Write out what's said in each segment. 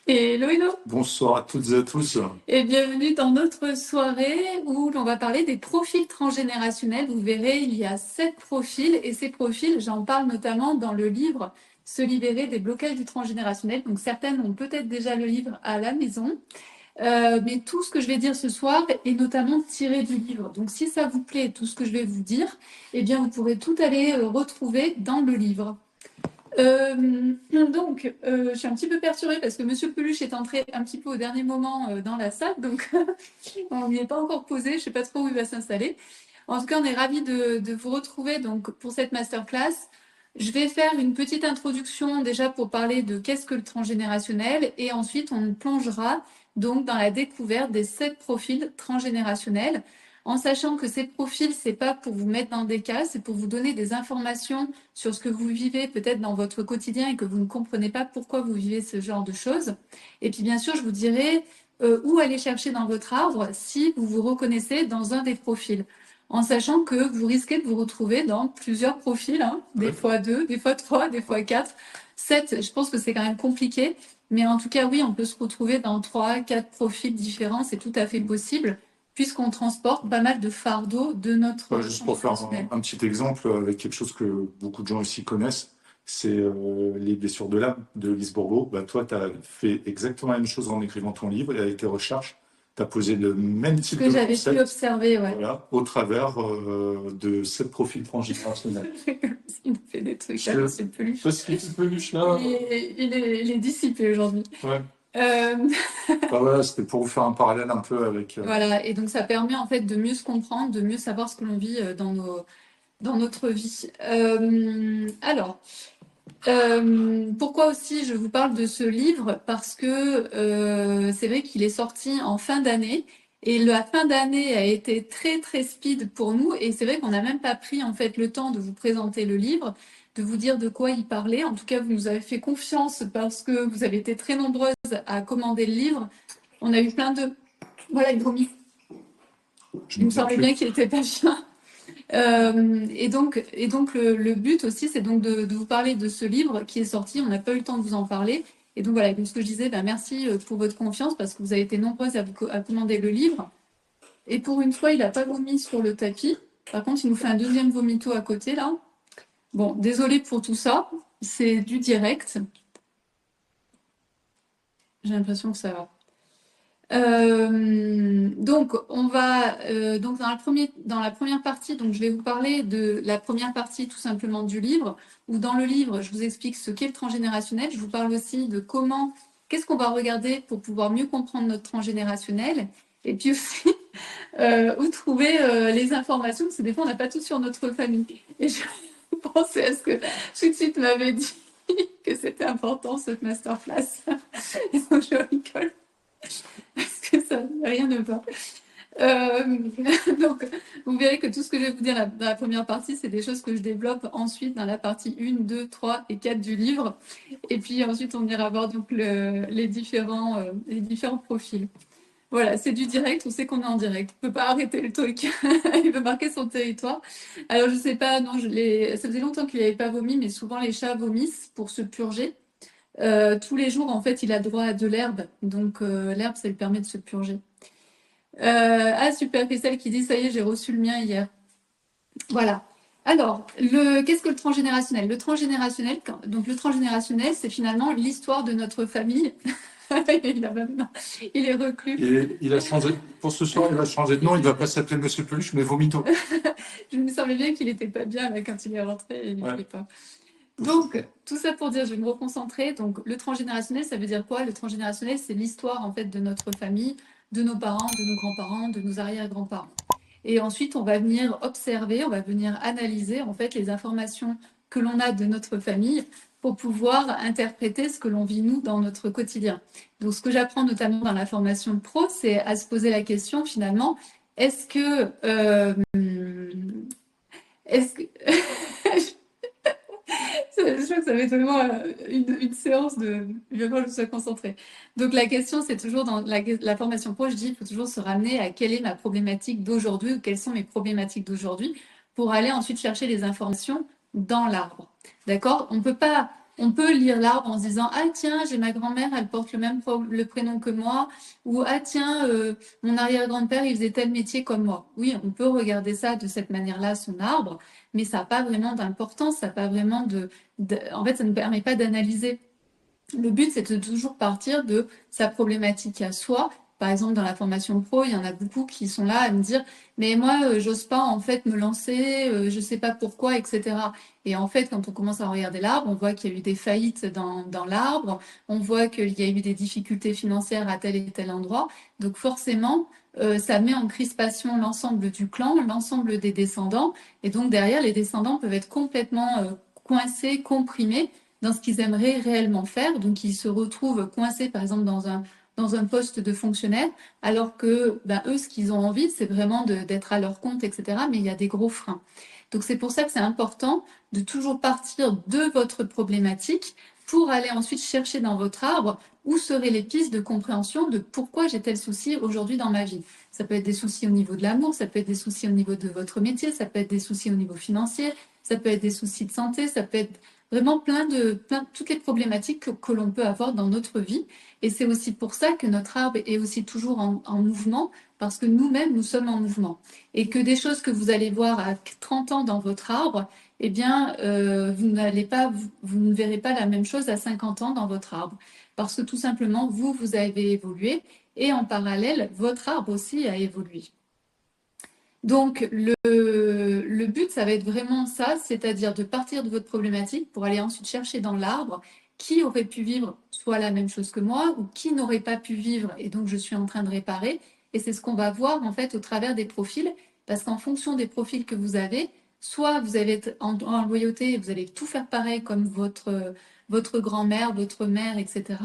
Hello, hello, Bonsoir à toutes et à tous. et bienvenue dans notre soirée où l'on va parler des profils transgénérationnels. Vous verrez, il y a 7 profils et ces profils, j'en parle notamment dans le livre Se libérer des blocages du transgénérationnel. Donc certaines ont peut-être déjà le livre à la maison, mais tout ce que je vais dire ce soir est notamment tiré du livre. Donc si ça vous plaît, tout ce que je vais vous dire, eh bien vous pourrez tout aller retrouver dans le livre. Je suis un petit peu perturbée parce que Monsieur Peluche est entré un petit peu au dernier moment dans la salle, donc on n'y est pas encore posé, je ne sais pas trop où il va s'installer. En tout cas, on est ravis de vous retrouver donc, pour cette masterclass. Je vais faire une petite introduction déjà pour parler de qu'est-ce que le transgénérationnel et ensuite on plongera donc dans la découverte des 7 profils transgénérationnels en sachant que ces profils, c'est pas pour vous mettre dans des cases, c'est pour vous donner des informations sur ce que vous vivez peut-être dans votre quotidien et que vous ne comprenez pas pourquoi vous vivez ce genre de choses. Et puis bien sûr, je vous dirai où aller chercher dans votre arbre si vous vous reconnaissez dans un des profils. En sachant que vous risquez de vous retrouver dans plusieurs profils, hein, des fois 2, des fois 3, des fois 4, 7. Je pense que c'est quand même compliqué. Mais en tout cas, oui, on peut se retrouver dans 3, 4 profils différents. C'est tout à fait possible puisqu'on transporte pas mal de fardeaux de notre Juste pour faire un petit exemple avec quelque chose que beaucoup de gens ici connaissent, c'est les blessures de l'âme de Lise Bourbeau. Bah, toi, tu as fait exactement la même chose en écrivant ton livre et avec tes recherches. Tu as posé le même type que de j'avais pu concept, observer, ouais. voilà, au travers de 7 profils transgénérationnels. Il fait des trucs là, c'est peluche. Parce qu'il peluche là. Il est dissipé aujourd'hui. Ouais. Euh, Bah voilà, c'était pour vous faire un parallèle un peu avec. Voilà, et donc ça permet en fait de mieux se comprendre, de mieux savoir ce que l'on vit dans notre vie. Pourquoi aussi je vous parle de ce livre? Parce que c'est vrai qu'il est sorti en fin d'année et la fin d'année a été très très speed pour nous et c'est vrai qu'on n'a même pas pris en fait le temps de vous présenter le livre, de vous dire de quoi il parlait. En tout cas, vous nous avez fait confiance parce que vous avez été très nombreuses à commander le livre. On a eu plein de... Voilà, il vomit. Il me semblait bien qu'il n'était pas bien. Le but aussi, c'est donc de vous parler de ce livre qui est sorti. On n'a pas eu le temps de vous en parler. Et donc voilà, comme ce que je disais, merci pour votre confiance parce que vous avez été nombreuses à commander le livre. Et pour une fois, il n'a pas vomi sur le tapis. Par contre, il nous fait un deuxième vomito à côté là. Bon, désolé pour tout ça. C'est du direct. J'ai l'impression que ça va. Donc, on va donc dans la première partie, donc je vais vous parler de la première partie tout simplement du livre, où dans le livre, je vous explique ce qu'est le transgénérationnel. Je vous parle aussi de qu'est-ce qu'on va regarder pour pouvoir mieux comprendre notre transgénérationnel, et puis aussi où trouver les informations, parce que des fois on n'a pas tout sur notre famille. Et je pensais à ce que tout de suite m'avait dit que c'était important cette masterclass. Et donc je rigole parce que ça rien ne va. Euh, donc, vous verrez que tout ce que je vais vous dire dans la première partie, c'est des choses que je développe ensuite dans la partie 1, 2, 3 et 4 du livre. Et puis ensuite, on ira voir donc les différents profils. Voilà, c'est du direct, on sait qu'on est en direct. On ne peut pas arrêter le truc. Il veut marquer son territoire. Alors, je ne sais pas, non, ça faisait longtemps qu'il n'avait pas vomi, mais souvent les chats vomissent pour se purger. Tous les jours, en fait, il a droit à de l'herbe. Donc, l'herbe, ça lui permet de se purger. Super, Christelle qui dit, ça y est, j'ai reçu le mien hier. Voilà. Alors, qu'est-ce que le transgénérationnel? Le transgénérationnel, c'est finalement l'histoire de notre famille. Il est reclus. Il a changé, pour ce soir, il va changer de nom, il va pas s'appeler Monsieur Peluche, mais Vomito. Je me semblais bien qu'il n'était pas bien là, quand il est rentré, il n'était pas. Donc, tout ça pour dire, je vais me reconcentrer. Donc, le transgénérationnel, ça veut dire quoi? Le transgénérationnel, c'est l'histoire en fait de notre famille, de nos parents, de nos grands-parents, de nos arrière-grands-parents. Et ensuite, on va venir observer, on va venir analyser en fait les informations que l'on a de notre famille pour pouvoir interpréter ce que l'on vit nous dans notre quotidien. Donc, ce que j'apprends notamment dans la formation pro, c'est à se poser la question finalement, est-ce que je crois que ça va être vraiment une séance de... Il va falloir que je sois concentrée. Donc la question, c'est toujours dans la formation pro, je dis, il faut toujours se ramener à quelle est ma problématique d'aujourd'hui ou quelles sont mes problématiques d'aujourd'hui pour aller ensuite chercher les informations dans l'arbre. D'accord? On ne peut pas On peut lire l'arbre en se disant, ah tiens, j'ai ma grand-mère, elle porte le prénom que moi, ou ah tiens, mon arrière-grand-père, il faisait tel métier comme moi. Oui, on peut regarder ça de cette manière-là, son arbre, mais ça n'a pas vraiment d'importance, ça n'a pas vraiment en fait, ça ne permet pas d'analyser. Le but, c'est de toujours partir de sa problématique à soi. Par exemple, dans la formation pro, il y en a beaucoup qui sont là à me dire, mais moi, j'ose pas en fait me lancer, je sais pas pourquoi, etc. Et en fait, quand on commence à regarder l'arbre, on voit qu'il y a eu des faillites dans l'arbre, on voit qu'il y a eu des difficultés financières à tel et tel endroit. Donc forcément, ça met en crispation l'ensemble du clan, l'ensemble des descendants. Et donc derrière, les descendants peuvent être complètement coincés, comprimés dans ce qu'ils aimeraient réellement faire. Donc, ils se retrouvent coincés, par exemple, dans un poste de fonctionnaire, alors que eux, ce qu'ils ont envie, c'est vraiment d'être à leur compte, etc. Mais il y a des gros freins. Donc, c'est pour ça que c'est important de toujours partir de votre problématique pour aller ensuite chercher dans votre arbre où seraient les pistes de compréhension de pourquoi j'ai tel souci aujourd'hui dans ma vie. Ça peut être des soucis au niveau de l'amour, ça peut être des soucis au niveau de votre métier, ça peut être des soucis au niveau financier, ça peut être des soucis de santé, ça peut être vraiment toutes les problématiques que l'on peut avoir dans notre vie. Et c'est aussi pour ça que notre arbre est aussi toujours en mouvement, parce que nous-mêmes, nous sommes en mouvement. Et que des choses que vous allez voir à 30 ans dans votre arbre, eh bien, vous ne verrez pas la même chose à 50 ans dans votre arbre. Parce que tout simplement, vous avez évolué et en parallèle, votre arbre aussi a évolué. Donc, le but, ça va être vraiment ça, c'est-à-dire de partir de votre problématique pour aller ensuite chercher dans l'arbre qui aurait pu vivre soit la même chose que moi ou qui n'aurait pas pu vivre et donc je suis en train de réparer. Et c'est ce qu'on va voir en fait au travers des profils, parce qu'en fonction des profils que vous avez, soit vous allez être en loyauté et vous allez tout faire pareil comme votre grand-mère, votre mère, etc.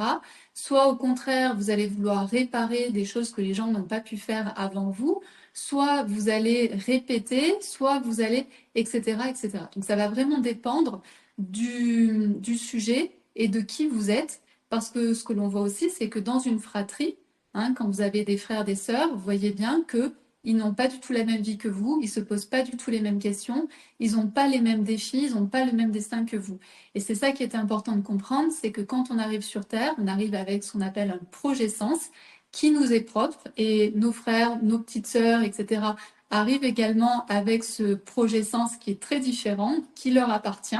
Soit au contraire, vous allez vouloir réparer des choses que les gens n'ont pas pu faire avant vous, soit vous allez répéter, soit vous allez, etc., etc. Donc ça va vraiment dépendre du sujet et de qui vous êtes, parce que ce que l'on voit aussi, c'est que dans une fratrie, quand vous avez des frères, des sœurs, vous voyez bien que ils n'ont pas du tout la même vie que vous, ils se posent pas du tout les mêmes questions, ils n'ont pas les mêmes défis, ils n'ont pas le même destin que vous. Et c'est ça qui est important de comprendre, c'est que quand on arrive sur Terre, on arrive avec ce qu'on appelle un projet sens, qui nous est propre et nos frères, nos petites sœurs, etc. arrivent également avec ce projet sens qui est très différent, qui leur appartient.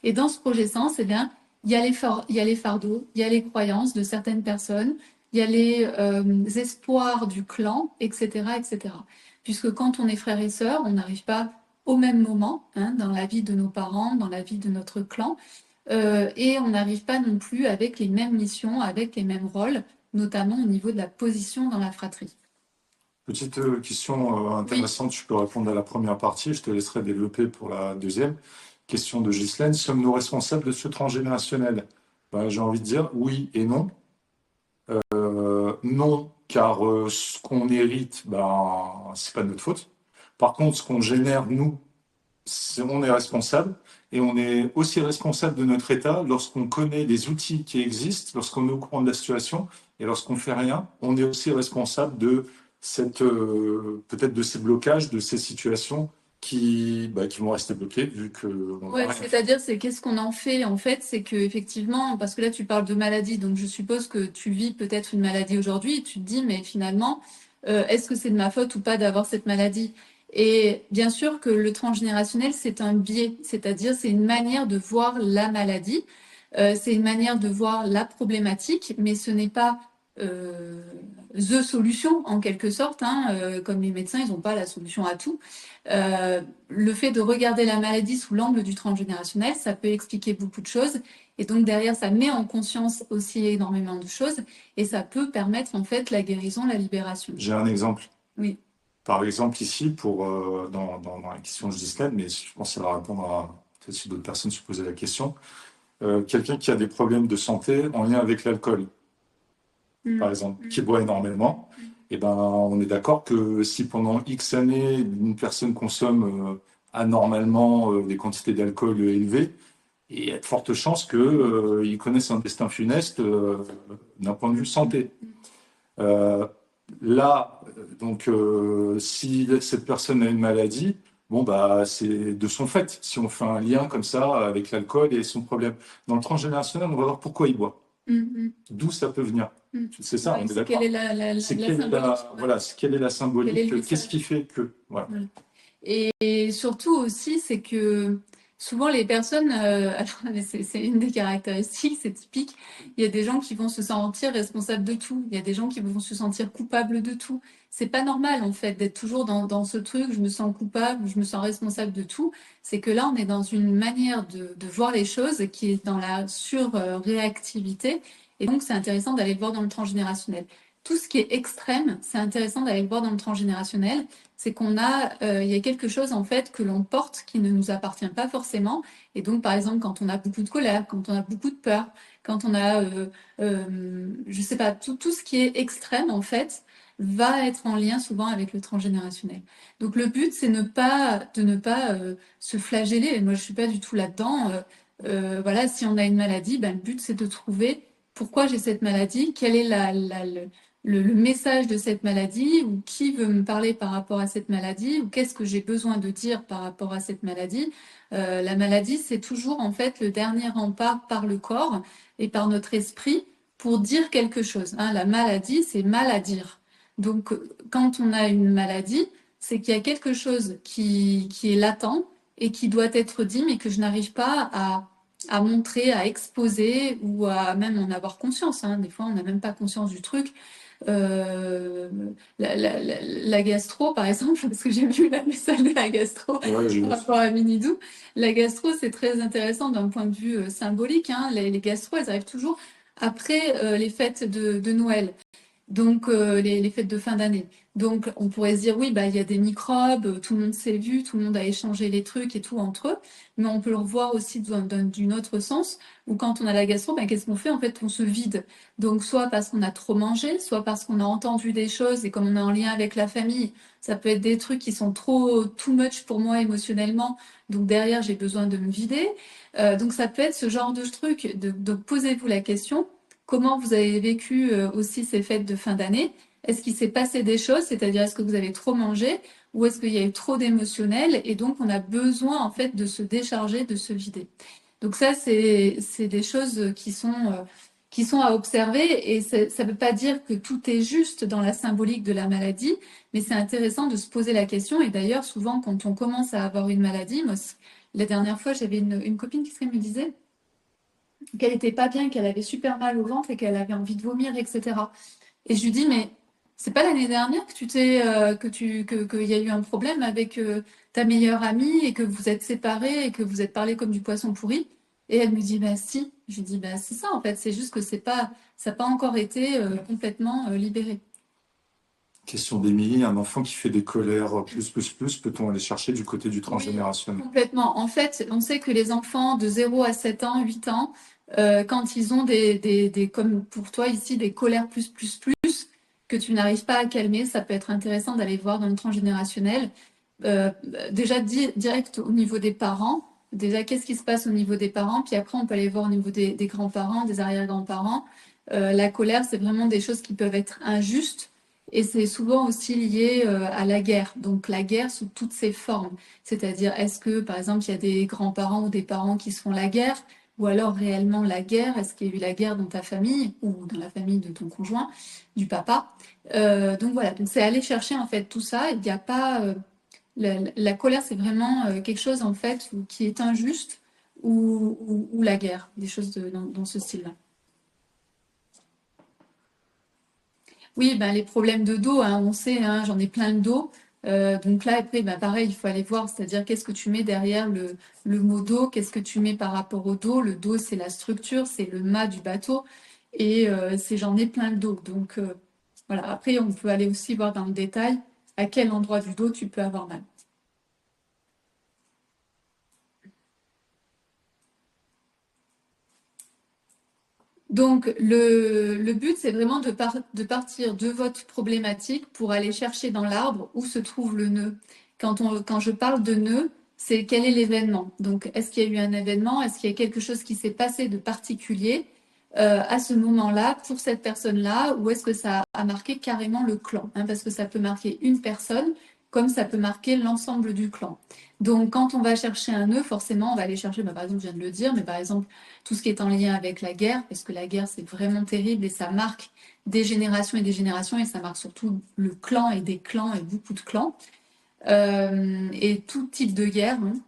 Et dans ce projet sens, eh bien, il y a les fardeaux, il y a les croyances de certaines personnes, il y a les espoirs du clan, etc., etc. Puisque quand on est frères et sœurs, on n'arrive pas au même moment dans la vie de nos parents, dans la vie de notre clan, et on n'arrive pas non plus avec les mêmes missions, avec les mêmes rôles, notamment au niveau de la position dans la fratrie. Petite question Oui, intéressante, tu peux répondre à la première partie, je te laisserai développer pour la deuxième. Question de Ghislaine, sommes-nous responsables de ce transgénérationnel? Ben, j'ai envie de dire oui et non. Non, car ce qu'on hérite, ben, c'est pas de notre faute. Par contre, ce qu'on génère, nous, on est responsable et on est aussi responsable de notre état lorsqu'on connaît les outils qui existent, lorsqu'on est au courant de la situation et lorsqu'on fait rien, on est aussi responsable de peut-être de ces blocages, de ces situations qui vont rester bloquées vu que on ouais, n'a rien fait. c'est-à-dire, c'est qu'est-ce qu'on en fait en fait, c'est que effectivement, parce que là tu parles de maladie, donc je suppose que tu vis peut-être une maladie aujourd'hui et tu te dis, mais finalement, est-ce que c'est de ma faute ou pas d'avoir cette maladie? Et bien sûr que le transgénérationnel, c'est un biais, c'est-à-dire c'est une manière de voir la maladie, c'est une manière de voir la problématique, mais ce n'est pas euh, the solution en quelque sorte, comme les médecins, ils n'ont pas la solution à tout. Le fait de regarder la maladie sous l'angle du transgénérationnel, ça peut expliquer beaucoup de choses. Et donc derrière, ça met en conscience aussi énormément de choses et ça peut permettre en fait la guérison, la libération. J'ai un exemple. Oui. Par exemple, ici, dans la question de Ghislaine, mais je pense que ça va répondre à peut-être si d'autres personnes se posaient la question. Quelqu'un qui a des problèmes de santé en lien avec l'alcool, par exemple, qui boit énormément, eh ben, on est d'accord que si pendant X années, une personne consomme anormalement des quantités d'alcool élevées, il y a de fortes chances qu'il connaisse un destin funeste d'un point de vue santé. Euh, Là, donc, si cette personne a une maladie, bon, bah, c'est de son fait. Si on fait un lien comme ça avec l'alcool et son problème. Dans le transgénérationnel, on va voir pourquoi il boit. D'où ça peut venir. C'est ça, Ouais, on est c'est quelle d'accord. est la C'est symbolique. voilà, quelle est la Quel est le symbolique, qu'est-ce message. qui fait que. Voilà. Voilà. Et surtout aussi, c'est que souvent les personnes, alors c'est une des caractéristiques, c'est typique, il y a des gens qui vont se sentir responsables de tout, il y a des gens qui vont se sentir coupables de tout. C'est pas normal en fait d'être toujours dans ce truc, je me sens coupable, je me sens responsable de tout. C'est que là, on est dans une manière de voir les choses qui est dans la surréactivité. Et donc, c'est intéressant d'aller le voir dans le transgénérationnel. Tout ce qui est extrême, c'est intéressant d'aller le voir dans le transgénérationnel. C'est qu'on a, il y a quelque chose en fait que l'on porte qui ne nous appartient pas forcément. Et donc, par exemple, quand on a beaucoup de colère, quand on a beaucoup de peur, quand on a, je sais pas, tout ce qui est extrême en fait va être en lien souvent avec le transgénérationnel. Donc, le but, c'est de ne pas se flageller. Moi, je suis pas du tout là-dedans. Voilà, si on a une maladie, ben, le but, c'est de trouver pourquoi j'ai cette maladie, quelle est le message de cette maladie, ou qui veut me parler par rapport à cette maladie, ou qu'est-ce que j'ai besoin de dire par rapport à cette maladie. La maladie, c'est toujours en fait le dernier rempart par le corps et par notre esprit pour dire quelque chose. Hein. La maladie, c'est mal à dire. Donc, quand on a une maladie, c'est qu'il y a quelque chose qui est latent et qui doit être dit, mais que je n'arrive pas à montrer, à exposer ou à même en avoir conscience. Hein. Des fois, on n'a même pas conscience du truc. Euh, la gastro, par exemple, parce que j'ai vu la salle de la gastro Ouais, par rapport à Minidou. La gastro, c'est très intéressant d'un point de vue symbolique. Hein. Les gastro, elles arrivent toujours après les fêtes de Noël. Donc, les fêtes de fin d'année. Donc, on pourrait se dire, oui, bah, il y a des microbes, tout le monde s'est vu, tout le monde a échangé les trucs et tout entre eux. Mais on peut le revoir aussi d'une autre sens, où quand on a la gastro, bah, qu'est-ce qu'on fait? En fait, on se vide. Donc, soit parce qu'on a trop mangé, soit parce qu'on a entendu des choses, et comme on est en lien avec la famille, ça peut être des trucs qui sont trop, too much pour moi émotionnellement. Donc, derrière, j'ai besoin de me vider. Donc, ça peut être ce genre de truc. Donc, posez-vous la question. Comment vous avez vécu aussi ces fêtes de fin d'année? Est-ce qu'il s'est passé des choses, c'est-à-dire est-ce que vous avez trop mangé ou est-ce qu'il y a eu trop d'émotionnel et donc on a besoin en fait de se décharger, de se vider. Donc ça, c'est des choses qui sont à observer et ça ne veut pas dire que tout est juste dans la symbolique de la maladie, mais c'est intéressant de se poser la question et d'ailleurs souvent quand on commence à avoir une maladie, moi, la dernière fois j'avais une copine qui me disait qu'elle était pas bien, qu'elle avait super mal au ventre et qu'elle avait envie de vomir, etc. Et je lui dis, mais c'est pas l'année dernière que qu'il y a eu un problème avec ta meilleure amie et que vous êtes séparés et que vous êtes parlé comme du poisson pourri? Et elle me dit, bah si. Je lui dis, bah c'est ça en fait, c'est juste que ça n'a pas encore été complètement libéré. Question d'Émilie, un enfant qui fait des colères plus, peut-on aller chercher du côté du Oui, transgénérationnel? complètement. En fait, on sait que les enfants de 0 à 7 ans, 8 ans, quand ils ont comme pour toi ici, des colères que tu n'arrives pas à calmer, ça peut être intéressant d'aller voir dans le transgénérationnel. Euh, déjà, direct au niveau des parents. Déjà, qu'est-ce qui se passe au niveau des parents? Puis après, on peut aller voir au niveau des grands-parents, des arrière-grands-parents. La colère, c'est vraiment des choses qui peuvent être injustes. Et c'est souvent aussi lié à la guerre. Donc la guerre sous toutes ses formes. C'est-à-dire, est-ce que, par exemple, il y a des grands-parents ou des parents qui se font la guerre? Ou alors réellement la guerre? Est-ce qu'il y a eu la guerre dans ta famille ou dans la famille de ton conjoint, du papa? Donc voilà, donc c'est aller chercher en fait tout ça. Il n'y a pas la colère, c'est vraiment quelque chose en fait qui est injuste ou la guerre, des choses dans ce style-là. Oui, ben, les problèmes de dos, hein, on sait, hein, j'en ai plein le dos. Donc là, après, ben, pareil, il faut aller voir, c'est-à-dire qu'est-ce que tu mets derrière le mot dos, qu'est-ce que tu mets par rapport au dos. Le dos, c'est la structure, c'est le mât du bateau. Et c'est j'en ai plein le dos. Donc voilà, après, on peut aller aussi voir dans le détail à quel endroit du dos tu peux avoir mal. Donc, le but, c'est vraiment de partir de votre problématique pour aller chercher dans l'arbre où se trouve le nœud. Quand je parle de nœud, c'est quel est l'événement. Donc, est-ce qu'il y a eu un événement? Est-ce qu'il y a quelque chose qui s'est passé de particulier à ce moment-là pour cette personne-là? Ou est-ce que ça a marqué carrément le clan, hein? Parce que ça peut marquer une personne, comme ça peut marquer l'ensemble du clan. Donc, quand on va chercher un nœud, forcément, on va aller chercher, par exemple, je viens de le dire, mais par exemple, tout ce qui est en lien avec la guerre, parce que la guerre, c'est vraiment terrible et ça marque des générations et ça marque surtout le clan et des clans et beaucoup de clans, et tout type de guerre. Hein.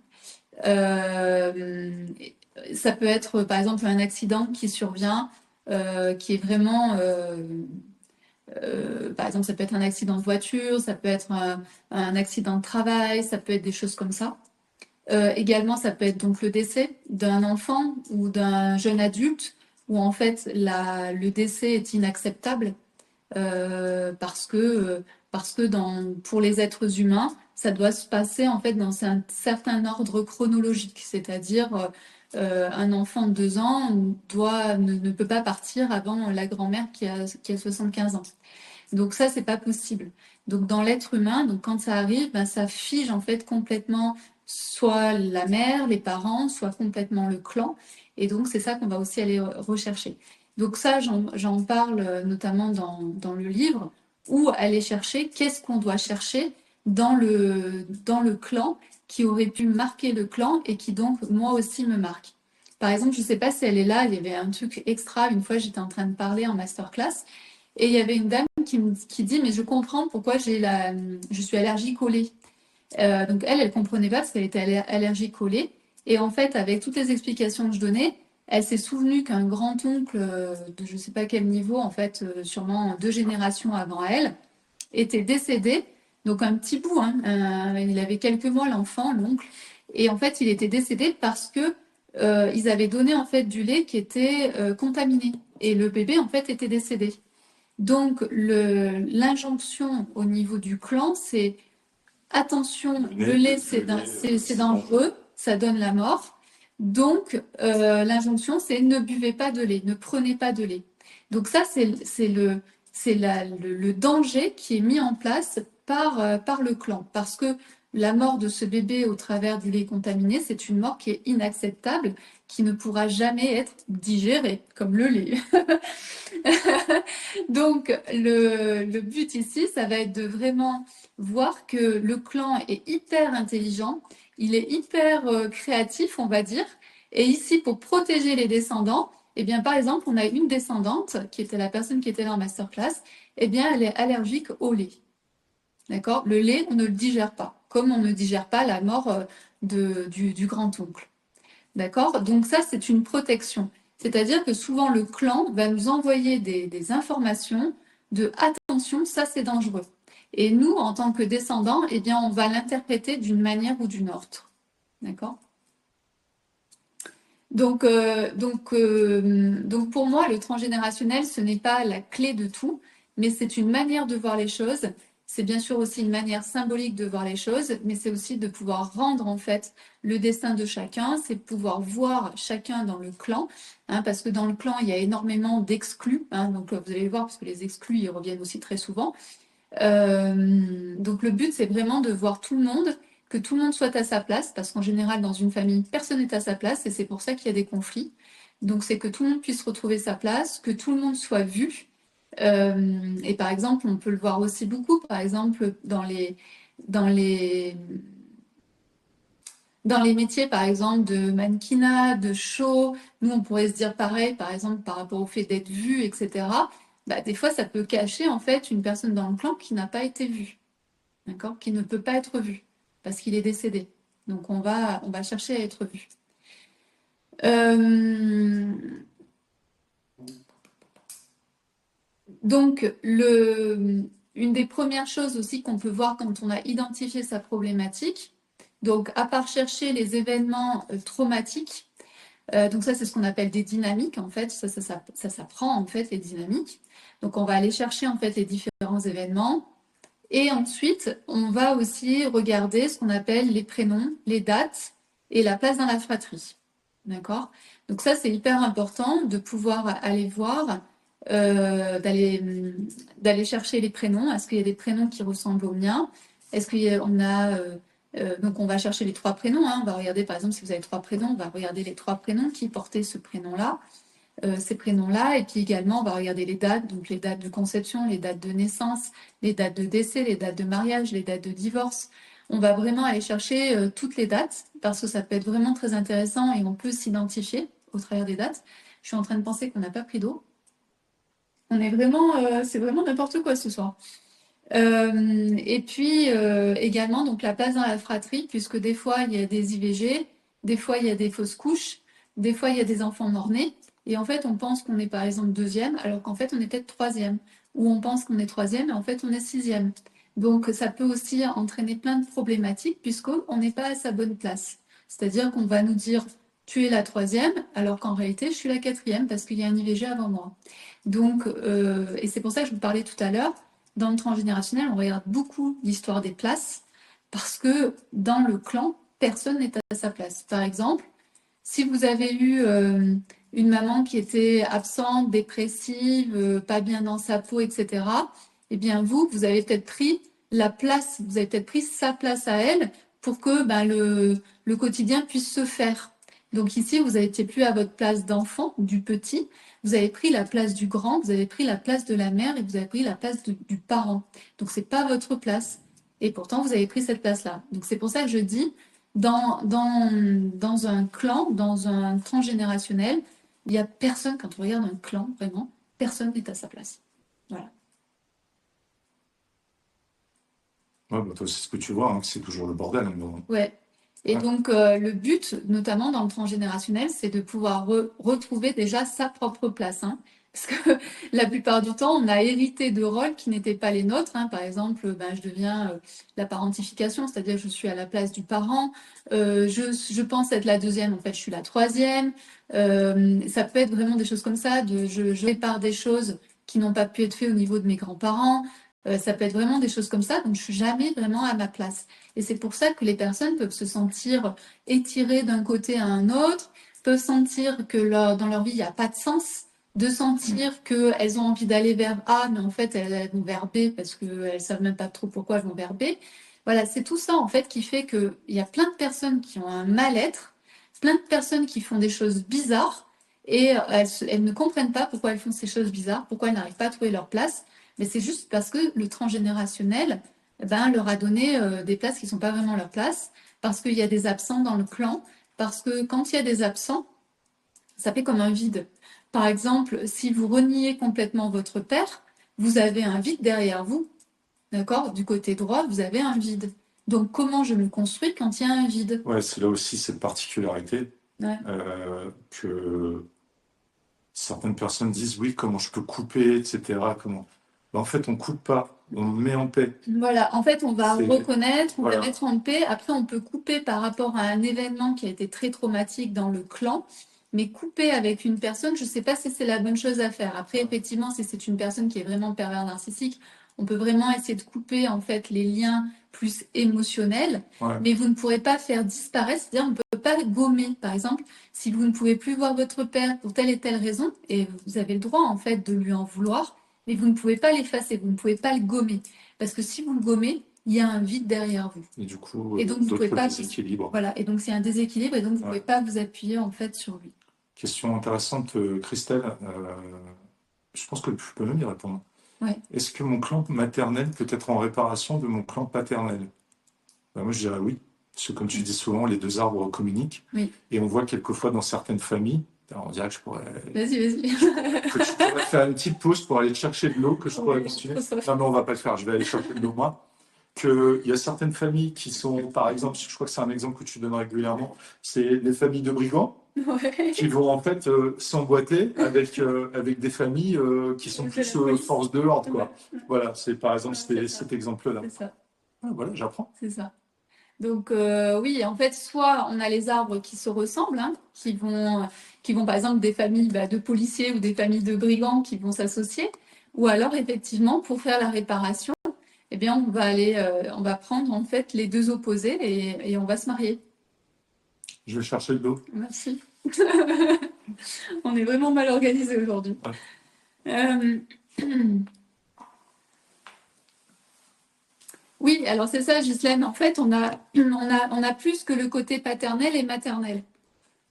Ça peut être, par exemple, un accident qui survient, qui est vraiment... par exemple, ça peut être un accident de voiture, ça peut être un accident de travail, ça peut être des choses comme ça. Également, ça peut être donc le décès d'un enfant ou d'un jeune adulte, où en fait le décès est inacceptable parce que pour les êtres humains, ça doit se passer en fait dans un certain ordre chronologique, c'est-à-dire un enfant de 2 ans ne peut pas partir avant la grand-mère qui a 75 ans. Donc ça, c'est pas possible. Donc dans l'être humain, donc quand ça arrive, ben, ça fige en fait complètement soit la mère, les parents, soit complètement le clan. Et donc c'est ça qu'on va aussi aller rechercher. Donc ça, j'en parle notamment dans le livre, où aller chercher qu'est-ce qu'on doit chercher dans le clan qui aurait pu marquer le clan et qui donc moi aussi me marque. Par exemple, je ne sais pas si elle est là, il y avait un truc extra, une fois j'étais en train de parler en masterclass, et il y avait une dame qui dit, mais je comprends pourquoi je suis allergique au lait. Donc elle comprenait pas parce qu'elle était allergique au lait. Et en fait, avec toutes les explications que je donnais, elle s'est souvenue qu'un grand-oncle de je ne sais pas quel niveau, en fait, sûrement 2 générations avant elle, était décédé. Donc un petit bout, hein, il avait quelques mois l'enfant, l'oncle. Et en fait, il était décédé parce que ils avaient donné en fait du lait qui était contaminé. Et le bébé, en fait, était décédé. Donc, l'injonction au niveau du clan, c'est attention, le lait, c'est dangereux, ça donne la mort. Donc, l'injonction, c'est ne buvez pas de lait, ne prenez pas de lait. Donc, ça, c'est le danger qui est mis en place par le clan. Parce que la mort de ce bébé au travers du lait contaminé, c'est une mort qui est inacceptable, qui ne pourra jamais être digérée, comme le lait. Donc, le but ici, ça va être de vraiment voir que le clan est hyper intelligent, il est hyper créatif, on va dire. Et ici, pour protéger les descendants, eh bien, par exemple, on a une descendante, qui était la personne qui était là en masterclass, eh bien, elle est allergique au lait. D'accord? Le lait, on ne le digère pas, comme on ne digère pas la mort du grand-oncle. D'accord? Donc ça, c'est une protection. C'est-à-dire que souvent, le clan va nous envoyer des informations de attention, ça c'est dangereux. Et nous, en tant que descendants, eh bien, on va l'interpréter d'une manière ou d'une autre. D'accord? Donc pour moi, le transgénérationnel, ce n'est pas la clé de tout, mais c'est une manière de voir les choses. C'est bien sûr aussi une manière symbolique de voir les choses, mais c'est aussi de pouvoir rendre en fait le destin de chacun, c'est de pouvoir voir chacun dans le clan, hein, parce que dans le clan, il y a énormément d'exclus, hein, donc vous allez le voir, parce que les exclus, ils reviennent aussi très souvent. Donc le but, c'est vraiment de voir tout le monde, que tout le monde soit à sa place, parce qu'en général, dans une famille, personne n'est à sa place, et c'est pour ça qu'il y a des conflits. Donc c'est que tout le monde puisse retrouver sa place, que tout le monde soit vu. Et par exemple, on peut le voir aussi beaucoup, par exemple, dans les, dans les métiers, par exemple, de mannequinat, de show. Nous, on pourrait se dire pareil, par exemple, par rapport au fait d'être vu, etc. Bah, des fois, ça peut cacher en fait une personne dans le clan qui n'a pas été vue, d'accord, qui ne peut pas être vue parce qu'il est décédé. Donc, on va chercher à être vu. Donc, une des premières choses aussi qu'on peut voir quand on a identifié sa problématique, donc à part chercher les événements traumatiques, donc ça c'est ce qu'on appelle des dynamiques en fait, ça s'apprend en fait les dynamiques. Donc on va aller chercher en fait les différents événements et ensuite on va aussi regarder ce qu'on appelle les prénoms, les dates et la place dans la fratrie. D'accord? Donc ça c'est hyper important de pouvoir aller voir, d'aller chercher les prénoms. Est-ce qu'il y a des prénoms qui ressemblent aux miens? Est-ce qu'on a donc on va chercher les 3 prénoms, hein. On va regarder par exemple si vous avez 3 prénoms, on va regarder les 3 prénoms qui portaient ce prénom-là. ces prénoms-là. Et puis également, on va regarder les dates, donc les dates de conception, les dates de naissance, les dates de décès, les dates de mariage, les dates de divorce. On va vraiment aller chercher toutes les dates parce que ça peut être vraiment très intéressant et on peut s'identifier au travers des dates. Je suis en train de penser qu'on n'a pas pris d'eau. On est vraiment, c'est vraiment n'importe quoi ce soir. Et puis également donc la place dans la fratrie, puisque des fois il y a des IVG, des fois il y a des fausses couches, des fois il y a des enfants mort-nés, et en fait on pense qu'on est par exemple deuxième, alors qu'en fait on est peut-être troisième, ou on pense qu'on est troisième, et en fait on est sixième. Donc ça peut aussi entraîner plein de problématiques, puisqu'on n'est pas à sa bonne place. C'est-à-dire qu'on va nous dire tu es la troisième, alors qu'en réalité je suis la quatrième, parce qu'il y a un IVG avant moi. Donc, et c'est pour ça que je vous parlais tout à l'heure, dans le transgénérationnel, on regarde beaucoup l'histoire des places parce que dans le clan, personne n'est à sa place. Par exemple, si vous avez eu une maman qui était absente, dépressive, pas bien dans sa peau, etc., eh bien vous avez peut-être pris la place, vous avez peut-être pris sa place à elle pour que ben, le quotidien puisse se faire. Donc ici, vous n'étiez plus à votre place d'enfant, du petit, vous avez pris la place du grand, vous avez pris la place de la mère et vous avez pris la place du parent. Donc c'est pas votre place. Et pourtant, vous avez pris cette place-là. Donc c'est pour ça que je dis, dans un clan, dans un transgénérationnel, il n'y a personne, quand on regarde un clan, vraiment, personne n'est à sa place. Voilà. Ouais, bah, toi, c'est ce que tu vois, hein, que c'est toujours le bordel. Ouais. Et Ouais. donc, le but, notamment dans le transgénérationnel, c'est de pouvoir retrouver déjà sa propre place. Hein. Parce que la plupart du temps, on a hérité de rôles qui n'étaient pas les nôtres. Hein. Par exemple, ben, je deviens la parentification, c'est-à-dire que je suis à la place du parent. Je pense être la deuxième, en fait, je suis la troisième. Ça peut être vraiment des choses comme ça. Je répare des choses qui n'ont pas pu être faites au niveau de mes grands-parents. Ça peut être vraiment des choses comme ça. Donc, je suis jamais vraiment à ma place. Et c'est pour ça que les personnes peuvent se sentir étirées d'un côté à un autre, peuvent sentir que dans leur vie, il n'y a pas de sens, de sentir qu'elles ont envie d'aller vers A, mais en fait, elles vont vers B parce qu'elles ne savent même pas trop pourquoi elles vont vers B. Voilà, c'est tout ça, en fait, qui fait qu'il y a plein de personnes qui ont un mal-être, plein de personnes qui font des choses bizarres, et elles ne comprennent pas pourquoi elles font ces choses bizarres, pourquoi elles n'arrivent pas à trouver leur place. Mais c'est juste parce que le transgénérationnel, ben, leur a donné des places qui ne sont pas vraiment leur place, parce qu'il y a des absents dans le clan, parce que quand il y a des absents, ça fait comme un vide. Par exemple, si vous reniez complètement votre père, vous avez un vide derrière vous, d'accord? Du côté droit, vous avez un vide. Donc, comment je me construis quand il y a un vide? Ouais, c'est là aussi cette particularité Ouais. que certaines personnes disent oui, comment je peux couper, etc. Comment... Ben, en fait, on coupe pas, on met en paix. Voilà, en fait, on va C'est reconnaître, on va voilà. mettre en paix. Après, on peut couper par rapport à un événement qui a été très traumatique dans le clan, mais couper avec une personne, je ne sais pas si c'est la bonne chose à faire. Après, effectivement, si c'est une personne qui est vraiment pervers narcissique, on peut vraiment essayer de couper en fait les liens plus émotionnels, Ouais. mais vous ne pourrez pas faire disparaître, c'est-à-dire on ne peut pas gommer. Par exemple, si vous ne pouvez plus voir votre père pour telle et telle raison, et vous avez le droit en fait de lui en vouloir, mais vous ne pouvez pas l'effacer, vous ne pouvez pas le gommer. Parce que si vous le gommez, il y a un vide derrière vous. Et du coup, Et donc, vous pouvez d'autres pas. déséquilibres. Voilà. Et donc, c'est un déséquilibre et donc, vous ne Ouais. pouvez pas vous appuyer en fait sur lui. Question intéressante, Christelle. Je pense que tu peux même y répondre. Ouais. Est-ce que mon clan maternel peut être en réparation de mon clan paternel? Ben, moi, je dirais oui. Parce que comme tu dis souvent, les deux arbres communiquent. Oui. Et on voit quelquefois dans certaines familles, alors, on dirait que je pourrais... Vas-y. que je pourrais faire une petite pause pour aller chercher de l'eau, que je pourrais Oui, continuer. trop soif. Non, mais on va pas le faire, je vais aller chercher de l'eau moi. Il y a certaines familles qui sont, par exemple, je crois que c'est un exemple que tu donnes régulièrement, c'est les familles de brigands Ouais. qui vont en fait s'emboîter avec des familles qui sont De plus la police. force de l'ordre, quoi. Ouais. Voilà, c'est par exemple C'est ça. cet exemple-là. C'est ça. Ah, voilà, j'apprends. C'est ça. Donc oui, en fait, soit on a les arbres qui se ressemblent, hein, qui vont par exemple des familles de policiers ou des familles de brigands qui vont s'associer, ou alors effectivement pour faire la réparation, eh bien on va prendre en fait les deux opposés et on va se marier. Je vais chercher de l'eau. Merci. On est vraiment mal organisé aujourd'hui. Ouais. Oui, alors c'est ça, Ghislaine. En fait, on a plus que le côté paternel et maternel.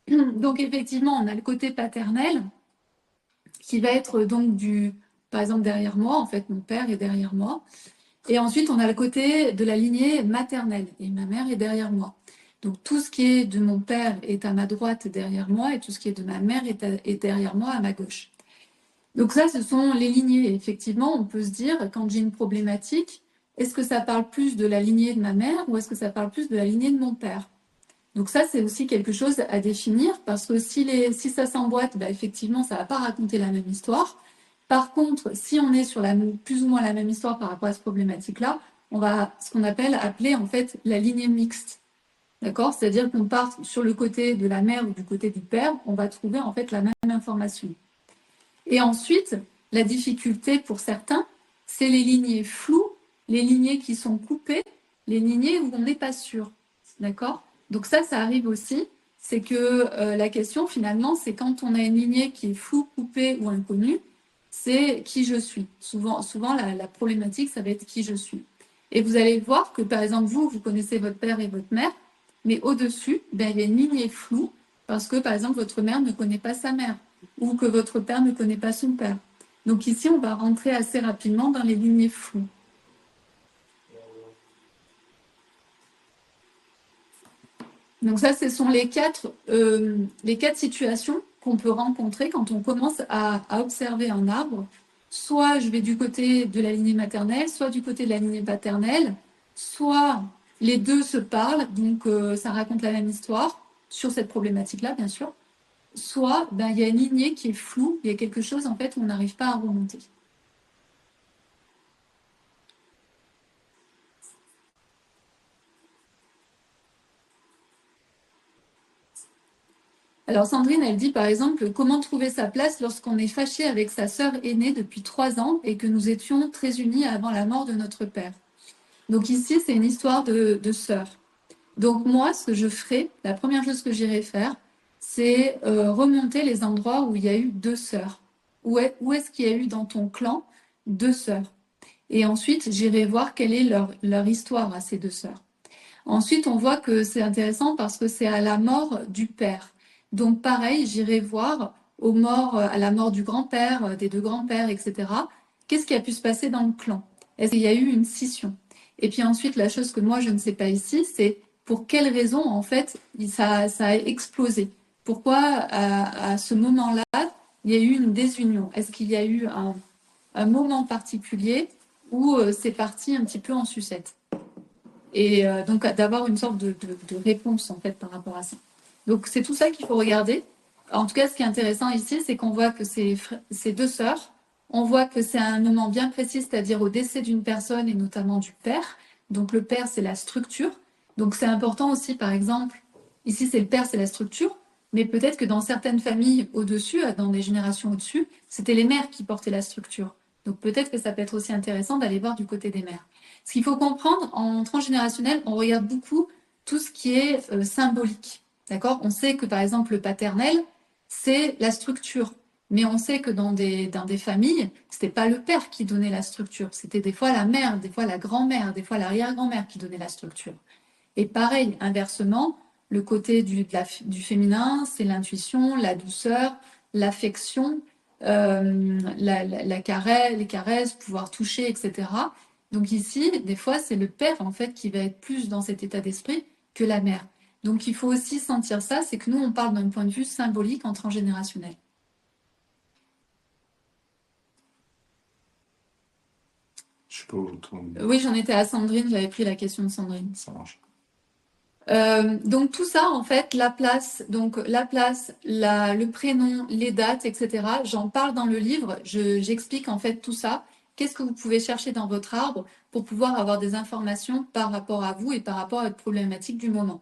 Donc effectivement, on a le côté paternel qui va être donc par exemple derrière moi, en fait mon père est derrière moi. Et ensuite on a le côté de la lignée maternelle et ma mère est derrière moi. Donc tout ce qui est de mon père est à ma droite derrière moi et tout ce qui est de ma mère est derrière moi à ma gauche. Donc ça, ce sont les lignées. Et effectivement, on peut se dire, quand j'ai une problématique, est-ce que ça parle plus de la lignée de ma mère ou est-ce que ça parle plus de la lignée de mon père? Donc ça, c'est aussi quelque chose à définir parce que si ça s'emboîte, bah, effectivement, ça ne va pas raconter la même histoire. Par contre, si on est sur plus ou moins la même histoire par rapport à cette problématique-là, on va ce qu'on appeler en fait la lignée mixte. D'accord? C'est-à-dire qu'on part sur le côté de la mère ou du côté du père, on va trouver en fait la même information. Et ensuite, la difficulté pour certains, c'est les lignées floues, les lignées qui sont coupées, les lignées où on n'est pas sûr. D'accord? Donc ça arrive aussi. C'est que la question, finalement, c'est quand on a une lignée qui est floue, coupée ou inconnue, c'est qui je suis. Souvent la problématique, ça va être qui je suis. Et vous allez voir que, par exemple, vous connaissez votre père et votre mère, mais au-dessus, il y a une lignée floue parce que, par exemple, votre mère ne connaît pas sa mère ou que votre père ne connaît pas son père. Donc ici, on va rentrer assez rapidement dans les lignées floues. Donc ça, ce sont les quatre situations qu'on peut rencontrer quand on commence à observer un arbre. Soit je vais du côté de la lignée maternelle, soit du côté de la lignée paternelle, soit les deux se parlent, donc ça raconte la même histoire sur cette problématique-là, bien sûr. Soit il y a une lignée qui est floue, il y a quelque chose en fait où on n'arrive pas à remonter. Alors Sandrine, elle dit par exemple comment trouver sa place lorsqu'on est fâché avec sa sœur aînée depuis 3 ans et que nous étions très unis avant la mort de notre père. Donc ici, c'est une histoire de sœur. Donc moi, ce que je ferai, la première chose que j'irai faire, c'est remonter les endroits où il y a eu 2 sœurs. Où est-ce qu'il y a eu dans ton clan 2 sœurs? Et ensuite, j'irai voir quelle est leur histoire à ces 2 sœurs. Ensuite, on voit que c'est intéressant parce que c'est à la mort du père. Donc pareil, j'irai voir à la mort du grand-père, des 2 grands-pères, etc. Qu'est-ce qui a pu se passer dans le clan? Est-ce qu'il y a eu une scission? Et puis ensuite, la chose que moi je ne sais pas ici, c'est pour quelles raisons en fait ça a explosé? Pourquoi à ce moment-là, il y a eu une désunion? Est-ce qu'il y a eu un moment particulier où c'est parti un petit peu en sucette? Et donc d'avoir une sorte de réponse en fait par rapport à ça. Donc c'est tout ça qu'il faut regarder. En tout cas, ce qui est intéressant ici, c'est qu'on voit que c'est 2 sœurs. On voit que c'est un moment bien précis, c'est-à-dire au décès d'une personne et notamment du père. Donc le père, c'est la structure. Donc c'est important aussi, par exemple, ici c'est le père, c'est la structure, mais peut-être que dans certaines familles au-dessus, dans des générations au-dessus, c'était les mères qui portaient la structure. Donc peut-être que ça peut être aussi intéressant d'aller voir du côté des mères. Ce qu'il faut comprendre, en transgénérationnel, on regarde beaucoup tout ce qui est symbolique. D'accord? On sait que par exemple le paternel, c'est la structure. Mais on sait que dans des familles, c'était pas le père qui donnait la structure, c'était des fois la mère, des fois la grand-mère, des fois l'arrière-grand-mère qui donnait la structure. Et pareil, inversement, le côté du féminin, c'est l'intuition, la douceur, l'affection, les caresses, pouvoir toucher, etc. Donc ici, des fois, c'est le père en fait qui va être plus dans cet état d'esprit que la mère. Donc il faut aussi sentir ça, c'est que nous, on parle d'un point de vue symbolique en transgénérationnel. Je peux retourner. Oui, j'en étais à Sandrine, j'avais pris la question de Sandrine. Ça marche. Donc tout ça, en fait, la place, le prénom, les dates, etc. J'en parle dans le livre. J'explique en fait tout ça. Qu'est-ce que vous pouvez chercher dans votre arbre pour pouvoir avoir des informations par rapport à vous et par rapport à votre problématique du moment.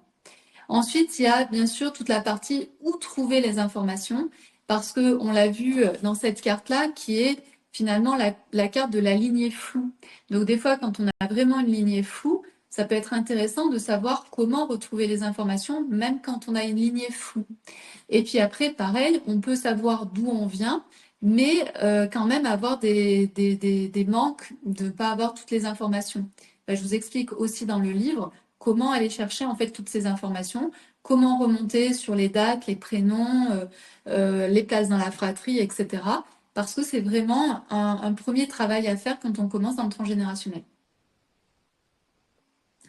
Ensuite, il y a bien sûr toute la partie où trouver les informations, parce que on l'a vu dans cette carte-là, qui est finalement la carte de la lignée floue. Donc des fois, quand on a vraiment une lignée floue, ça peut être intéressant de savoir comment retrouver les informations, même quand on a une lignée floue. Et puis après, pareil, on peut savoir d'où on vient, mais quand même avoir des manques de ne pas avoir toutes les informations. Je vous explique aussi dans le livre comment aller chercher en fait toutes ces informations, comment remonter sur les dates, les prénoms, les places dans la fratrie, etc. parce que c'est vraiment un premier travail à faire quand on commence dans le transgénérationnel,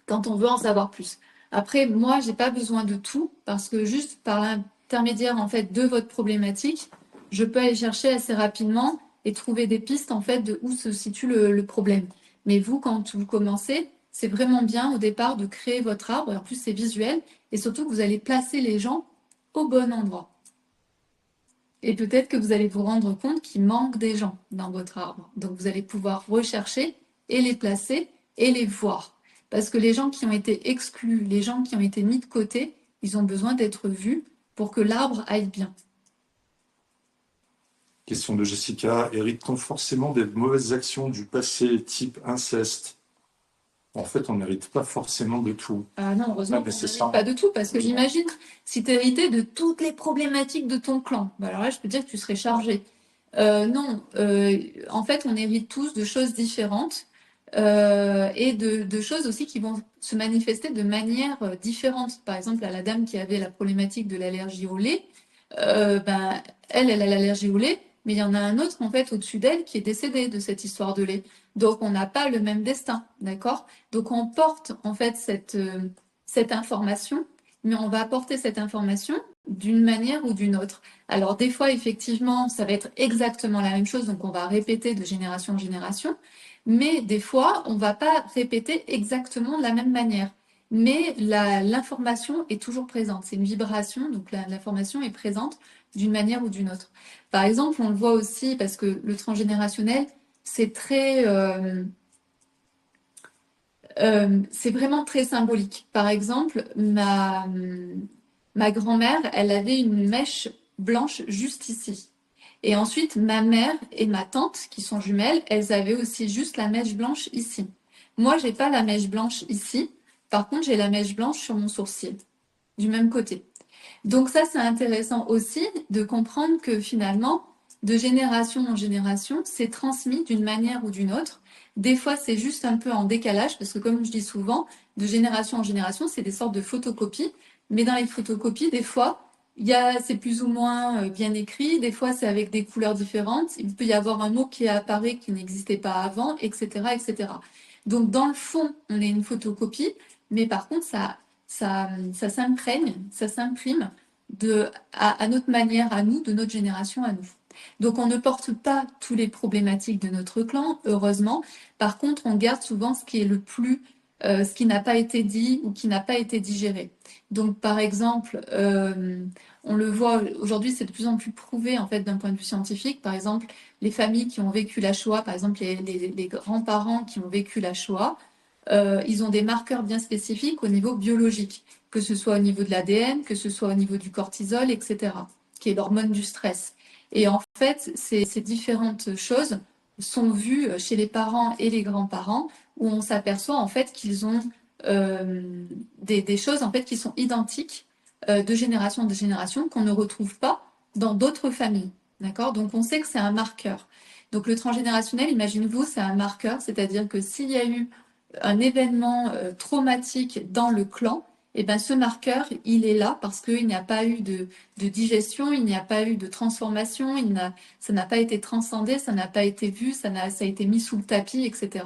quand on veut en savoir plus. Après, moi, j'ai pas besoin de tout, parce que juste par l'intermédiaire en fait de votre problématique, je peux aller chercher assez rapidement et trouver des pistes en fait de où se situe le problème. Mais vous, quand vous commencez, c'est vraiment bien au départ de créer votre arbre. En plus, c'est visuel et surtout que vous allez placer les gens au bon endroit. Et peut-être que vous allez vous rendre compte qu'il manque des gens dans votre arbre. Donc vous allez pouvoir rechercher et les placer et les voir. Parce que les gens qui ont été exclus, les gens qui ont été mis de côté, ils ont besoin d'être vus pour que l'arbre aille bien. Question de Jessica. Hérite-t-on forcément des mauvaises actions du passé, type inceste? En fait, on n'hérite pas forcément de tout. Ah non, heureusement Mais qu'on c'est n'hérite ça. pas de tout, parce que j'imagine, si tu héritais de toutes les problématiques de ton clan, bah alors là, je peux dire que tu serais chargé. Non, en fait, on hérite tous de choses différentes et de choses aussi qui vont se manifester de manière différente. Par exemple, à la dame qui avait la problématique de l'allergie au lait, ben, elle a l'allergie au lait, mais il y en a un autre, en fait, au-dessus d'elle qui est décédé de cette histoire de lait. Donc, on n'a pas le même destin, d'accord? Donc, on porte, en fait, cette information, mais on va apporter cette information d'une manière ou d'une autre. Alors, des fois, effectivement, ça va être exactement la même chose, donc on va répéter de génération en génération, mais des fois, on ne va pas répéter exactement de la même manière. Mais l'information est toujours présente. C'est une vibration, donc l'information est présente d'une manière ou d'une autre. Par exemple, on le voit aussi parce que le transgénérationnel, c'est c'est vraiment très symbolique. Par exemple, ma grand-mère, elle avait une mèche blanche juste ici. Et ensuite, ma mère et ma tante, qui sont jumelles, elles avaient aussi juste la mèche blanche ici. Moi, j'ai pas la mèche blanche ici. Par contre, j'ai la mèche blanche sur mon sourcil, du même côté. Donc ça, c'est intéressant aussi de comprendre que finalement, de génération en génération, c'est transmis d'une manière ou d'une autre. Des fois, c'est juste un peu en décalage, parce que comme je dis souvent, de génération en génération, c'est des sortes de photocopies. Mais dans les photocopies, des fois, c'est plus ou moins bien écrit, des fois c'est avec des couleurs différentes, il peut y avoir un mot qui apparaît qui n'existait pas avant, etc., etc. Donc dans le fond, on est une photocopie, mais par contre, ça s'imprègne, ça s'imprime à notre manière, à nous, de notre génération à nous. Donc on ne porte pas toutes les problématiques de notre clan, heureusement. Par contre, on garde souvent ce qui est le plus, ce qui n'a pas été dit ou qui n'a pas été digéré. Donc par exemple, on le voit aujourd'hui, c'est de plus en plus prouvé en fait d'un point de vue scientifique. Par exemple, les familles qui ont vécu la Shoah, par exemple les grands-parents qui ont vécu la Shoah, ils ont des marqueurs bien spécifiques au niveau biologique, que ce soit au niveau de l'ADN, que ce soit au niveau du cortisol, etc., qui est l'hormone du stress. Et en fait, ces différentes choses sont vues chez les parents et les grands-parents, où on s'aperçoit en fait qu'ils ont des choses en fait qui sont identiques de génération en génération qu'on ne retrouve pas dans d'autres familles. D'accord? Donc on sait que c'est un marqueur. Donc le transgénérationnel, imaginez-vous, c'est un marqueur, c'est-à-dire que s'il y a eu un événement traumatique dans le clan, et ben ce marqueur, il est là parce qu'il n'y a pas eu de digestion, il n'y a pas eu de transformation, ça n'a pas été transcendé, ça n'a pas été vu, ça a été mis sous le tapis, etc.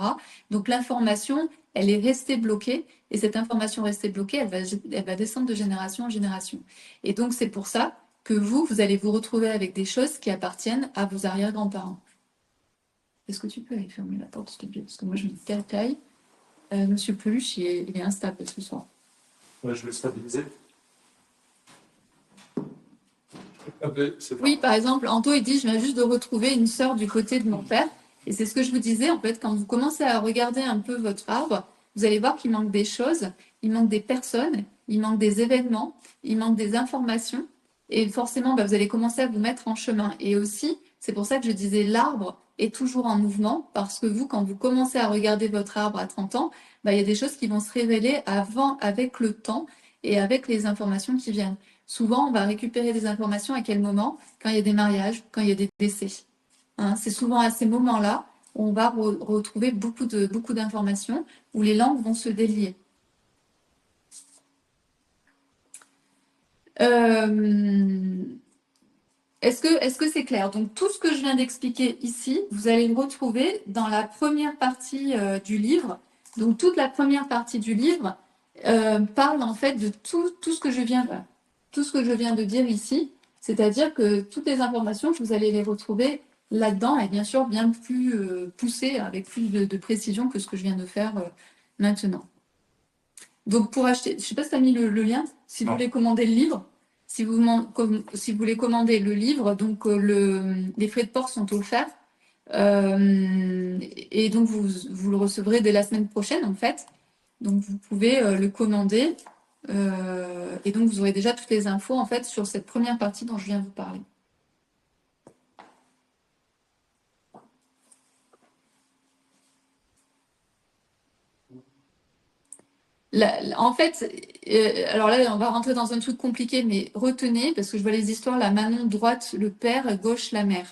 Donc l'information, elle est restée bloquée, et cette information restée bloquée, elle va descendre de génération en génération. Et donc c'est pour ça que vous allez vous retrouver avec des choses qui appartiennent à vos arrière-grands-parents. Est-ce que tu peux aller fermer la porte, s'il te plaît? Parce que moi, je me caille. Monsieur Peluche, il est instable ce soir. Ouais, je vais stabiliser. Oui, par exemple, Anto, il dit, je viens juste de retrouver une sœur du côté de mon père. Et c'est ce que je vous disais, en fait, quand vous commencez à regarder un peu votre arbre, vous allez voir qu'il manque des choses, il manque des personnes, il manque des événements, il manque des informations. Et forcément, bah, vous allez commencer à vous mettre en chemin. Et aussi, c'est pour ça que je disais, l'arbre est toujours en mouvement, parce que vous, quand vous commencez à regarder votre arbre à 30 ans, bah, il y a des choses qui vont se révéler avant, avec le temps et avec les informations qui viennent. Souvent, on va récupérer des informations à quel moment? Quand il y a des mariages, quand il y a des décès. Hein, c'est souvent à ces moments-là où on va retrouver beaucoup d'informations, où les langues vont se délier. Est-ce que c'est clair? Donc, tout ce que je viens d'expliquer ici, vous allez le retrouver dans la première partie du livre. Donc, toute la première partie du livre parle en fait de tout ce que je viens de dire ici. C'est-à-dire que toutes les informations, vous allez les retrouver là-dedans et bien sûr bien plus poussées, avec plus de précision que ce que je viens de faire maintenant. Donc, pour acheter, je ne sais pas si tu as mis le lien, si vous Non. voulez commander le livre. Si vous voulez commander le livre, donc les frais de port sont offerts. Et donc, vous le recevrez dès la semaine prochaine, en fait. Donc, vous pouvez le commander. Et donc, vous aurez déjà toutes les infos, en fait, sur cette première partie dont je viens de vous parler. En fait, alors là, on va rentrer dans un truc compliqué, mais retenez, parce que je vois les histoires, la Manon droite, le père, gauche, la mère.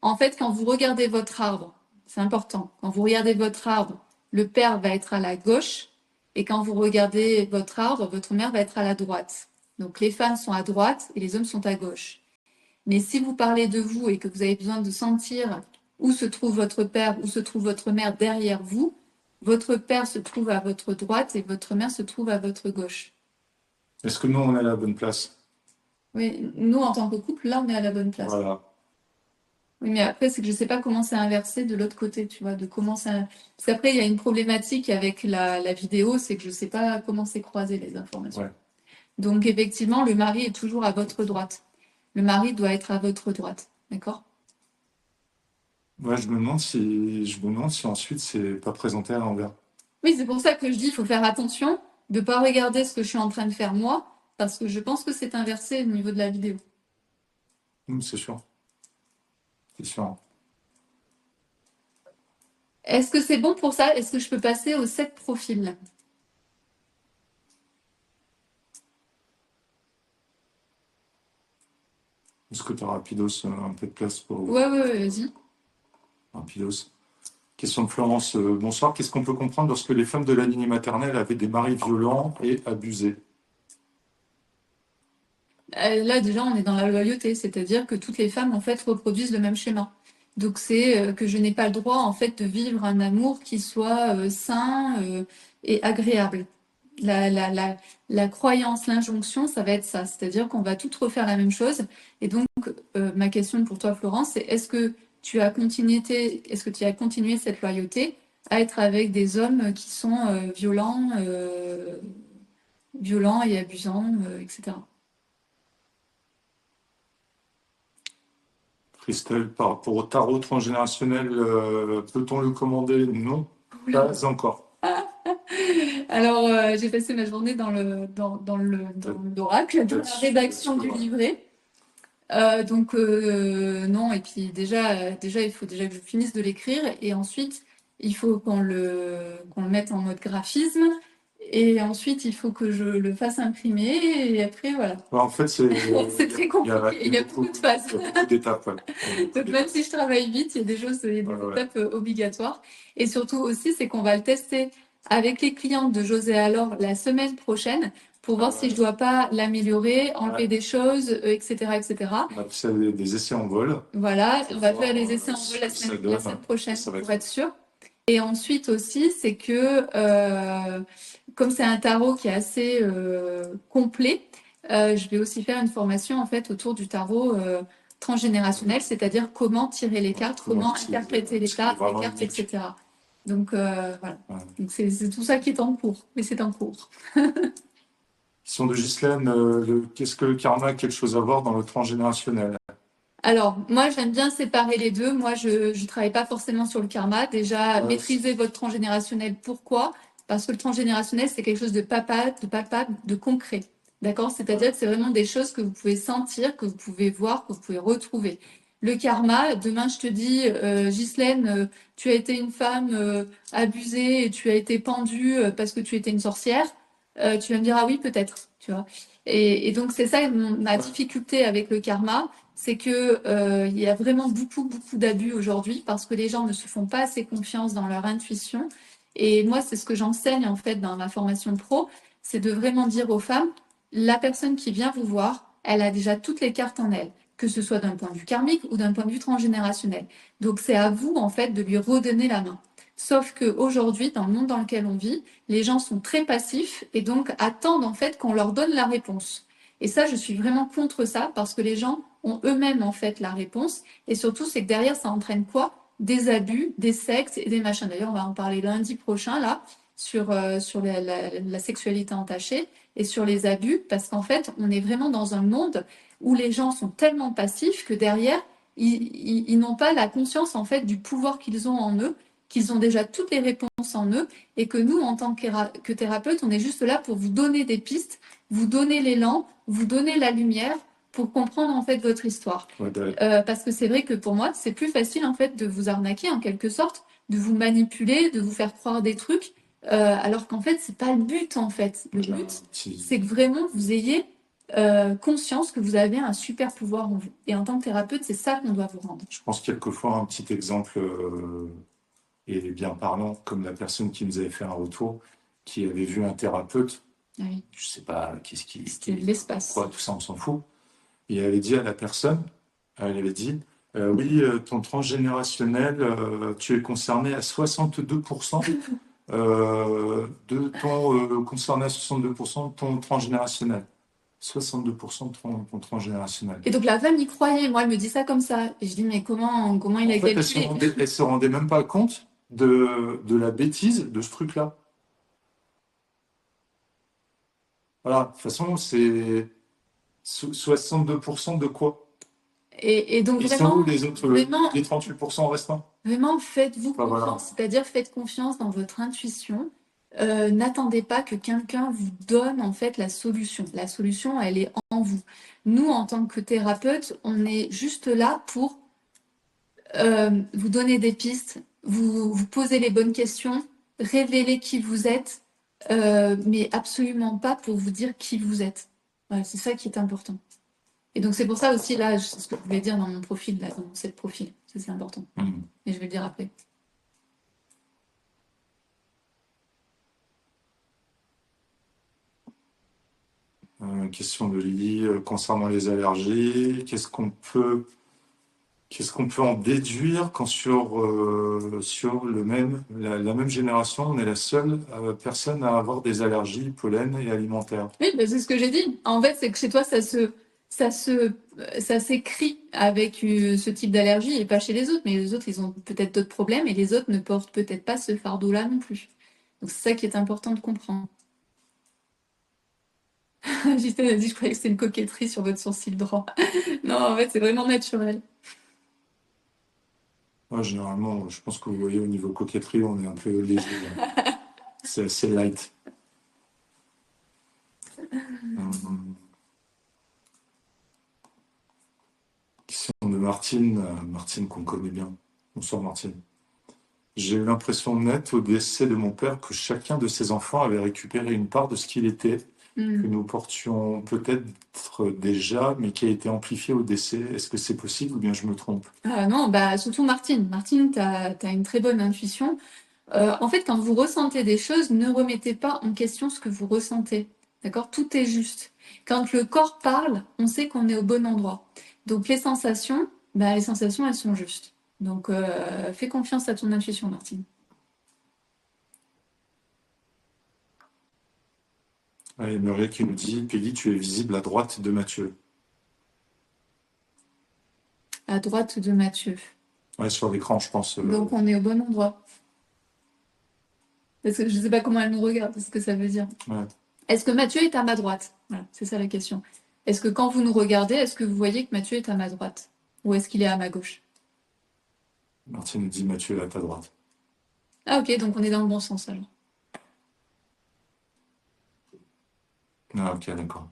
En fait, quand vous regardez votre arbre, c'est important, quand vous regardez votre arbre, le père va être à la gauche, et quand vous regardez votre arbre, votre mère va être à la droite. Donc les femmes sont à droite et les hommes sont à gauche. Mais si vous parlez de vous et que vous avez besoin de sentir où se trouve votre père, où se trouve votre mère derrière vous, votre père se trouve à votre droite et votre mère se trouve à votre gauche. Est-ce que nous, on est à la bonne place? Oui, nous, en tant que couple, là, on est à la bonne place. Voilà. Oui, mais après, c'est que je ne sais pas comment c'est inversé de l'autre côté, tu vois, de comment ça... Parce qu'après, il y a une problématique avec la vidéo, c'est que je ne sais pas comment c'est croisé les informations. Ouais. Donc, effectivement, le mari est toujours à votre droite. Le mari doit être à votre droite, d'accord? Ouais, je me demande si ensuite c'est pas présenté à l'envers. Oui, c'est pour ça que je dis, il faut faire attention de ne pas regarder ce que je suis en train de faire moi, parce que je pense que c'est inversé au niveau de la vidéo. C'est sûr. C'est sûr. Est-ce que c'est bon pour ça? Est-ce que je peux passer aux 7 profils? Est-ce que tu as rapidos un peu de place pour Ouais, vas-y. rapidos? Question de Florence. Bonsoir. Qu'est-ce qu'on peut comprendre lorsque les femmes de la lignée maternelle avaient des maris violents et abusés? Là, déjà, on est dans la loyauté, c'est-à-dire que toutes les femmes, en fait, reproduisent le même schéma. Donc, c'est que je n'ai pas le droit, en fait, de vivre un amour qui soit sain et agréable. La croyance, l'injonction, ça va être ça, c'est-à-dire qu'on va toutes refaire la même chose. Et donc, ma question pour toi, Florence, c'est est-ce que tu as continué cette loyauté à être avec des hommes qui sont violents et abusants, etc. Christelle, par rapport au tarot transgénérationnel, peut-on le commander? Non, pas encore. Alors, j'ai passé ma journée dans l'oracle, dans la rédaction du livret. Donc, non, et puis déjà, il faut déjà que je finisse de l'écrire, et ensuite, il faut qu'on le mette en mode graphisme, et ensuite, il faut que je le fasse imprimer, et après, voilà. Ouais, en fait, C'est très compliqué, il y a beaucoup de phases. Il y a beaucoup d'étapes. Ouais. Donc, même si je travaille vite, il y a des choses, il y a des étapes obligatoires. Et surtout aussi, c'est qu'on va le tester avec les clientes de José Alors la semaine prochaine pour voir si je dois pas l'améliorer, enlever des choses, etc., etc. On a fait des essais en vol. Voilà, on va faire les essais en vol la semaine prochaine pour être sûr. Et ensuite aussi, c'est que comme c'est un tarot qui est assez complet, je vais aussi faire une formation en fait autour du tarot transgénérationnel, c'est-à-dire comment tirer les cartes, comment interpréter les cartes, etc. Donc voilà. Donc c'est tout ça qui est en cours, mais c'est en cours. Question de Ghislaine, qu'est-ce que le karma a quelque chose à voir dans le transgénérationnel? Alors, moi, j'aime bien séparer les deux. Moi, je ne travaille pas forcément sur le karma. Déjà, maîtriser votre transgénérationnel. Pourquoi? Parce que le transgénérationnel, c'est quelque chose de palpable, de concret. D'accord? C'est-à-dire que c'est vraiment des choses que vous pouvez sentir, que vous pouvez voir, que vous pouvez retrouver. Le karma, demain, je te dis, Ghislaine, tu as été une femme abusée et tu as été pendue parce que tu étais une sorcière. Tu vas me dire, ah oui, peut-être, tu vois. Et donc, c'est ça ma difficulté avec le karma, c'est que il y a vraiment beaucoup d'abus aujourd'hui parce que les gens ne se font pas assez confiance dans leur intuition. Et moi, c'est ce que j'enseigne en fait dans ma formation pro, c'est de vraiment dire aux femmes, la personne qui vient vous voir, elle a déjà toutes les cartes en elle, que ce soit d'un point de vue karmique ou d'un point de vue transgénérationnel. Donc c'est à vous en fait de lui redonner la main. Sauf qu'aujourd'hui, dans le monde dans lequel on vit, les gens sont très passifs et donc attendent en fait qu'on leur donne la réponse. Et ça, je suis vraiment contre ça parce que les gens ont eux-mêmes en fait la réponse. Et surtout, c'est que derrière, ça entraîne quoi? Des abus, des sectes et des machins. D'ailleurs, on va en parler lundi prochain là sur la sexualité entachée et sur les abus, parce qu'en fait, on est vraiment dans un monde où les gens sont tellement passifs que derrière, ils n'ont pas la conscience en fait du pouvoir qu'ils ont en eux, qu'ils ont déjà toutes les réponses en eux, et que nous, en tant que thérapeutes, on est juste là pour vous donner des pistes, vous donner l'élan, vous donner la lumière pour comprendre en fait votre histoire. Ouais, Parce que c'est vrai que pour moi, c'est plus facile en fait de vous arnaquer en quelque sorte, de vous manipuler, de vous faire croire des trucs, alors qu'en fait, c'est pas le but en fait. Le but, c'est que vraiment vous ayez conscience que vous avez un super pouvoir en vous. Et en tant que thérapeute, c'est ça qu'on doit vous rendre. Je pense quelquefois un petit exemple est bien parlant, comme la personne qui nous avait fait un retour, qui avait vu un thérapeute, Oui. je sais pas qu'est-ce qui, C'était l'espace. quoi, tout ça on s'en fout. Et elle avait dit à la personne, elle avait dit, oui, ton transgénérationnel, tu es concerné à 62% de ton concerné à 62% de ton transgénérationnel. 62% de ton transgénérationnel. Et donc la femme y croyait. Moi, elle me dit ça comme ça. Et je dis, mais comment il a calculé? Elle se rendait même pas compte de la bêtise de ce truc-là. Voilà, de toute façon, c'est 62% de quoi? Et donc Ils vraiment, sont où les autres, vraiment, les 38% restants? vraiment, faites-vous Enfin, confiance. voilà. C'est-à-dire, faites confiance dans votre intuition. N'attendez pas que quelqu'un vous donne en fait la solution. La solution, elle est en vous. Nous, en tant que thérapeute, on est juste là pour vous donner des pistes, vous poser les bonnes questions, révéler qui vous êtes, mais absolument pas pour vous dire qui vous êtes. Voilà, c'est ça qui est important. Et donc c'est pour ça aussi, là, c'est ce que je voulais dire dans mon profil, là, dans cette profil. Ça, c'est important. Et je vais le dire après. Question de Lily concernant les allergies. Qu'est-ce qu'on peut en déduire quand sur la même génération, on est la seule personne à avoir des allergies pollen et alimentaires? Oui, bah, c'est ce que j'ai dit. En fait, c'est que chez toi, ça s'écrit avec ce type d'allergie et pas chez les autres. Mais les autres, ils ont peut-être d'autres problèmes et les autres ne portent peut-être pas ce fardeau-là non plus. Donc c'est ça qui est important de comprendre. Justin a dit, je croyais que c'était une coquetterie sur votre sourcil droit. Non, en fait, c'est vraiment naturel. Ouais, généralement, je pense que vous voyez au niveau coquetterie, on est un peu léger. C'est assez light. Question de Martine, Martine qu'on connaît bien. Bonsoir Martine. J'ai eu l'impression nette au décès de mon père que chacun de ses enfants avait récupéré une part de ce qu'il était, que nous portions peut-être déjà, mais qui a été amplifié au décès. Est-ce que c'est possible ou bien je me trompe? Non, bah, surtout Martine. Martine, tu as une très bonne intuition. En fait, quand vous ressentez des choses, ne remettez pas en question ce que vous ressentez. D'accord? Tout est juste. Quand le corps parle, on sait qu'on est au bon endroit. Donc les sensations, elles sont justes. Donc fais confiance à ton intuition, Martine. Ah, il y a Muriel qui nous dit, Peggy, tu es visible à droite de Mathieu. À droite de Mathieu. Ouais, sur l'écran, je pense. Donc on est au bon endroit. Parce que je ne sais pas comment elle nous regarde, c'est ce que ça veut dire. Ouais. Est-ce que Mathieu est à ma droite? Voilà, c'est ça la question. Est-ce que quand vous nous regardez, est-ce que vous voyez que Mathieu est à ma droite? Ou est-ce qu'il est à ma gauche? Martine nous dit, Mathieu est à ta droite. Ah ok, donc on est dans le bon sens alors. Ah, ok, d'accord.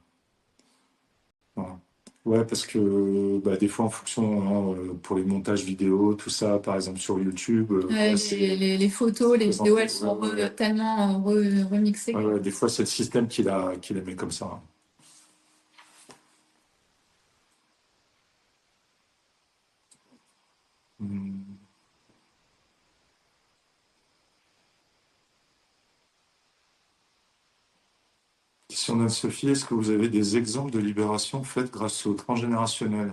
Voilà. Ouais, parce que bah, des fois, en fonction, hein, pour les montages vidéo, tout ça, par exemple sur YouTube, Ouais, les photos, les vidéos, elles sont tellement remixées. Ouais, des fois, c'est le système qui les met comme ça. Hein. Question d'Anne-Sophie, est-ce que vous avez des exemples de libération faites grâce au transgénérationnel?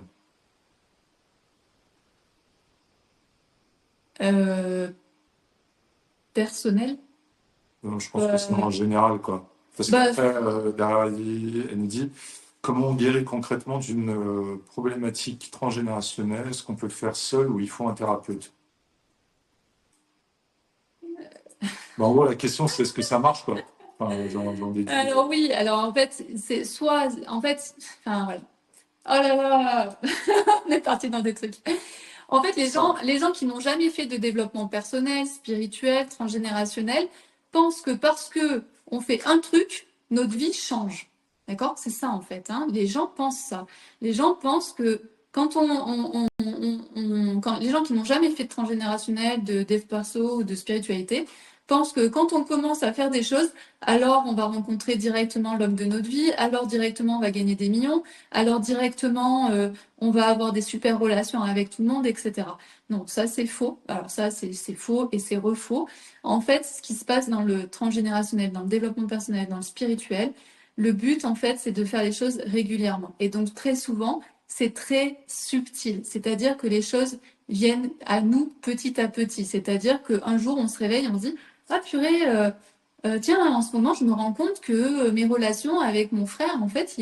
Personnel. Je pense que c'est en général, quoi. Parce Bah, qu'après, derrière, elle nous dit comment on guérit concrètement d'une problématique transgénérationnelle? Est-ce qu'on peut le faire seul ou il faut un thérapeute? En gros, la question, c'est est-ce que ça marche, quoi? Enfin, j'en déduis. alors oui, alors en fait, c'est soit, en fait, enfin voilà. Oh là là, on est parti dans des trucs. En fait, les gens qui n'ont jamais fait de développement personnel, spirituel, transgénérationnel, pensent que parce que on fait un truc, notre vie change. D'accord? C'est ça en fait. Hein. Les gens pensent ça. Les gens pensent que quand quand les gens qui n'ont jamais fait de transgénérationnel, de dev perso ou de spiritualité, pensent que quand on commence à faire des choses, alors on va rencontrer directement l'homme de notre vie, alors directement on va gagner des millions, alors directement on va avoir des super relations avec tout le monde, etc. Non, ça c'est faux. Alors ça c'est faux et c'est refaux. En fait, ce qui se passe dans le transgénérationnel, dans le développement personnel, dans le spirituel, le but en fait c'est de faire les choses régulièrement. Et donc très souvent, c'est très subtil. C'est-à-dire que les choses viennent à nous petit à petit. C'est-à-dire qu'un jour on se réveille, on se dit ah purée, tiens, en ce moment je me rends compte que mes relations avec mon frère, en fait,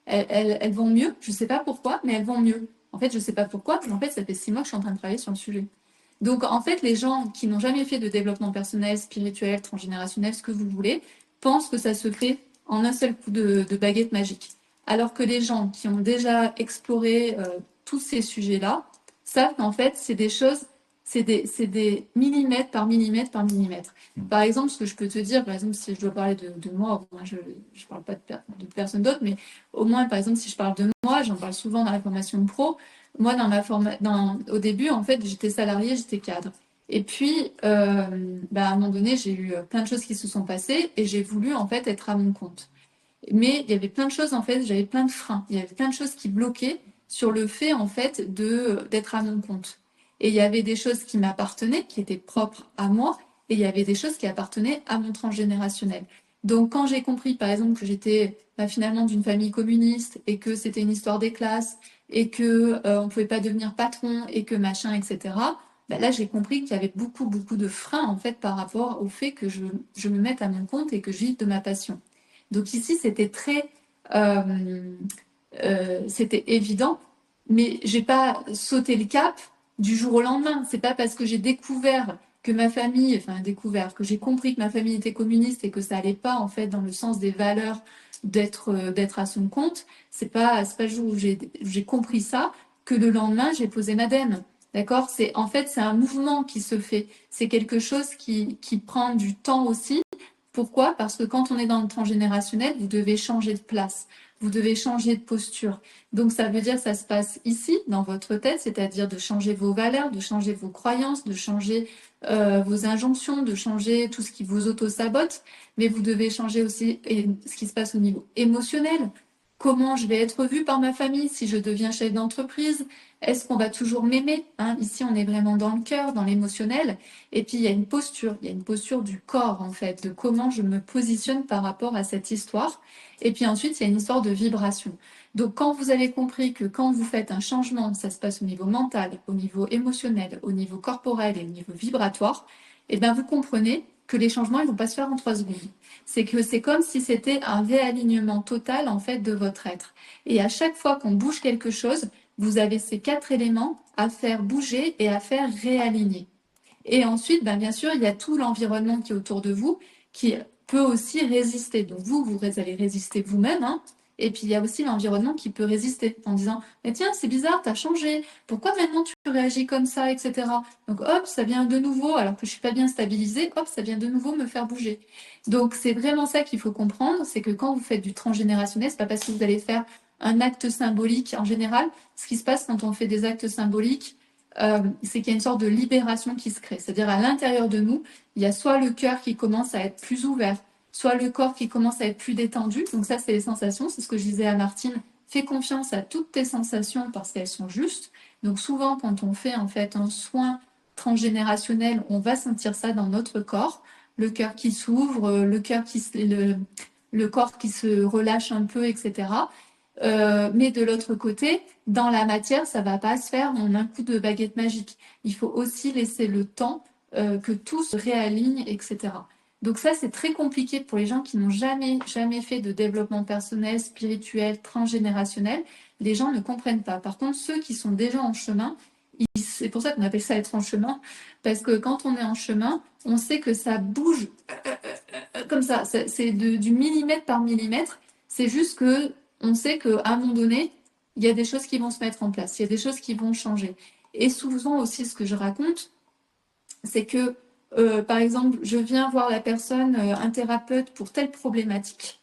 elles vont mieux. Je ne sais pas pourquoi, mais elles vont mieux. En fait, je ne sais pas pourquoi, mais en fait, ça fait 6 mois que je suis en train de travailler sur le sujet. Donc, en fait, les gens qui n'ont jamais fait de développement personnel, spirituel, transgénérationnel, ce que vous voulez, pensent que ça se fait en un seul coup de baguette magique. Alors que les gens qui ont déjà exploré tous ces sujets-là savent qu'en fait, c'est des choses, c'est des millimètres par millimètre par millimètre. Par exemple, ce que je peux te dire, par exemple, si je dois parler de moi, moi je ne parle pas de personne d'autre, mais au moins, par exemple, si je parle de moi, j'en parle souvent dans la formation pro. Moi, au début, en fait, j'étais salariée, j'étais cadre. Et puis, à un moment donné, j'ai eu plein de choses qui se sont passées et j'ai voulu, en fait, être à mon compte. Mais il y avait plein de choses, en fait, j'avais plein de freins. Il y avait plein de choses qui bloquaient sur le fait, en fait, d'être à mon compte. Et il y avait des choses qui m'appartenaient, qui étaient propres à moi, et il y avait des choses qui appartenaient à mon transgénérationnel. Donc, quand j'ai compris, par exemple, que j'étais finalement d'une famille communiste et que c'était une histoire des classes et que on pouvait pas devenir patron et que machin, etc. Là, j'ai compris qu'il y avait beaucoup, beaucoup de freins en fait par rapport au fait que je me mette à mon compte et que je vive de ma passion. Donc ici, c'était évident, mais j'ai pas sauté le cap du jour au lendemain. C'est pas parce que j'ai découvert que ma famille, enfin découvert, que j'ai compris que ma famille était communiste et que ça allait pas en fait dans le sens des valeurs d'être à son compte. C'est pas le jour où j'ai compris ça que le lendemain j'ai posé madame. D'accord? C'est un mouvement qui se fait. C'est quelque chose qui prend du temps aussi. Pourquoi? Parce que quand on est dans le transgénérationnel, vous devez changer de place, vous devez changer de posture. Donc ça veut dire que ça se passe ici, dans votre tête, c'est-à-dire de changer vos valeurs, de changer vos croyances, de changer vos injonctions, de changer tout ce qui vous auto-sabote, mais vous devez changer aussi ce qui se passe au niveau émotionnel. Comment je vais être vue par ma famille si je deviens chef d'entreprise? Est-ce qu'on va toujours m'aimer? Ici, on est vraiment dans le cœur, dans l'émotionnel. Et puis, il y a une posture du corps, en fait, de comment je me positionne par rapport à cette histoire. Et puis ensuite, il y a une histoire de vibration. Donc, quand vous avez compris que quand vous faites un changement, ça se passe au niveau mental, au niveau émotionnel, au niveau corporel et au niveau vibratoire, eh bien, vous comprenez que les changements, ils vont pas se faire en 3 secondes. C'est comme si c'était un réalignement total, en fait, de votre être. Et à chaque fois qu'on bouge quelque chose, vous avez ces 4 éléments à faire bouger et à faire réaligner. Et ensuite, bien sûr, il y a tout l'environnement qui est autour de vous qui peut aussi résister. Donc vous allez résister vous-même. Et puis il y a aussi l'environnement qui peut résister en disant mais tiens, c'est bizarre, tu as changé. Pourquoi maintenant tu réagis comme ça, etc. Donc hop, ça vient de nouveau, alors que je suis pas bien stabilisée, hop, ça vient de nouveau me faire bouger. Donc c'est vraiment ça qu'il faut comprendre, c'est que quand vous faites du transgénérationnel, c'est pas parce que vous allez faire un acte symbolique en général. Ce qui se passe quand on fait des actes symboliques, c'est qu'il y a une sorte de libération qui se crée. C'est-à-dire à l'intérieur de nous, il y a soit le cœur qui commence à être plus ouvert, soit le corps qui commence à être plus détendu. Donc ça, c'est les sensations. C'est ce que je disais à Martine. Fais confiance à toutes tes sensations parce qu'elles sont justes. Donc souvent, quand on fait en fait un soin transgénérationnel, on va sentir ça dans notre corps. Le cœur qui s'ouvre, le corps qui se relâche un peu, etc. Mais de l'autre côté, dans la matière, ça va pas se faire en un coup de baguette magique. Il faut aussi laisser le temps que tout se réaligne, etc. Donc ça, c'est très compliqué pour les gens qui n'ont jamais fait de développement personnel, spirituel, transgénérationnel. Les gens ne comprennent pas. Par contre, ceux qui sont déjà en chemin, c'est pour ça qu'on appelle ça être en chemin, parce que quand on est en chemin, on sait que ça bouge comme ça. C'est du millimètre par millimètre. C'est juste que on sait qu'à un moment donné, il y a des choses qui vont se mettre en place, il y a des choses qui vont changer. Et souvent aussi, ce que je raconte, c'est que, par exemple, je viens voir la personne, un thérapeute pour telle problématique.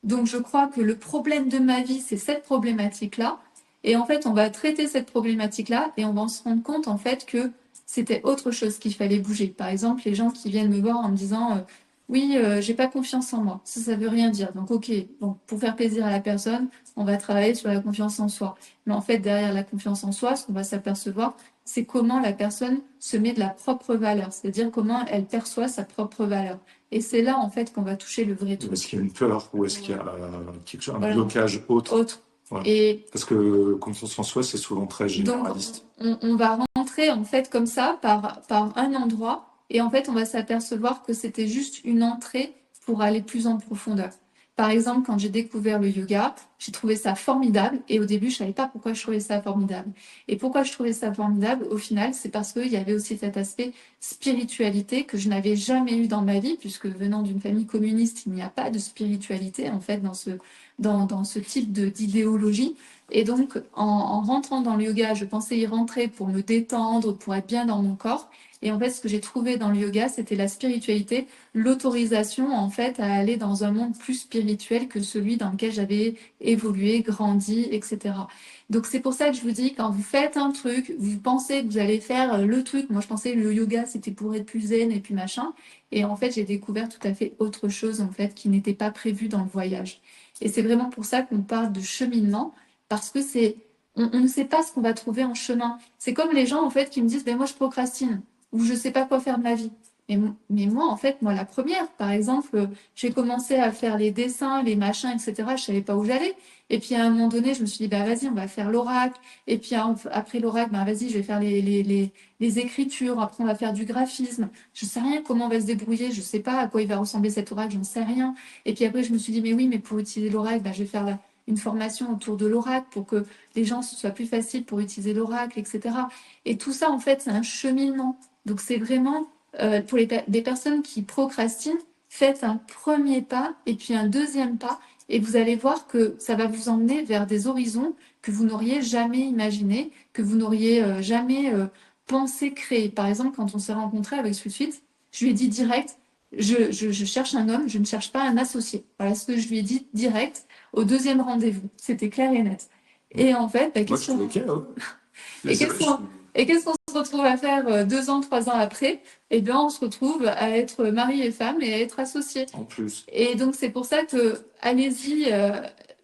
Donc, je crois que le problème de ma vie, c'est cette problématique-là. Et en fait, on va traiter cette problématique-là et on va se rendre compte, en fait, que c'était autre chose qu'il fallait bouger. Par exemple, les gens qui viennent me voir en me disant oui, j'ai pas confiance en moi. Ça veut rien dire. Donc, ok, bon, pour faire plaisir à la personne, on va travailler sur la confiance en soi. Mais en fait, derrière la confiance en soi, ce qu'on va s'apercevoir, c'est comment la personne se met de la propre valeur, c'est-à-dire comment elle perçoit sa propre valeur. Et c'est là, en fait, qu'on va toucher le vrai truc. Est-ce qu'il y a une peur ou est-ce qu'il y a un Voilà. blocage autre? Voilà. Et Parce que confiance en soi, c'est souvent très généraliste. donc, on va rentrer, en fait, comme ça, par un endroit, et en fait, on va s'apercevoir que c'était juste une entrée pour aller plus en profondeur. Par exemple, quand j'ai découvert le yoga, j'ai trouvé ça formidable, et au début, je savais pas pourquoi je trouvais ça formidable. Et pourquoi je trouvais ça formidable, au final, c'est parce qu'il y avait aussi cet aspect spiritualité que je n'avais jamais eu dans ma vie, puisque venant d'une famille communiste, il n'y a pas de spiritualité, en fait, dans ce type d'idéologie. Et donc, en rentrant dans le yoga, je pensais y rentrer pour me détendre, pour être bien dans mon corps. Et en fait, ce que j'ai trouvé dans le yoga, c'était la spiritualité, l'autorisation, en fait, à aller dans un monde plus spirituel que celui dans lequel j'avais évolué, grandi, etc. Donc, c'est pour ça que je vous dis, quand vous faites un truc, vous pensez que vous allez faire le truc. Moi, je pensais que le yoga, c'était pour être plus zen et puis machin. Et en fait, j'ai découvert tout à fait autre chose, en fait, qui n'était pas prévu dans le voyage. Et c'est vraiment pour ça qu'on parle de cheminement, parce que on ne sait pas ce qu'on va trouver en chemin. C'est comme les gens, en fait, qui me disent, ben moi, je procrastine, ou je sais pas quoi faire de ma vie. Mais moi, en fait, moi, la première, par exemple, j'ai commencé à faire les dessins, les machins, etc. Je savais pas où j'allais. Et puis, à un moment donné, je me suis dit, bah, vas-y, on va faire l'oracle. Et puis, après l'oracle, bah, vas-y, je vais faire les écritures. Après, on va faire du graphisme. Je sais rien comment on va se débrouiller. Je sais pas à quoi il va ressembler cet oracle. J'en sais rien. Et puis après, je me suis dit, mais oui, mais pour utiliser l'oracle, bah, je vais faire une formation autour de l'oracle pour que les gens, ce soit plus facile pour utiliser l'oracle, etc. Et tout ça, en fait, c'est un cheminement. Donc, c'est vraiment, pour des personnes qui procrastinent, faites un premier pas et puis un deuxième pas. Et vous allez voir que ça va vous emmener vers des horizons que vous n'auriez jamais imaginés, que vous n'auriez jamais pensé créer. Par exemple, quand on s'est rencontrés avec Sweet Sweet, je lui ai dit direct, je cherche un homme, je ne cherche pas un associé. Voilà ce que je lui ai dit direct au deuxième rendez-vous. C'était clair et net. Et en fait, bah, Moi, je trouve OK. qu'est-ce qu'on se retrouve à faire 2 ans, 3 ans après? Eh bien, on se retrouve à être mari et femme et à être associés. En plus. Et donc, c'est pour ça que allez-y,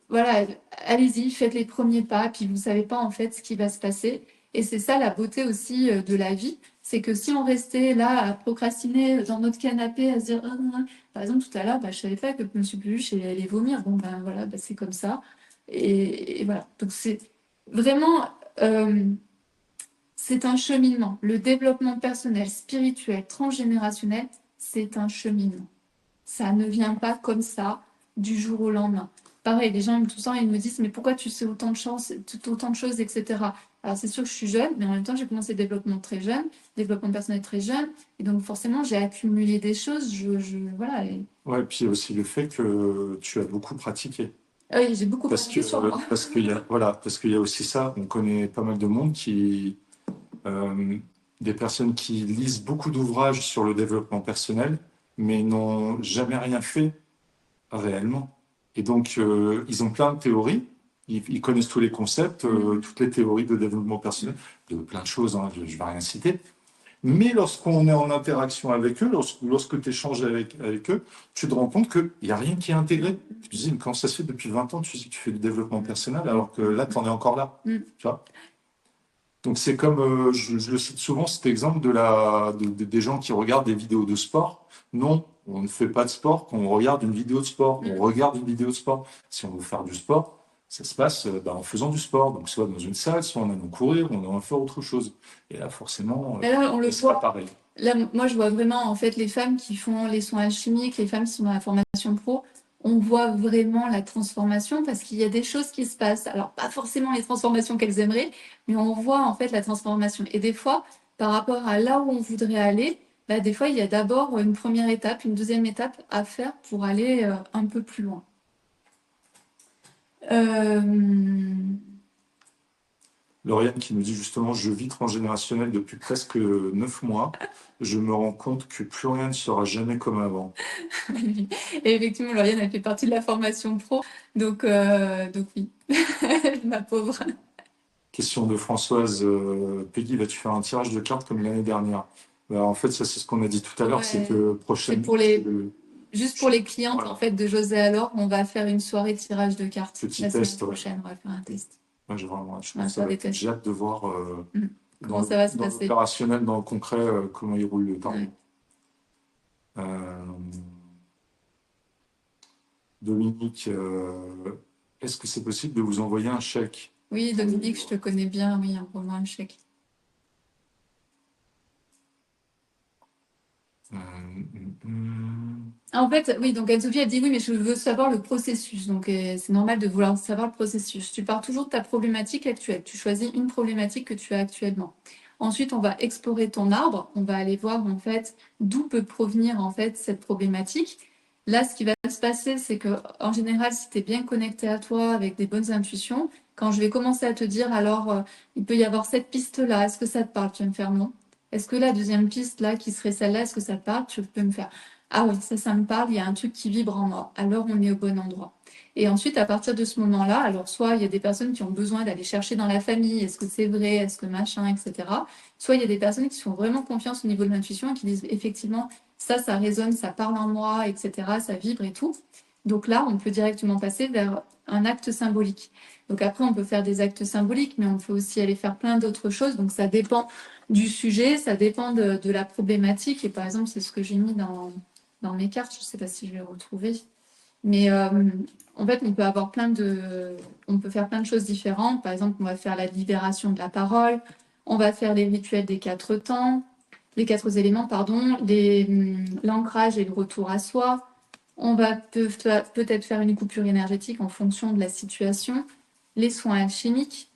voilà, allez-y, faites les premiers pas, puis vous savez pas en fait ce qui va se passer. Et c'est ça la beauté aussi de la vie, c'est que si on restait là à procrastiner dans notre canapé, à se dire, ah, non, non. Par exemple, tout à l'heure, bah, je savais pas que Monsieur Peluche allait vomir. Bon, ben voilà, bah, c'est comme ça. Et voilà. Donc, c'est vraiment, c'est un cheminement. Le développement personnel, spirituel, transgénérationnel, c'est un cheminement. Ça ne vient pas comme ça du jour au lendemain. Pareil, les gens tout le temps ils me disent mais pourquoi tu sais autant de choses, etc. Alors c'est sûr que je suis jeune, mais en même temps j'ai commencé le développement très jeune, développement personnel très jeune, et donc forcément j'ai accumulé des choses. Voilà. Ouais, puis aussi le fait que tu as beaucoup pratiqué. Ah oui, j'ai beaucoup Parce que, pratiqué sur moi. parce qu'il y a, voilà, parce qu'il y a aussi ça. On connaît pas mal de monde euh, des personnes qui lisent beaucoup d'ouvrages sur le développement personnel, mais n'ont jamais rien fait réellement. Et donc, ils ont plein de théories, ils connaissent tous les concepts, toutes les théories de développement personnel, de plein de choses, hein, je ne vais rien citer. Mais lorsqu'on est en interaction avec eux, lorsque tu échanges avec eux, tu te rends compte qu'il n'y a rien qui est intégré. Tu te dis, mais quand ça se fait depuis 20 ans, tu dis que tu fais du développement personnel, alors que là, tu en es encore là. Tu vois? Donc c'est comme, je le cite souvent, cet exemple des gens qui regardent des vidéos de sport. Non, on ne fait pas de sport quand on regarde une vidéo de sport. On regarde une vidéo de sport. Si on veut faire du sport, ça se passe en faisant du sport. Donc soit dans une salle, soit en allant courir, ou en allant faire autre chose. Et là, forcément, Mais là, on le c'est pas voit. pareil. Là, moi, je vois vraiment, en fait, les femmes qui font les soins alchimiques, les femmes qui sont dans la formation pro, on voit vraiment la transformation parce qu'il y a des choses qui se passent. Alors, pas forcément les transformations qu'elles aimeraient, mais on voit, en fait, la transformation. Et des fois, par rapport à là où on voudrait aller, bah, des fois, il y a d'abord une première étape, une deuxième étape à faire pour aller un peu plus loin. Euh, Lauriane qui nous dit justement, je vis transgénérationnel depuis presque 9 mois. Je me rends compte que plus rien ne sera jamais comme avant. Et effectivement, Lauriane, elle fait partie de la formation pro, donc oui, ma pauvre. Question de Françoise. Peggy, vas-tu faire un tirage de cartes comme l'année dernière? Ben, en fait, ça, c'est ce qu'on a dit tout à l'heure, c'est Ouais, que c'est prochaine, pour les, juste pour les clientes voilà, en fait de José alors, on va faire une soirée tirage de cartes petit la semaine test. Ouais. prochaine. On va faire un test. Ouais, je On trouve va que ça faire va des être. J'ai tests. hâte de voir Mm. dans Comment ça va se dans passer? l'opérationnel, dans le concret, comment il roule le tarot. Ouais. Euh, Dominique, est-ce que c'est possible de vous envoyer un chèque? Oui, Dominique, je te connais bien. Oui, envoie-moi un chèque. En fait, oui, donc Anne-Sophie, elle dit oui, mais je veux savoir le processus. Donc, c'est normal de vouloir savoir le processus. Tu pars toujours de ta problématique actuelle. Tu choisis une problématique que tu as actuellement. Ensuite, on va explorer ton arbre. On va aller voir, en fait, d'où peut provenir, en fait, cette problématique. Là, ce qui va se passer, c'est que, en général, si tu es bien connecté à toi avec des bonnes intuitions, quand je vais commencer à te dire, alors, il peut y avoir cette piste-là, est-ce que ça te parle? Tu vas me faire non. Est-ce que la deuxième piste, là, qui serait celle-là, est-ce que ça te parle? Tu peux me faire ah oui, ça me parle, il y a un truc qui vibre en moi. Alors on est au bon endroit. Et ensuite, à partir de ce moment-là, alors soit il y a des personnes qui ont besoin d'aller chercher dans la famille, est-ce que c'est vrai, est-ce que machin, etc. Soit il y a des personnes qui font vraiment confiance au niveau de l'intuition et qui disent effectivement, ça résonne, ça parle en moi, etc. Ça vibre et tout. Donc là, on peut directement passer vers un acte symbolique. Donc après, on peut faire des actes symboliques, mais on peut aussi aller faire plein d'autres choses. Donc ça dépend du sujet, ça dépend de la problématique. Et par exemple, c'est ce que j'ai mis dans mes cartes, je ne sais pas si je vais retrouver. Mais en fait, on peut faire plein de choses différentes. Par exemple, on va faire la libération de la parole, on va faire les rituels des 4 temps, les 4 éléments, pardon, l'ancrage et le retour à soi. On va peut-être faire une coupure énergétique en fonction de la situation, les soins alchimiques.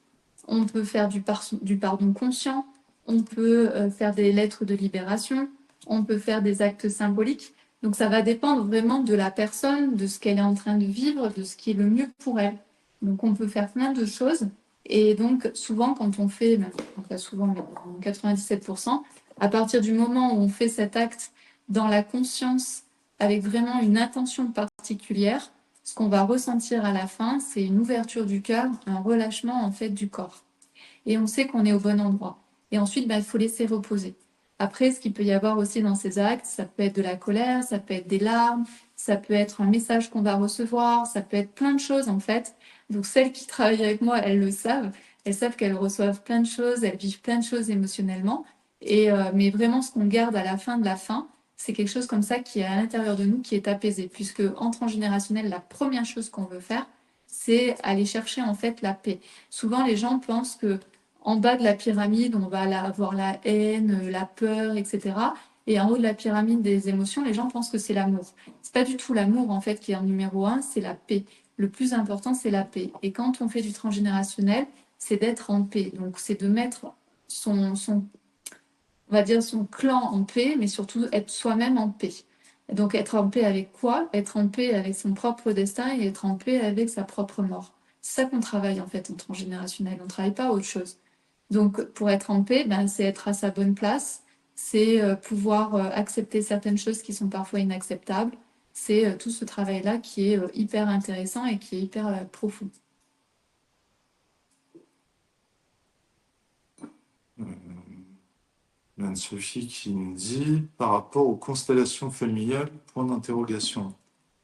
On peut faire du pardon conscient. On peut faire des lettres de libération. On peut faire des actes symboliques. Donc ça va dépendre vraiment de la personne, de ce qu'elle est en train de vivre, de ce qui est le mieux pour elle. Donc on peut faire plein de choses. Et donc souvent quand on fait, pas souvent, mais 97%, à partir du moment où on fait cet acte dans la conscience, avec vraiment une intention particulière, ce qu'on va ressentir à la fin, c'est une ouverture du cœur, un relâchement en fait du corps. Et on sait qu'on est au bon endroit. Et ensuite, il faut laisser reposer. Après, ce qu'il peut y avoir aussi dans ces actes, ça peut être de la colère, ça peut être des larmes, ça peut être un message qu'on va recevoir, ça peut être plein de choses en fait. Donc celles qui travaillent avec moi, elles le savent. Elles savent qu'elles reçoivent plein de choses, elles vivent plein de choses émotionnellement. Mais vraiment, ce qu'on garde à la fin de la fin, c'est quelque chose comme ça qui est à l'intérieur de nous, qui est apaisé. Puisque en transgénérationnel, la première chose qu'on veut faire, c'est aller chercher en fait la paix. Souvent, les gens pensent que en bas de la pyramide, on va avoir la haine, la peur, etc. Et en haut de la pyramide des émotions, les gens pensent que c'est l'amour. C'est pas du tout l'amour en fait qui est en numéro un, c'est la paix. Le plus important, c'est la paix. Et quand on fait du transgénérationnel, c'est d'être en paix. Donc, c'est de mettre on va dire son clan en paix, mais surtout être soi-même en paix. Et donc, être en paix avec quoi? Être en paix avec son propre destin et être en paix avec sa propre mort. C'est ça qu'on travaille en fait en transgénérationnel. On ne travaille pas autre chose. Donc, pour être en paix, ben, c'est être à sa bonne place, c'est pouvoir accepter certaines choses qui sont parfois inacceptables. C'est tout ce travail-là qui est hyper intéressant et qui est hyper profond. Euh, Anne-Sophie qui nous dit, par rapport aux constellations familiales, point d'interrogation.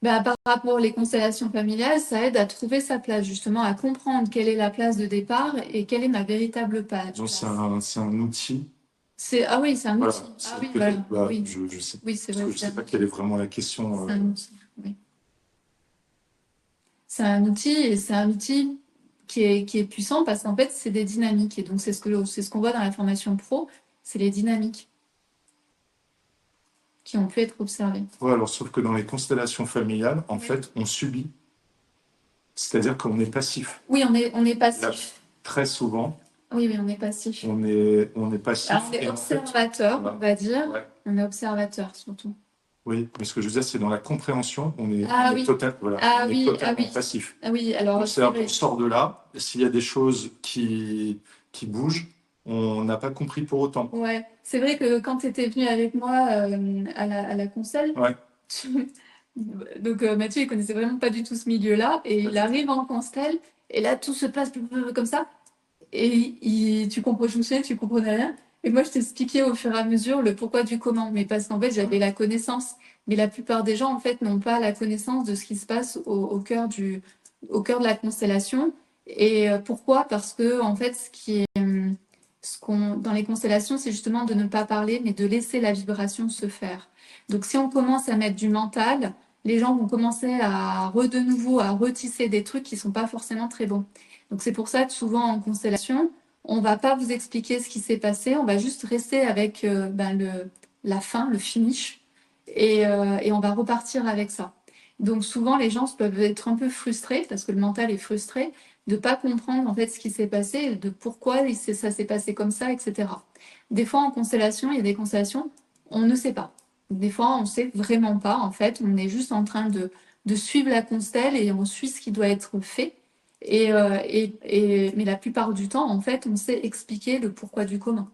Bah, par rapport aux constellations familiales, ça aide à trouver sa place, justement, à comprendre quelle est la place de départ et quelle est ma véritable Donc place. c'est un outil. Ah oui, c'est un Voilà, outil. Ah c'est oui, peut-être, voilà. bah, Oui, je sais, oui, c'est parce vrai, que je sais pas quelle est vraiment la question. c'est un outil. Oui. C'est un outil et c'est un outil qui est puissant parce qu'en fait, c'est des dynamiques. Et donc, c'est ce qu'on voit dans la formation pro, c'est les dynamiques qui ont pu être observées. Ouais, alors sauf que dans les constellations familiales, en Oui. fait, on subit, c'est-à-dire qu'on est passif. Oui, on est Là, passif. très souvent, Oui, oui, on est passif. on est passif. Alors, on est Et en fait, observateur, voilà. on va dire. Ouais. On est observateur surtout. Oui, mais ce que je veux dire, c'est dans la compréhension, Ah on est oui, voilà, ah on est oui, ah totalement oui. passif. Ah oui, Donc alors c'est c'est-à-dire vrai. qu'on sort de là, s'il y a des choses qui bougent, on n'a pas compris pour autant. Ouais, c'est vrai que quand tu étais venu avec moi à la console, Ouais. donc Mathieu, il connaissait vraiment pas du tout ce milieu-là, et il arrive en constel, et là tout se passe comme ça, et tu comprends, je me souviens, tu comprenais rien, et moi je t'expliquais au fur et à mesure le pourquoi du comment, mais parce qu'en fait j'avais la connaissance, mais la plupart des gens en fait n'ont pas la connaissance de ce qui se passe au cœur de la constellation, et pourquoi? Parce que en fait dans les constellations, c'est justement de ne pas parler, mais de laisser la vibration se faire. Donc, si on commence à mettre du mental, les gens vont commencer de nouveau à retisser des trucs qui sont pas forcément très bons. Donc, c'est pour ça que souvent en constellation, on va pas vous expliquer ce qui s'est passé, on va juste rester avec la fin, le finish, et on va repartir avec ça. Donc, souvent, les gens peuvent être un peu frustrés parce que le mental est frustré de pas comprendre en fait ce qui s'est passé, de pourquoi ça s'est passé comme ça, etc. Des fois en constellation, il y a des constellations, on ne sait pas. Des fois, on ne sait vraiment pas. En fait, on est juste en train de suivre la constelle et on suit ce qui doit être fait. Mais la plupart du temps, en fait, on sait expliquer le pourquoi du comment.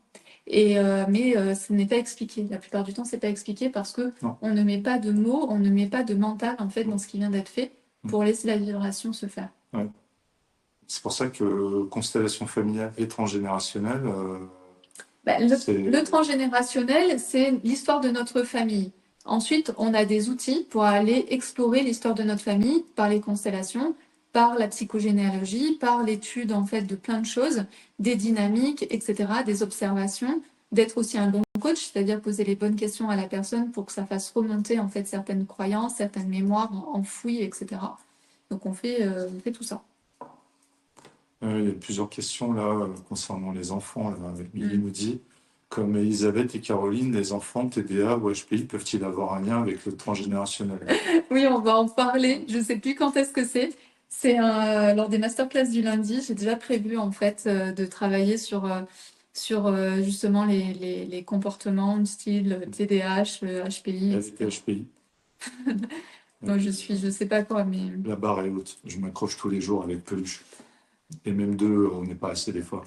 Mais ce n'est pas expliqué. La plupart du temps, c'est pas expliqué parce que on ne met pas de mots, on ne met pas de mental en fait dans ce qui vient d'être fait pour laisser la vibration se faire. Ouais. C'est pour ça que constellation familiale et transgénérationnelle, le transgénérationnel, c'est l'histoire de notre famille. Ensuite, on a des outils pour aller explorer l'histoire de notre famille par les constellations, par la psychogénéalogie, par l'étude en fait de plein de choses, des dynamiques, etc., des observations, d'être aussi un bon coach, c'est-à-dire poser les bonnes questions à la personne pour que ça fasse remonter en fait certaines croyances, certaines mémoires enfouies, etc. Donc on fait tout ça. il y a plusieurs questions là concernant les enfants. Là. Il nous dit, comme Elisabeth et Caroline, les enfants TDA ou HPI peuvent-ils avoir un lien avec le transgénérationnel? Oui, on va en parler. Je ne sais plus quand est-ce que c'est. C'est lors des masterclass du lundi. J'ai déjà prévu en fait de travailler sur justement les comportements de style TDAH, HPI, etc. HPI. Moi, je sais pas quoi, mais La barre est haute. Je m'accroche tous les jours avec peluche. Et même deux, on n'est pas assez des fois.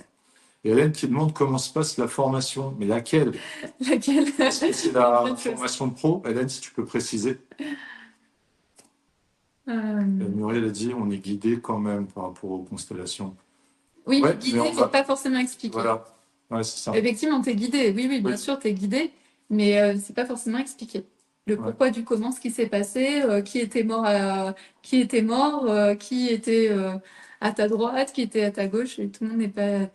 Et Hélène qui demande comment se passe la formation. Mais laquelle? laquelle? Est-ce que c'est la formation de pro? Hélène, si tu peux préciser. Muriel a dit on est guidé quand même par rapport aux constellations. Oui, Ouais, guidé, mais pas forcément expliqué. Voilà, ouais, c'est ça. Effectivement, tu es guidé. Oui, oui, bien sûr, tu es guidé, mais c'est pas forcément expliqué. Le pourquoi du comment, ce qui s'est passé, qui était mort, qui était à ta droite, qui était à ta gauche, et tout le monde n'est pas.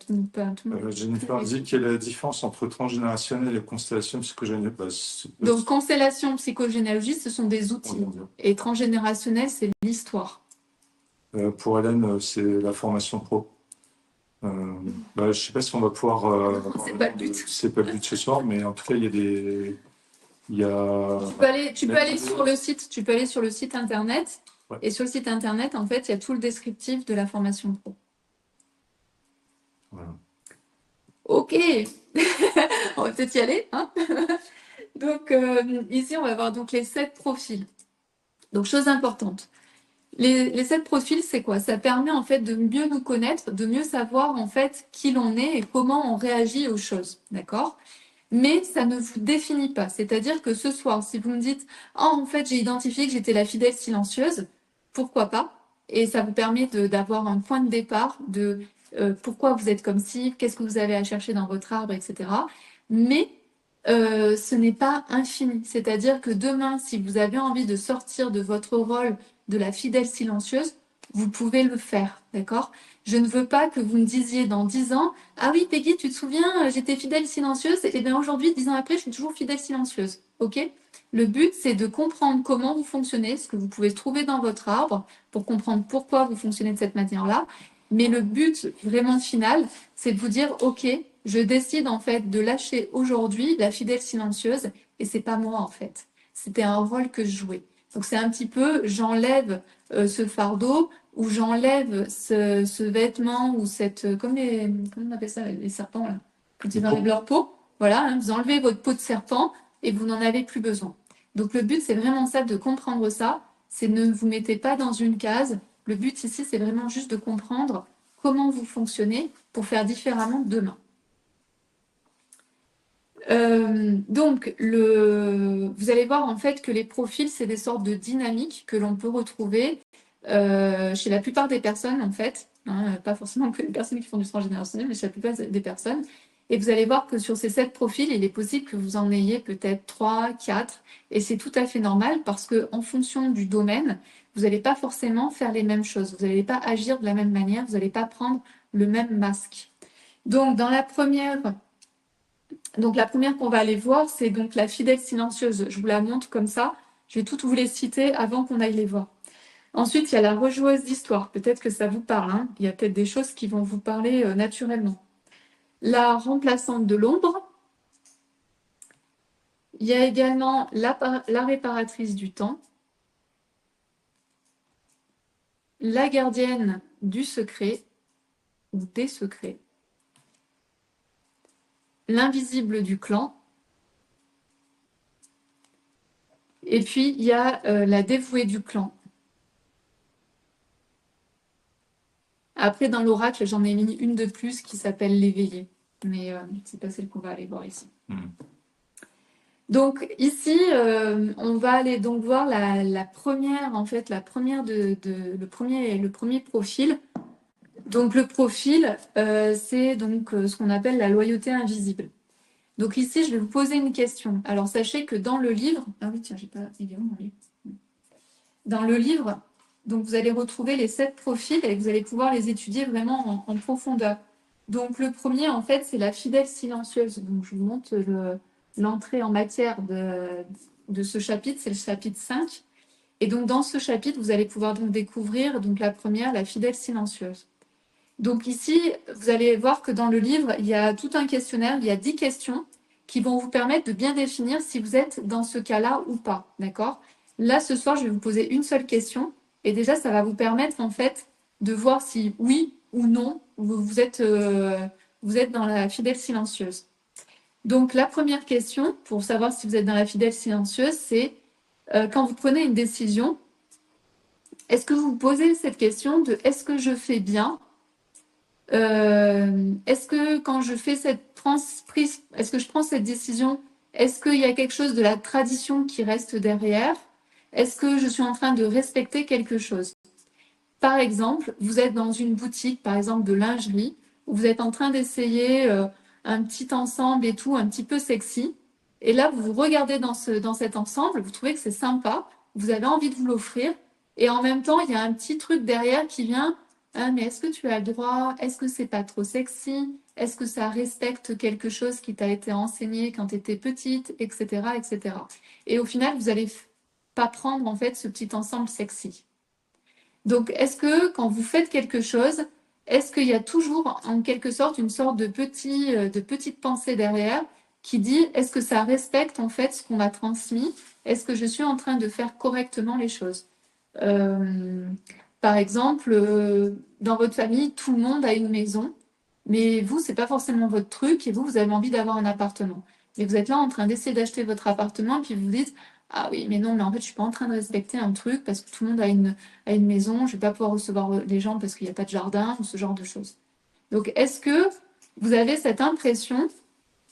Jennifer dit quelle est la différence entre transgénérationnel et constellation psychogénéalogique? Donc, constellation, psychogénéalogie, ce sont des outils. Et transgénérationnel, c'est l'histoire. Pour Hélène, c'est la formation pro. Je ne sais pas si on va pouvoir. C'est pas le but. C'est pas le but ce soir, mais en tout cas, il y a des. Tu peux aller sur le site. Tu peux aller sur le site internet. Ouais. Et sur le site internet, en fait, il y a tout le descriptif de la formation pro. Voilà. Ok. On va peut-être y aller. Hein. Donc, ici, on va voir donc, les 7 profils. Donc, chose importante. Les 7 profils, c'est quoi? Ça permet en fait de mieux nous connaître, de mieux savoir en fait qui l'on est et comment on réagit aux choses. D'accord? Mais ça ne vous définit pas. C'est-à-dire que ce soir, si vous me dites « Oh, en fait, j'ai identifié que j'étais la fidèle silencieuse », pourquoi pas? Et ça vous permet d'avoir un point de départ de pourquoi vous êtes comme ci, qu'est-ce que vous avez à chercher dans votre arbre, etc. Mais ce n'est pas infini. C'est-à-dire que demain, si vous avez envie de sortir de votre rôle de la fidèle silencieuse, vous pouvez le faire, d'accord? Je ne veux pas que vous me disiez dans 10 ans, ah oui, Peggy, tu te souviens, j'étais fidèle silencieuse, et bien aujourd'hui, 10 ans après, je suis toujours fidèle silencieuse, ok? Le but, c'est de comprendre comment vous fonctionnez, ce que vous pouvez trouver dans votre arbre, pour comprendre pourquoi vous fonctionnez de cette manière-là. Mais le but vraiment final, c'est de vous dire, ok, je décide en fait de lâcher aujourd'hui la fidèle silencieuse, et c'est pas moi en fait. C'était un rôle que je jouais. Donc c'est un petit peu, j'enlève ce fardeau, ou j'enlève ce vêtement, ou cette, comment on appelle ça, les serpents là, quand ils enlèvent leur peau. Voilà, hein, vous enlevez votre peau de serpent et vous n'en avez plus besoin. Donc le but, c'est vraiment ça, de comprendre ça. C'est ne vous mettez pas dans une case. Le but ici, c'est vraiment juste de comprendre comment vous fonctionnez pour faire différemment demain. Donc, vous allez voir en fait que les profils, c'est des sortes de dynamiques que l'on peut retrouver chez la plupart des personnes en fait, hein, pas forcément que les personnes qui font du transgénérationnel, mais chez la plupart des personnes. Et vous allez voir que sur ces 7 profils, il est possible que vous en ayez peut-être 3, 4, et c'est tout à fait normal parce que en fonction du domaine, vous n'allez pas forcément faire les mêmes choses, vous n'allez pas agir de la même manière, vous n'allez pas prendre le même masque. Donc, la première qu'on va aller voir, c'est donc la fidèle silencieuse. Je vous la montre comme ça. Je vais toutes vous les citer avant qu'on aille les voir. Ensuite, il y a la rejoueuse d'histoire. Peut-être que ça vous parle, hein. Il y a peut-être des choses qui vont vous parler naturellement. La remplaçante de l'ombre. Il y a également la réparatrice du temps. La gardienne du secret ou des secrets. L'invisible du clan. Et puis, il y a la dévouée du clan. Après, dans l'oracle, j'en ai mis une de plus qui s'appelle l'éveillé. Mais c'est pas celle qu'on va aller voir ici. Donc ici, on va aller donc voir la première, en fait, le premier profil. Donc le profil, c'est donc ce qu'on appelle la loyauté invisible. Donc ici, je vais vous poser une question. Alors sachez que dans le livre, ah oui tiens, j'ai pas, il est où mon livre? Dans le livre, donc vous allez retrouver les 7 profils et vous allez pouvoir les étudier vraiment en profondeur. Donc le premier, en fait, c'est la fidèle silencieuse. Donc je vous montre l'entrée en matière de ce chapitre, c'est le chapitre 5. Et donc dans ce chapitre, vous allez pouvoir donc découvrir donc la première, la fidèle silencieuse. Donc ici, vous allez voir que dans le livre, il y a tout un questionnaire, il y a 10 questions qui vont vous permettre de bien définir si vous êtes dans ce cas-là ou pas, d'accord? Là, ce soir, je vais vous poser une seule question et déjà, ça va vous permettre en fait de voir si oui ou non vous êtes dans la fidèle silencieuse. Donc la première question pour savoir si vous êtes dans la fidèle silencieuse, c'est quand vous prenez une décision, est-ce que vous vous posez cette question de est-ce que je fais bien? Est-ce que quand je fais est-ce que je prends cette décision, est-ce qu'il y a quelque chose de la tradition qui reste derrière? Est-ce que je suis en train de respecter quelque chose? Par exemple, vous êtes dans une boutique, par exemple de lingerie, où vous êtes en train d'essayer un petit ensemble et tout, un petit peu sexy. Et là, vous vous regardez dans cet ensemble, vous trouvez que c'est sympa, vous avez envie de vous l'offrir. Et en même temps, il y a un petit truc derrière qui vient. Ah, mais est-ce que tu as le droit? Est-ce que c'est pas trop sexy? Est-ce que ça respecte quelque chose qui t'a été enseigné quand tu étais petite, etc., etc. Et au final, vous n'allez pas prendre en fait ce petit ensemble sexy. Donc, est-ce que quand vous faites quelque chose, est-ce qu'il y a toujours en quelque sorte une sorte de petite pensée derrière qui dit est-ce que ça respecte en fait ce qu'on m'a transmis? Est-ce que je suis en train de faire correctement les choses? Par exemple, dans votre famille, tout le monde a une maison, mais vous, c'est pas forcément votre truc et vous avez envie d'avoir un appartement. Mais vous êtes là en train d'essayer d'acheter votre appartement, puis vous vous dites, ah oui, mais non, mais en fait, je suis pas en train de respecter un truc parce que tout le monde a une maison, je vais pas pouvoir recevoir les gens parce qu'il n'y a pas de jardin ou ce genre de choses. Donc, est-ce que vous avez cette impression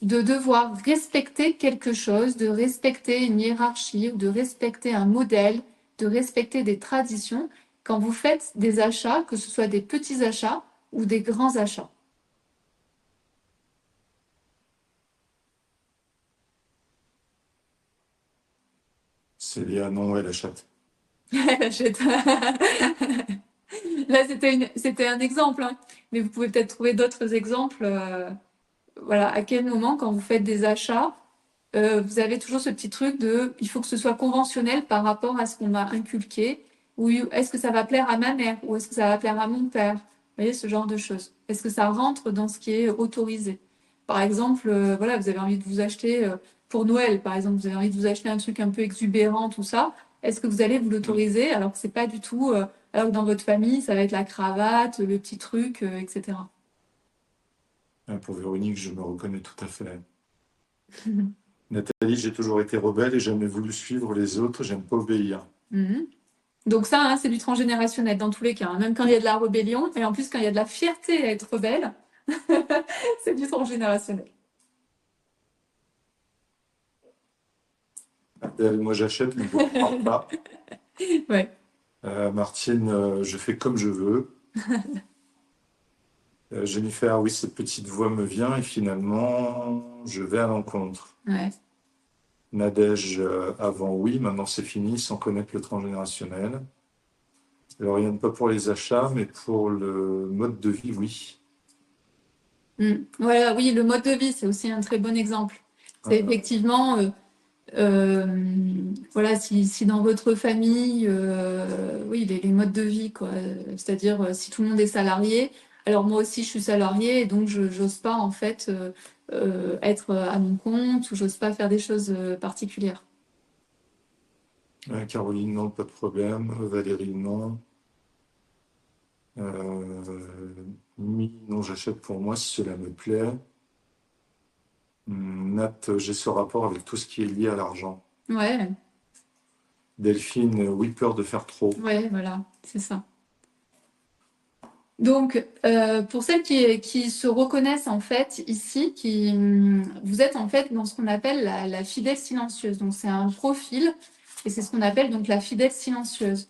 de devoir respecter quelque chose, de respecter une hiérarchie, ou de respecter un modèle, de respecter des traditions quand vous faites des achats, que ce soit des petits achats ou des grands achats? Célia, non, ouais, la chatte. Là, c'était un exemple, hein. Mais vous pouvez peut-être trouver d'autres exemples. Voilà, à quel moment, quand vous faites des achats, vous avez toujours ce petit truc de, il faut que ce soit conventionnel par rapport à ce qu'on m'a inculqué, ou est-ce que ça va plaire à ma mère, ou est-ce que ça va plaire à mon père? Vous voyez, ce genre de choses. Est-ce que ça rentre dans ce qui est autorisé? Par exemple, voilà, vous avez envie de vous acheter, pour Noël, par exemple, vous avez envie de vous acheter un truc un peu exubérant, tout ça. Est-ce que vous allez vous l'autoriser alors que c'est pas du tout, alors que dans votre famille, ça va être la cravate, le petit truc, etc. Pour Véronique, je me reconnais tout à fait. Nathalie, j'ai toujours été rebelle et jamais voulu suivre les autres, j'aime pas obéir. Mhm. Donc ça, hein, c'est du transgénérationnel dans tous les cas, hein. Même quand il y a de la rébellion, et en plus quand il y a de la fierté à être rebelle, c'est du transgénérationnel. Adèle, moi j'achète, mais je ne parle pas. Ouais. Martine, je fais comme je veux. Jennifer, oui, cette petite voix me vient et finalement, je vais à l'encontre. Ouais. Nadège, avant, oui, maintenant c'est fini, sans connaître le transgénérationnel. Lauriane, pas pour les achats, mais pour le mode de vie, oui. Voilà, oui, le mode de vie, c'est aussi un très bon exemple. C'est Euh, effectivement, voilà, si dans votre famille, oui, les modes de vie, quoi. C'est-à-dire, si tout le monde est salarié, alors moi aussi je suis salariée, et donc je n'ose pas en fait être à mon compte, ou j'ose pas faire des choses particulières. Caroline, non, pas de problème. Valérie, non. Mi, non, j'achète pour moi si cela me plaît. Nat, j'ai ce rapport avec tout ce qui est lié à l'argent. Ouais, Delphine, oui, peur de faire trop. ouais, voilà, c'est ça. Donc, pour celles qui se reconnaissent en fait ici, vous êtes en fait dans ce qu'on appelle la fidèle silencieuse. Donc, c'est un profil et c'est ce qu'on appelle donc la fidèle silencieuse.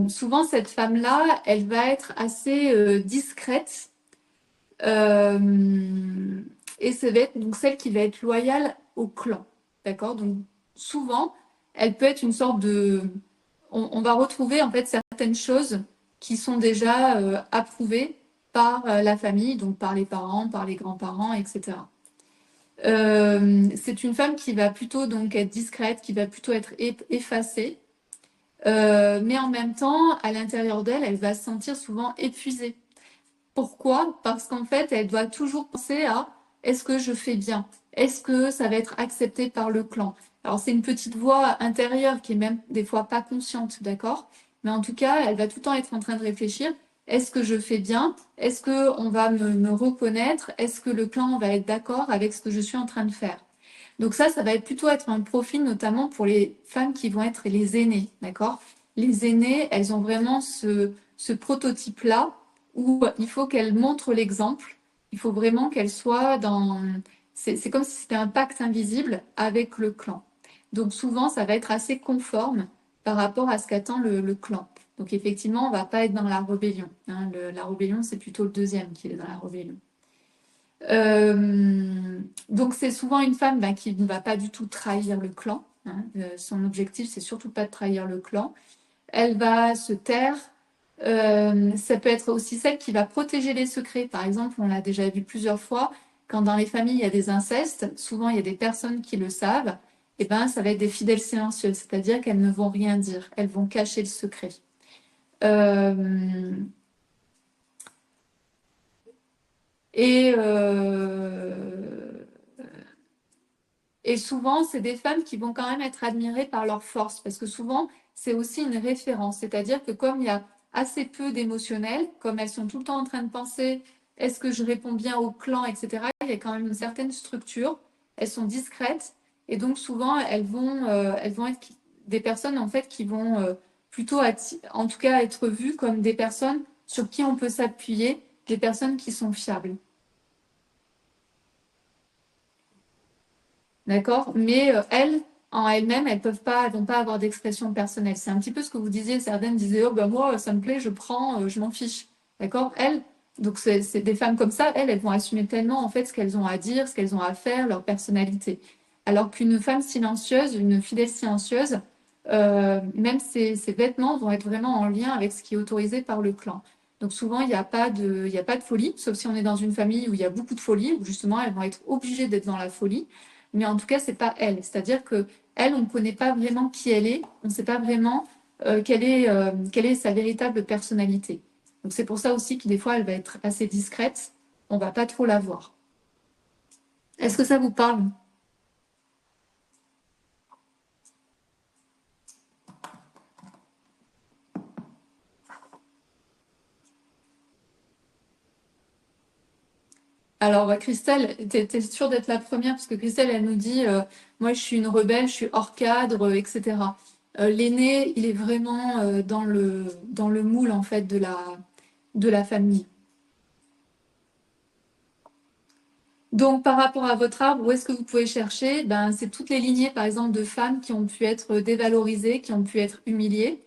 Souvent, cette femme-là, elle va être assez discrète et ça va être donc celle qui va être loyale au clan. D'accord? Donc, souvent, elle peut être une sorte de. On va retrouver en fait certaines choses qui sont déjà approuvées par la famille, donc par les parents, par les grands-parents, etc. C'est une femme qui va plutôt donc être discrète, qui va plutôt être effacée, mais en même temps, à l'intérieur d'elle, elle va se sentir souvent épuisée. Pourquoi? Parce qu'en fait, elle doit toujours penser à est-ce que je fais bien? Est-ce que ça va être accepté par le clan? Alors, c'est une petite voix intérieure qui est même des fois pas consciente, d'accord? Mais en tout cas, elle va tout le temps être en train de réfléchir. Est-ce que je fais bien? Est-ce que on va me reconnaître? Est-ce que le clan va être d'accord avec ce que je suis en train de faire? Donc ça va être plutôt être un profil notamment pour les femmes qui vont être les aînées, d'accord? Les aînées, elles ont vraiment ce prototype-là où il faut qu'elles montrent l'exemple. Il faut vraiment qu'elles soient dans. C'est comme si c'était un pacte invisible avec le clan. Donc souvent, ça va être assez conforme par rapport à ce qu'attend le clan. Donc effectivement, on ne va pas être dans la rébellion, hein. La rébellion, c'est plutôt le deuxième qui est dans la rébellion. Donc c'est souvent une femme qui ne va pas du tout trahir le clan, hein. Son objectif, c'est surtout pas de trahir le clan. Elle va se taire. Ça peut être aussi celle qui va protéger les secrets. Par exemple, on l'a déjà vu plusieurs fois, quand dans les familles il y a des incestes, souvent il y a des personnes qui le savent, et ben ça va être des fidèles silencieuses, c'est-à-dire qu'elles ne vont rien dire, elles vont cacher le secret. Euh, et, euh, et souvent, c'est des femmes qui vont quand même être admirées par leur force, parce que souvent, c'est aussi une référence. C'est-à-dire que comme il y a assez peu d'émotionnel, comme elles sont tout le temps en train de penser, est-ce que je réponds bien au clan, etc., il y a quand même une certaine structure. Elles sont discrètes, et donc souvent, elles vont être des personnes en fait qui vont plutôt, en tout cas, être vues comme des personnes sur qui on peut s'appuyer, des personnes qui sont fiables. D'accord? Mais elles, en elles-mêmes, elles vont pas avoir d'expression personnelle. C'est un petit peu ce que vous disiez. Certaines disaient, oh ben moi, ça me plaît, je prends, je m'en fiche. D'accord? Elles, donc c'est des femmes comme ça, elles vont assumer tellement en fait ce qu'elles ont à dire, ce qu'elles ont à faire, leur personnalité. Alors qu'une femme silencieuse, une fidèle silencieuse, même ses vêtements vont être vraiment en lien avec ce qui est autorisé par le clan. Donc souvent, il y a pas de folie, sauf si on est dans une famille où il y a beaucoup de folie, où justement elles vont être obligées d'être dans la folie. Mais en tout cas, c'est pas elle. C'est-à-dire que elle, on ne connaît pas vraiment qui elle est, on ne sait pas vraiment quelle est sa véritable personnalité. Donc c'est pour ça aussi que des fois, elle va être assez discrète, on va pas trop la voir. Est-ce que ça vous parle? Alors, Christelle, t'es sûre d'être la première parce que Christelle, elle nous dit, moi, je suis une rebelle, je suis hors cadre, etc. L'aîné, il est vraiment dans le moule en fait de la famille. Donc, par rapport à votre arbre, où est-ce que vous pouvez chercher? Ben, c'est toutes les lignées, par exemple, de femmes qui ont pu être dévalorisées, qui ont pu être humiliées.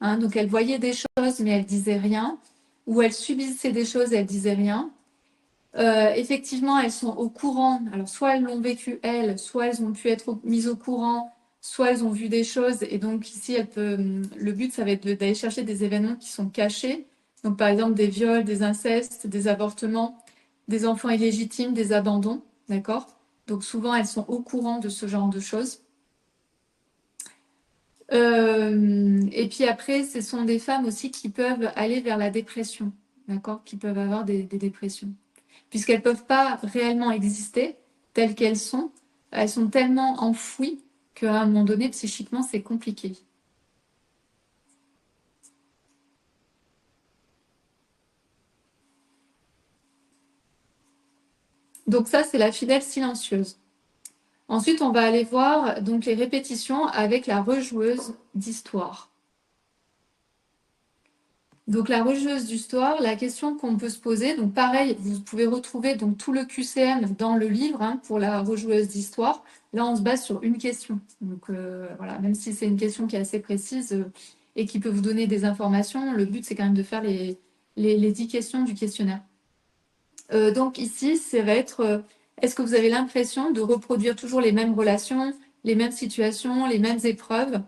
Hein. Donc, elles voyaient des choses, mais elles disaient rien. Ou elles subissaient des choses et elles disaient rien. Effectivement, elles sont au courant. Alors, soit elles l'ont vécu elles, soit elles ont pu être mises au courant, soit elles ont vu des choses. Et donc, ici, le but, ça va être d'aller chercher des événements qui sont cachés. Donc, par exemple, des viols, des incestes, des avortements, des enfants illégitimes, des abandons. D'accord? Donc, souvent, elles sont au courant de ce genre de choses. Et puis après, ce sont des femmes aussi qui peuvent aller vers la dépression. D'accord? Qui peuvent avoir des dépressions puisqu'elles ne peuvent pas réellement exister telles qu'elles sont. Elles sont tellement enfouies qu'à un moment donné, psychiquement, c'est compliqué. Donc ça, c'est la fidèle silencieuse. Ensuite, on va aller voir donc les répétitions avec la rejoueuse d'histoire. Donc la rejoueuse d'histoire, la question qu'on peut se poser, donc pareil, vous pouvez retrouver donc tout le QCM dans le livre hein, pour la rejoueuse d'histoire. Là, on se base sur une question. Donc voilà, même si c'est une question qui est assez précise et qui peut vous donner des informations, le but c'est quand même de faire les 10 questions du questionnaire. Donc ici, ça va être est-ce que vous avez l'impression de reproduire toujours les mêmes relations, les mêmes situations, les mêmes épreuves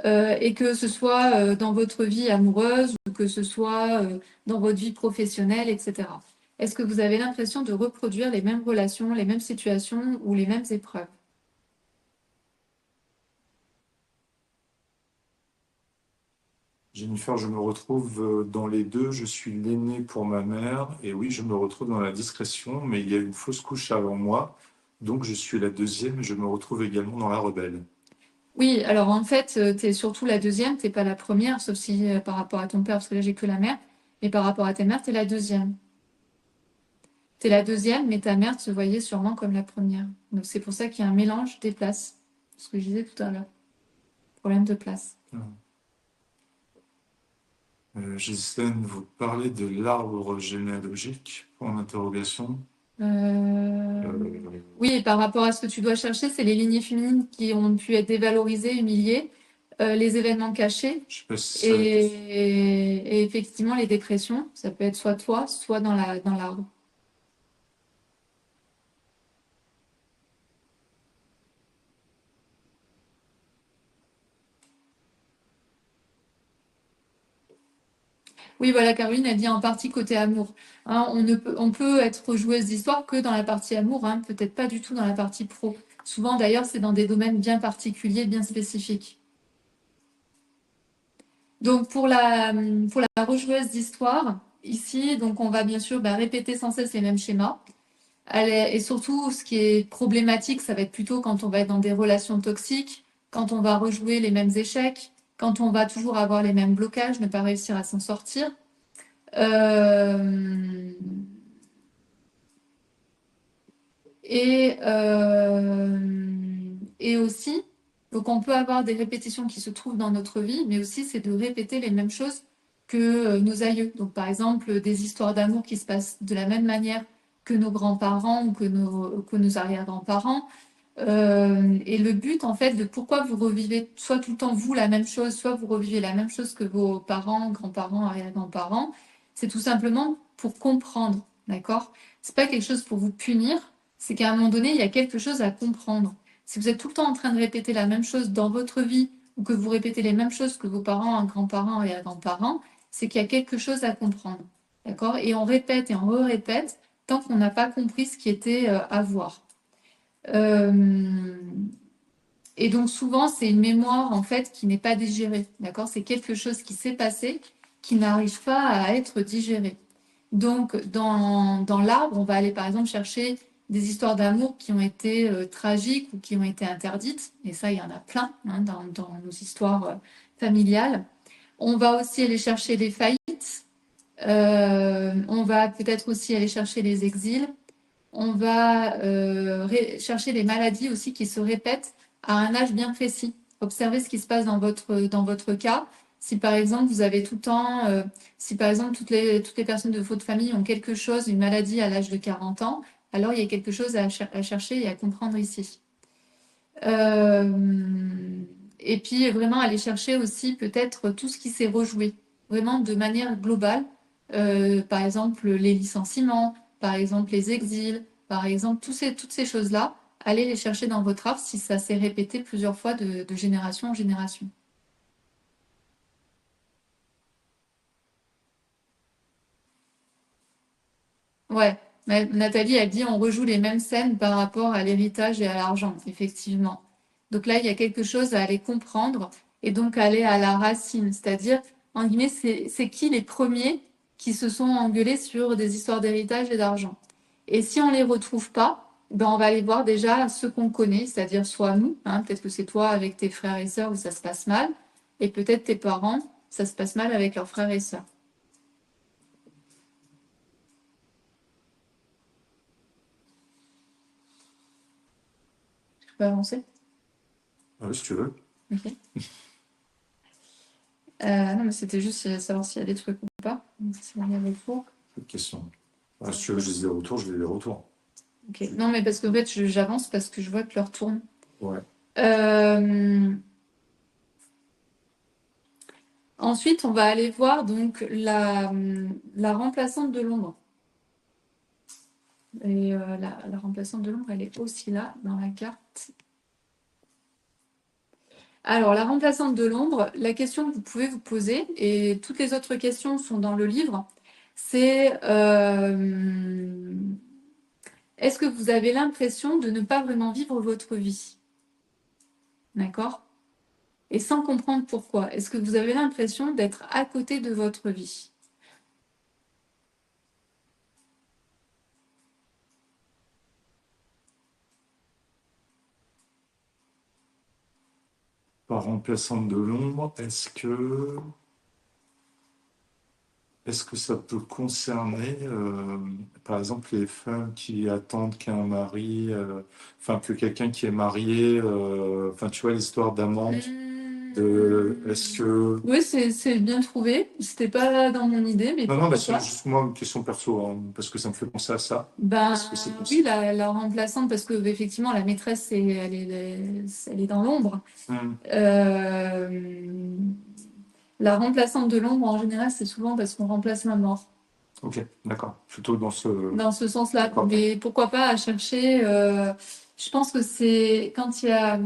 et que ce soit dans votre vie amoureuse ou que ce soit dans votre vie professionnelle, etc. Est-ce que vous avez l'impression de reproduire les mêmes relations, les mêmes situations ou les mêmes épreuves? Jennifer, je me retrouve dans les deux. Je suis l'aîné pour ma mère. Et oui, je me retrouve dans la discrétion, mais il y a une fausse couche avant moi. Donc, je suis la deuxième et je me retrouve également dans la rebelle. Oui, alors en fait, tu es surtout la deuxième, t'es pas la première, sauf si par rapport à ton père, parce que là j'ai que la mère, mais par rapport à ta mère, tu es la deuxième. Tu es la deuxième, mais ta mère te voyait sûrement comme la première. Donc c'est pour ça qu'il y a un mélange des places. Ce que je disais tout à l'heure. Problème de place. Gisèle, vous parlez de l'arbre généalogique, point d'interrogation. Oui, et par rapport à ce que tu dois chercher, c'est les lignées féminines qui ont pu être dévalorisées, humiliées, les événements cachés Je sais pas si ça- et effectivement les dépressions. Ça peut être soit toi, soit dans l'arbre. Oui, voilà, Caroline a dit en partie côté amour. Hein, on peut être joueuse d'histoire que dans la partie amour, hein, peut-être pas du tout dans la partie pro. Souvent, d'ailleurs, c'est dans des domaines bien particuliers, bien spécifiques. Donc, pour la rejoueuse d'histoire, ici, donc on va bien sûr répéter sans cesse les mêmes schémas. Et surtout, ce qui est problématique, ça va être plutôt quand on va être dans des relations toxiques, quand on va rejouer les mêmes échecs, quand on va toujours avoir les mêmes blocages, ne pas réussir à s'en sortir. Euh, et aussi, donc on peut avoir des répétitions qui se trouvent dans notre vie, mais aussi c'est de répéter les mêmes choses que nos aïeux. Donc par exemple, des histoires d'amour qui se passent de la même manière que nos grands-parents ou que nos arrière-grands-parents. Et le but, en fait, de pourquoi vous revivez soit tout le temps vous la même chose, soit vous revivez la même chose que vos parents, grands-parents, arrière-grands-parents, c'est tout simplement pour comprendre, d'accord? C'est pas quelque chose pour vous punir, c'est qu'à un moment donné, il y a quelque chose à comprendre. Si vous êtes tout le temps en train de répéter la même chose dans votre vie, ou que vous répétez les mêmes choses que vos parents, grands-parents et grands-parents, c'est qu'il y a quelque chose à comprendre. D'accord? Et on répète et on répète tant qu'on n'a pas compris ce qui était à voir. Et donc souvent, c'est une mémoire en fait qui n'est pas digérée. D'accord? C'est quelque chose qui s'est passé qui n'arrive pas à être digéré. Donc dans l'arbre, on va aller par exemple chercher des histoires d'amour qui ont été tragiques ou qui ont été interdites. Et ça, il y en a plein hein, dans nos histoires familiales. On va aussi aller chercher les faillites. On va peut-être aussi aller chercher les exils. On va chercher les maladies aussi qui se répètent à un âge bien précis. Observez ce qui se passe dans votre cas. Si par exemple vous avez tout le temps, si par exemple toutes les personnes de votre famille ont quelque chose, une maladie à l'âge de 40 ans, alors il y a quelque chose à chercher et à comprendre ici. Et puis vraiment aller chercher aussi peut-être tout ce qui s'est rejoué, vraiment de manière globale. Par exemple les licenciements, par exemple les exils, par exemple toutes ces choses-là, allez les chercher dans votre arbre si ça s'est répété plusieurs fois de génération en génération. Ouais, Nathalie, elle dit on rejoue les mêmes scènes par rapport à l'héritage et à l'argent, effectivement. Donc là, il y a quelque chose à aller comprendre et donc aller à la racine, c'est-à-dire, en guillemets, c'est qui les premiers qui se sont engueulés sur des histoires d'héritage et d'argent. Et si on les retrouve pas, ben on va aller voir déjà ceux qu'on connaît, c'est-à-dire soit nous, hein, peut-être que c'est toi avec tes frères et sœurs où ça se passe mal, et peut-être tes parents, ça se passe mal avec leurs frères et sœurs. Tu peux avancer? Oui, si tu veux. Ok. Non, mais c'était juste savoir s'il y a des trucs ou pas. Si on y a des retours. Cette question. Si tu veux, je dis des retours, je dis des retours. Ok. Non, mais parce qu'en fait, j'avance parce que je vois que l'heure tourne. Ouais. Ensuite, on va aller voir donc la remplaçante de l'ombre. Et la remplaçante de l'ombre, elle est aussi là dans la carte. Alors, la remplaçante de l'ombre, la question que vous pouvez vous poser, et toutes les autres questions sont dans le livre, c'est est-ce que vous avez l'impression de ne pas vraiment vivre votre vie? D'accord? Et sans comprendre pourquoi. Est-ce que vous avez l'impression d'être à côté de votre vie? Par remplaçante de l'ombre, est-ce que ça peut concerner, par exemple, les femmes qui attendent qu'un mari, enfin que quelqu'un qui est marié, enfin tu vois l'histoire d'amant, est-ce que... Oui, c'est bien trouvé. C'était pas dans mon idée, mais Non, mais pourquoi c'est pas. juste moi une question perso, hein, parce que ça me fait penser à ça. Ben Est-ce que c'est oui, possible? la remplaçante, parce que effectivement, la maîtresse, elle est dans l'ombre. Hmm. Euh, la remplaçante de l'ombre, en général, c'est souvent parce qu'on remplace la mort. Ok, d'accord. Plutôt dans ce... Dans ce sens-là. D'accord. Mais pourquoi pas à chercher. Je pense que c'est quand il y a.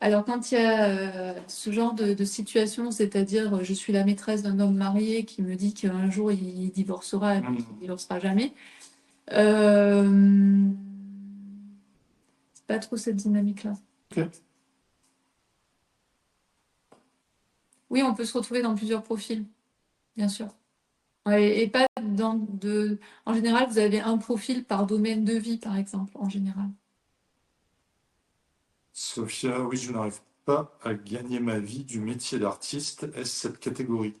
Alors, quand il y a ce genre de situation, c'est-à-dire je suis la maîtresse d'un homme marié qui me dit qu'un jour il divorcera et puis qu'il ne divorcera jamais, euh, c'est pas trop cette dynamique-là. Ok. Oui, on peut se retrouver dans plusieurs profils, bien sûr. Ouais, et pas dans de. En général, vous avez un profil par domaine de vie, par exemple, en général. Sophia, oui, je n'arrive pas à gagner ma vie du métier d'artiste. Est-ce cette catégorie?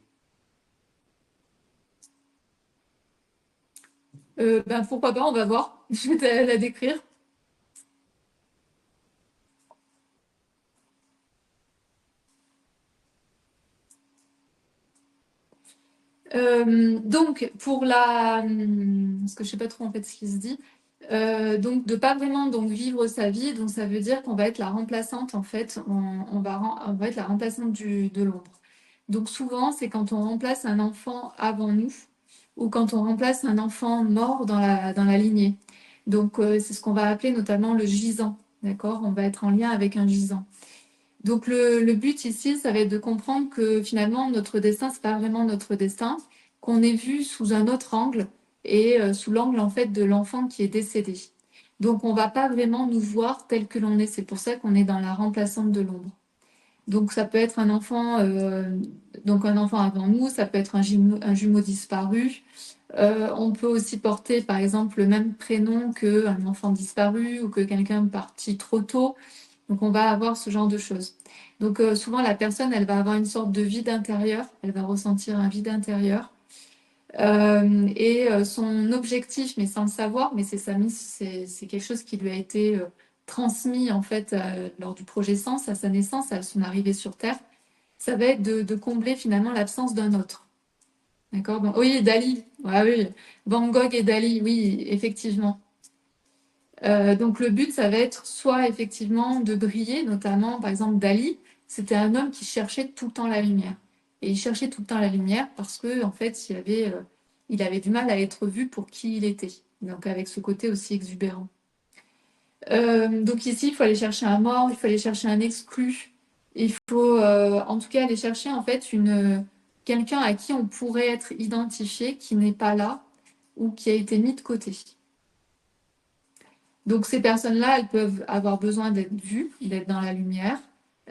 Ben, pourquoi pas, on va voir. Je vais te la décrire. Donc, pour parce que je sais pas trop en fait ce qui se dit, donc de pas vraiment donc vivre sa vie, donc ça veut dire qu'on va être la remplaçante en fait, on va être la remplaçante de l'ombre. Donc souvent, c'est quand on remplace un enfant avant nous ou quand on remplace un enfant mort dans la lignée. Donc c'est ce qu'on va appeler notamment le gisant, D'accord? On va être en lien avec un gisant. Donc le but ici, ça va être de comprendre que finalement, notre destin, c'est pas vraiment notre destin, qu'on est vu sous un autre angle et sous l'angle en fait de l'enfant qui est décédé. Donc on va pas vraiment nous voir tel que l'on est. C'est pour ça qu'on est dans la remplaçante de l'ombre. Donc ça peut être donc un enfant avant nous, ça peut être un jumeau disparu. On peut aussi porter par exemple le même prénom qu'un enfant disparu ou que quelqu'un parti trop tôt. Donc on va avoir ce genre de choses. Donc souvent la personne, elle va avoir une sorte de vide intérieur, elle va ressentir un vide intérieur. Son objectif, mais sans le savoir, mais c'est quelque chose qui lui a été transmis en fait lors du projet Sens, à sa naissance, à son arrivée sur Terre, ça va être de combler finalement l'absence d'un autre. D'accord? Donc, oui, Dali, ouais, oui, Van Gogh et Dali, oui, effectivement. Donc le but, ça va être soit effectivement de briller, notamment par exemple Dali, c'était un homme qui cherchait tout le temps la lumière. Et il cherchait tout le temps la lumière parce que en fait, il avait du mal à être vu pour qui il était. Donc avec ce côté aussi exubérant. Donc ici, il faut aller chercher un mort, il faut aller chercher un exclu. Il faut en tout cas aller chercher en fait quelqu'un à qui on pourrait être identifié, qui n'est pas là ou qui a été mis de côté. Donc ces personnes-là, elles peuvent avoir besoin d'être vues, d'être dans la lumière.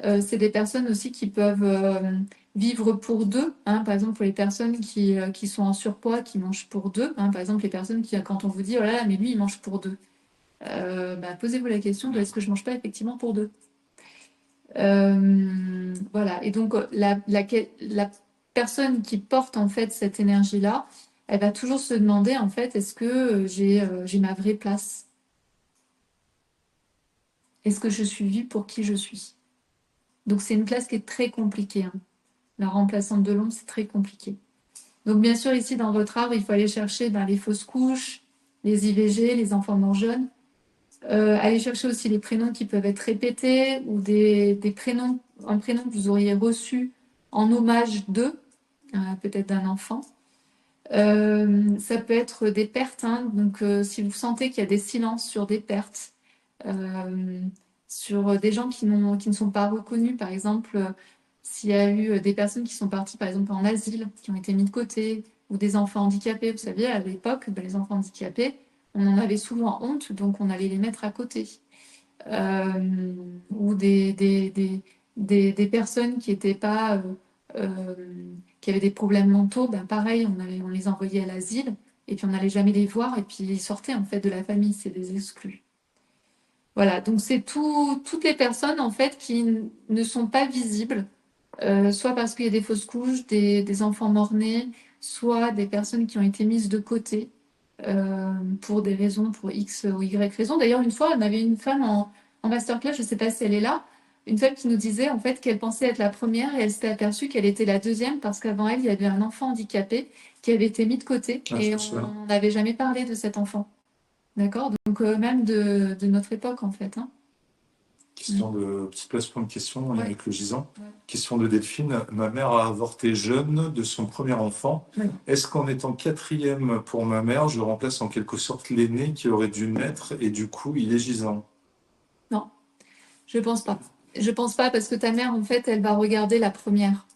C'est des personnes aussi qui peuvent vivre pour deux, hein. Par exemple, pour les personnes qui sont en surpoids, qui mangent pour deux, hein. Par exemple, les personnes qui, quand on vous dit, oh là là, mais lui, il mange pour deux. Posez-vous la question de est-ce que je mange pas effectivement pour deux? Voilà. Et donc, la personne qui porte en fait cette énergie-là, elle va toujours se demander en fait, est-ce que j'ai ma vraie place? Est-ce que je suis vue pour qui je suis? Donc c'est une classe qui est très compliquée, hein. La remplaçante de l'ombre, c'est très compliqué. Donc bien sûr, ici dans votre arbre, il faut aller chercher les fausses couches, les IVG, les enfants morts jeunes. Aller chercher aussi les prénoms qui peuvent être répétés ou des prénoms, un prénom que vous auriez reçu en hommage d'eux, peut-être d'un enfant. Ça peut être des pertes, hein. Donc si vous sentez qu'il y a des silences sur des pertes, sur des gens qui ne sont pas reconnus, par exemple, s'il y a eu des personnes qui sont parties, par exemple, en asile, qui ont été mis de côté, ou des enfants handicapés. Vous savez, à l'époque, les enfants handicapés, on en avait souvent honte, donc on allait les mettre à côté. Ou des personnes qui étaient pas, euh, qui avaient des problèmes mentaux, ben pareil, on les envoyait à l'asile, et puis on n'allait jamais les voir, et puis ils sortaient en fait de la famille, c'est des exclus. Voilà, donc c'est toutes les personnes en fait qui ne sont pas visibles, soit parce qu'il y a des fausses couches, des enfants morts-nés, soit des personnes qui ont été mises de côté pour des raisons, pour X ou Y raisons. D'ailleurs, une fois, on avait une femme en masterclass, je ne sais pas si elle est là, une femme qui nous disait en fait qu'elle pensait être la première et elle s'était aperçue qu'elle était la deuxième parce qu'avant elle, il y avait un enfant handicapé qui avait été mis de côté et on n'avait jamais parlé de cet enfant. D'accord? Donc, même de notre époque, en fait, hein. Question de petite place pour une question Ouais. avec le gisant. Ouais. Question de Delphine. Ma mère a avorté jeune de son premier enfant. Ouais. Est-ce qu'en étant quatrième pour ma mère, je remplace en quelque sorte l'aîné qui aurait dû naître et du coup il est gisant? Non, je pense pas. Je pense pas parce que ta mère, en fait, elle va regarder la première.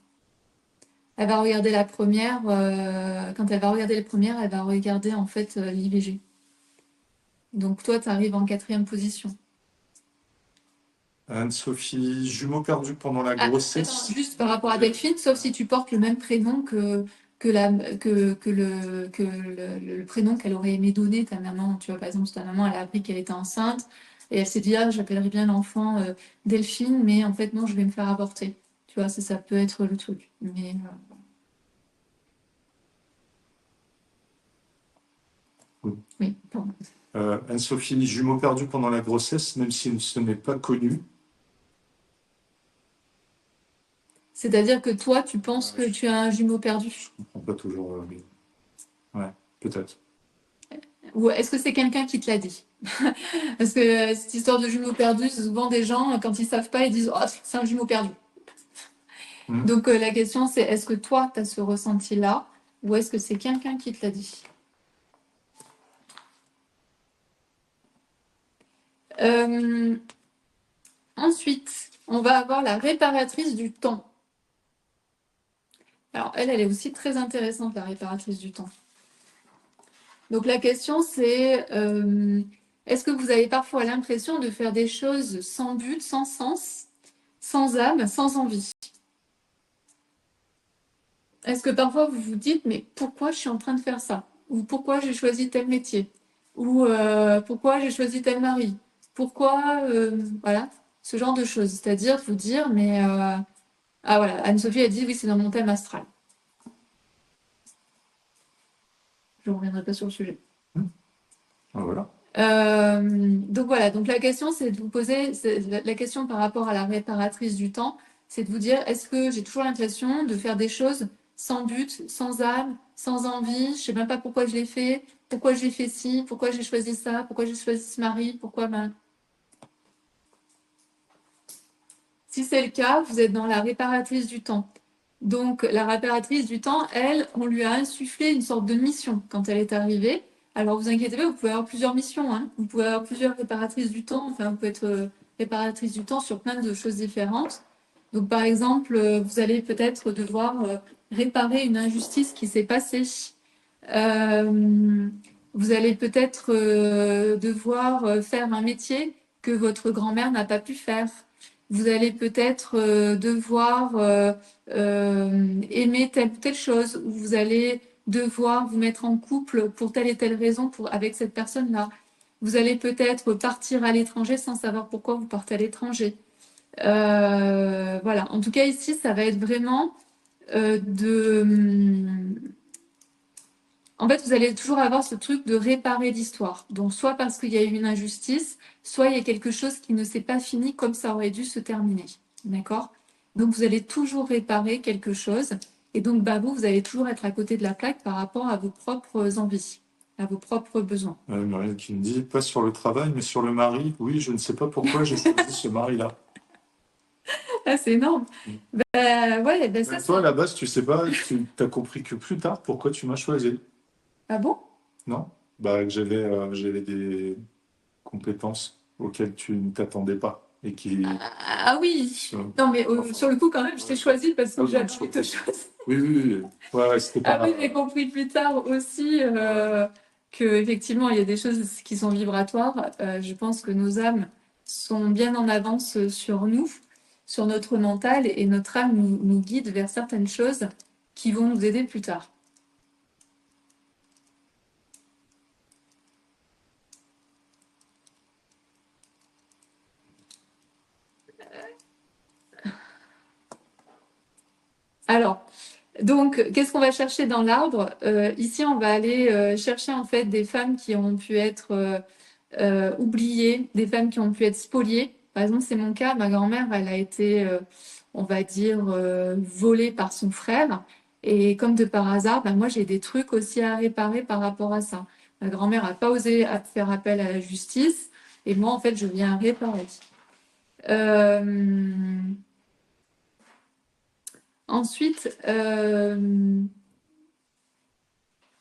Elle va regarder la première. Quand elle va regarder la première, elle va regarder en fait l'IVG. Donc toi, tu arrives en quatrième position. Anne-Sophie, jumeau perdu pendant la Attends, grossesse. juste par rapport à Delphine, sauf si tu portes le même prénom que le prénom qu'elle aurait aimé donner ta maman. Tu vois, par exemple, si ta maman, elle a appris qu'elle était enceinte et elle s'est dit, ah, j'appellerai bien l'enfant Delphine, mais en fait, non, je vais me faire avorter. Tu vois, ça peut être le truc. Mais oui, bon. Anne-Sophie, jumeau perdu pendant la grossesse, même si ce n'est pas connu. C'est-à-dire que toi, tu penses que tu as un jumeau perdu? Je comprends pas toujours. Ouais, peut-être. Ou est-ce que c'est quelqu'un qui te l'a dit? Parce que cette histoire de jumeau perdu, c'est souvent des gens, quand ils savent pas, ils disent, oh, c'est un jumeau perdu. Donc la question, c'est est-ce que toi, tu as ce ressenti-là ou est-ce que c'est quelqu'un qui te l'a dit? Ensuite, on va avoir la réparatrice du temps. Alors, elle est aussi très intéressante, la réparatrice du temps. Donc, la question, c'est est-ce que vous avez parfois l'impression de faire des choses sans but, sans sens, sans âme, sans envie? Est-ce que parfois vous vous dites, mais pourquoi je suis en train de faire ça? Ou pourquoi j'ai choisi tel métier? Ou pourquoi j'ai choisi tel mari? Pourquoi, voilà, ce genre de choses. C'est-à-dire vous dire, mais ah voilà, Anne-Sophie a dit, oui, c'est dans mon thème astral. Je ne reviendrai pas sur le sujet. Voilà. Donc voilà, donc la question, c'est de vous poser, la question par rapport à la réparatrice du temps, c'est de vous dire, est-ce que j'ai toujours l'impression de faire des choses sans but, sans âme, sans envie, je sais même pas pourquoi je l'ai fait, pourquoi j'ai fait ci, pourquoi j'ai choisi ça, pourquoi j'ai choisi ce mari, pourquoi ben... Si c'est le cas, vous êtes dans la réparatrice du temps. Donc la réparatrice du temps, elle, on lui a insufflé une sorte de mission quand elle est arrivée. Alors vous inquiétez pas, vous pouvez avoir plusieurs missions, hein. Vous pouvez avoir plusieurs réparatrices du temps, enfin vous pouvez être réparatrice du temps sur plein de choses différentes. Donc par exemple, vous allez peut-être devoir réparer une injustice qui s'est passée. Euh, Vous allez peut-être devoir faire un métier que votre grand-mère n'a pas pu faire. Vous allez peut-être devoir aimer telle ou telle chose, ou vous allez devoir vous mettre en couple pour telle et telle raison avec cette personne-là. Vous allez peut-être partir à l'étranger sans savoir pourquoi vous partez à l'étranger. Voilà. En tout cas, ici, ça va être vraiment en fait, vous allez toujours avoir ce truc de réparer l'histoire. Donc, soit parce qu'il y a eu une injustice, soit il y a quelque chose qui ne s'est pas fini comme ça aurait dû se terminer. D'accord? Donc, vous allez toujours réparer quelque chose. Et donc, bah, vous allez toujours être à côté de la plaque par rapport à vos propres envies, à vos propres besoins. Muriel qui me dit, pas sur le travail, mais sur le mari. Oui, je ne sais pas pourquoi j'ai choisi ce mari-là. Ah, c'est énorme. Ouais, ben ça, Toi, à la base, tu sais pas, tu as compris que plus tard pourquoi tu m'as choisi. Ah bon? Non? Bah, que j'avais des compétences auxquelles tu ne t'attendais pas et qui. Ah oui. Non, mais sur le coup, quand même, je t'ai choisi parce que j'ai appris te choisir. Oui, oui, oui. Ouais, c'était pas. Après, j'ai compris plus tard aussi que effectivement, il y a des choses qui sont vibratoires. Je pense que nos âmes sont bien en avance sur nous, sur notre mental, et notre âme nous guide vers certaines choses qui vont nous aider plus tard. Alors, donc, qu'est-ce qu'on va chercher dans l'arbre? Ici, on va aller chercher en fait des femmes qui ont pu être oubliées, des femmes qui ont pu être spoliées. Par exemple, c'est mon cas. Ma grand-mère, elle a été, on va dire, volée par son frère. Et comme de par hasard, ben, moi, j'ai des trucs aussi à réparer par rapport à ça. Ma grand-mère n'a pas osé faire appel à la justice. Et moi, en fait, je viens réparer. Euh, Ensuite,